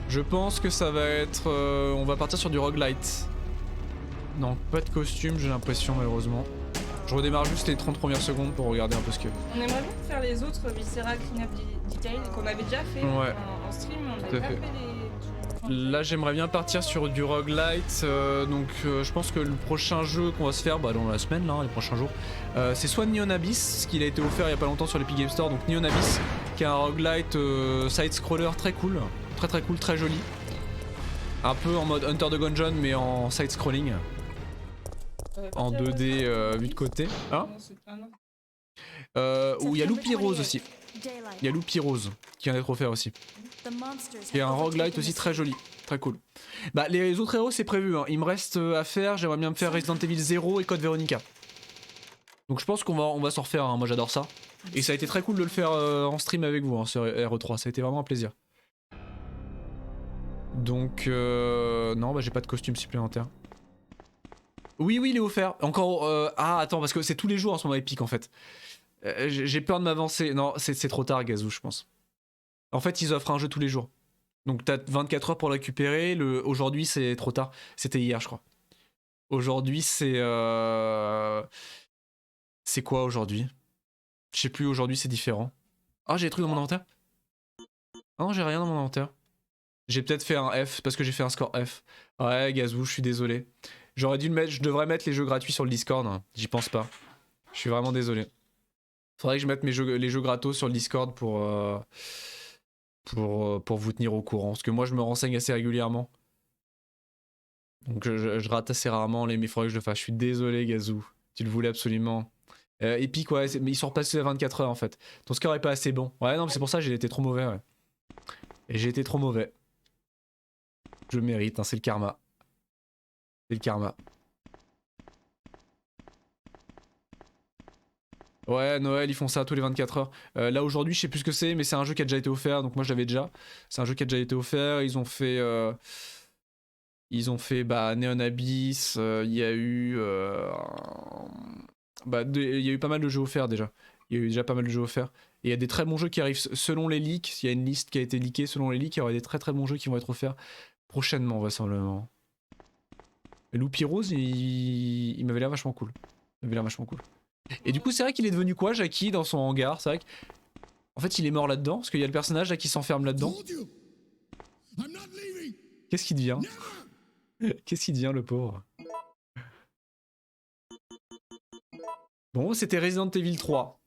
Je pense que ça va être... on va partir sur du roguelite. Non, pas de costume, j'ai l'impression, malheureusement. Je redémarre juste les 30 premières secondes pour regarder un peu ce que... On aimerait bien faire les autres Viscera Clean Up Detail qu'on avait déjà fait en stream, mais on n'avait pas fait les... Là j'aimerais bien partir sur du roguelite, donc je pense que le prochain jeu qu'on va se faire dans la semaine, là, les prochains jours, c'est soit Neon Abyss, ce qu'il a été offert il y a pas longtemps sur l'Epic Game Store, donc Neon Abyss, qui est un roguelite side-scroller très cool, très cool, très joli. Un peu en mode Hunter the Gungeon mais en side-scrolling. en 2D vue de côté. Hein où il y a Loopy Rose aussi. Il y a Loopy Rose qui vient d'être offert aussi. Et un roguelite aussi très joli, très cool. Bah les autres héros c'est prévu, hein. Il me reste à faire, j'aimerais bien me faire Resident Evil 0 et Code Veronica. Donc je pense qu'on va s'en refaire, hein. Moi j'adore ça. Et ça a été très cool de le faire en stream avec vous, hein, sur RE3, ça a été vraiment un plaisir. Donc non bah j'ai pas de costume supplémentaire. Oui il est offert, encore ah attends parce que c'est tous les jours en ce moment Epic en fait. J'ai peur de m'avancer, non c'est trop tard Gazou je pense. En fait ils offrent un jeu tous les jours. Donc t'as 24 heures pour le récupérer, aujourd'hui c'est trop tard, c'était hier je crois. Aujourd'hui c'est... C'est quoi aujourd'hui? Je sais plus, aujourd'hui c'est différent. Ah j'ai des trucs dans mon inventaire? Ah non j'ai rien dans mon inventaire. J'ai peut-être fait un F parce que j'ai fait un score F. Ouais Gazou, je suis désolé. J'aurais dû le mettre, je devrais mettre les jeux gratuits sur le Discord, hein. J'y pense pas. Je suis vraiment désolé. Faudrait que je mette les jeux gratos sur le Discord pour vous tenir au courant. Parce que moi je me renseigne assez régulièrement. Donc je rate assez rarement mais il faudrait que je le fasse. Je suis désolé Gazou, tu le voulais absolument. Epic ouais, mais ils sont repassés à 24 heures en fait. Ton score est pas assez bon. Ouais non mais c'est pour ça j'ai été trop mauvais ouais. Et j'ai été trop mauvais. Je le mérite, hein, c'est le karma. C'est le karma. Ouais, Noël, ils font ça tous les 24 heures. Là aujourd'hui, je sais plus ce que c'est, mais c'est un jeu qui a déjà été offert, donc moi je l'avais déjà. C'est un jeu qui a déjà été offert. Ils ont fait bah, Neon Abyss. Il y a eu il y a eu pas mal de jeux offerts déjà. Il y a eu déjà pas mal de jeux offerts. Et il y a des très bons jeux qui arrivent selon les leaks. Il y a une liste qui a été leakée selon les leaks. Il y aura des très bons jeux qui vont être offerts prochainement, vraisemblablement. Loopy Rose, il m'avait l'air vachement cool. Il m'avait l'air vachement cool. Et du coup, c'est vrai qu'il est devenu quoi, Jackie, dans son hangar? C'est vrai qu'en fait, il est mort là-dedans, parce qu'il y a le personnage là qui s'enferme là-dedans. Qu'est-ce qu'il devient? Qu'est-ce qu'il devient, le pauvre? Bon, c'était Resident Evil 3.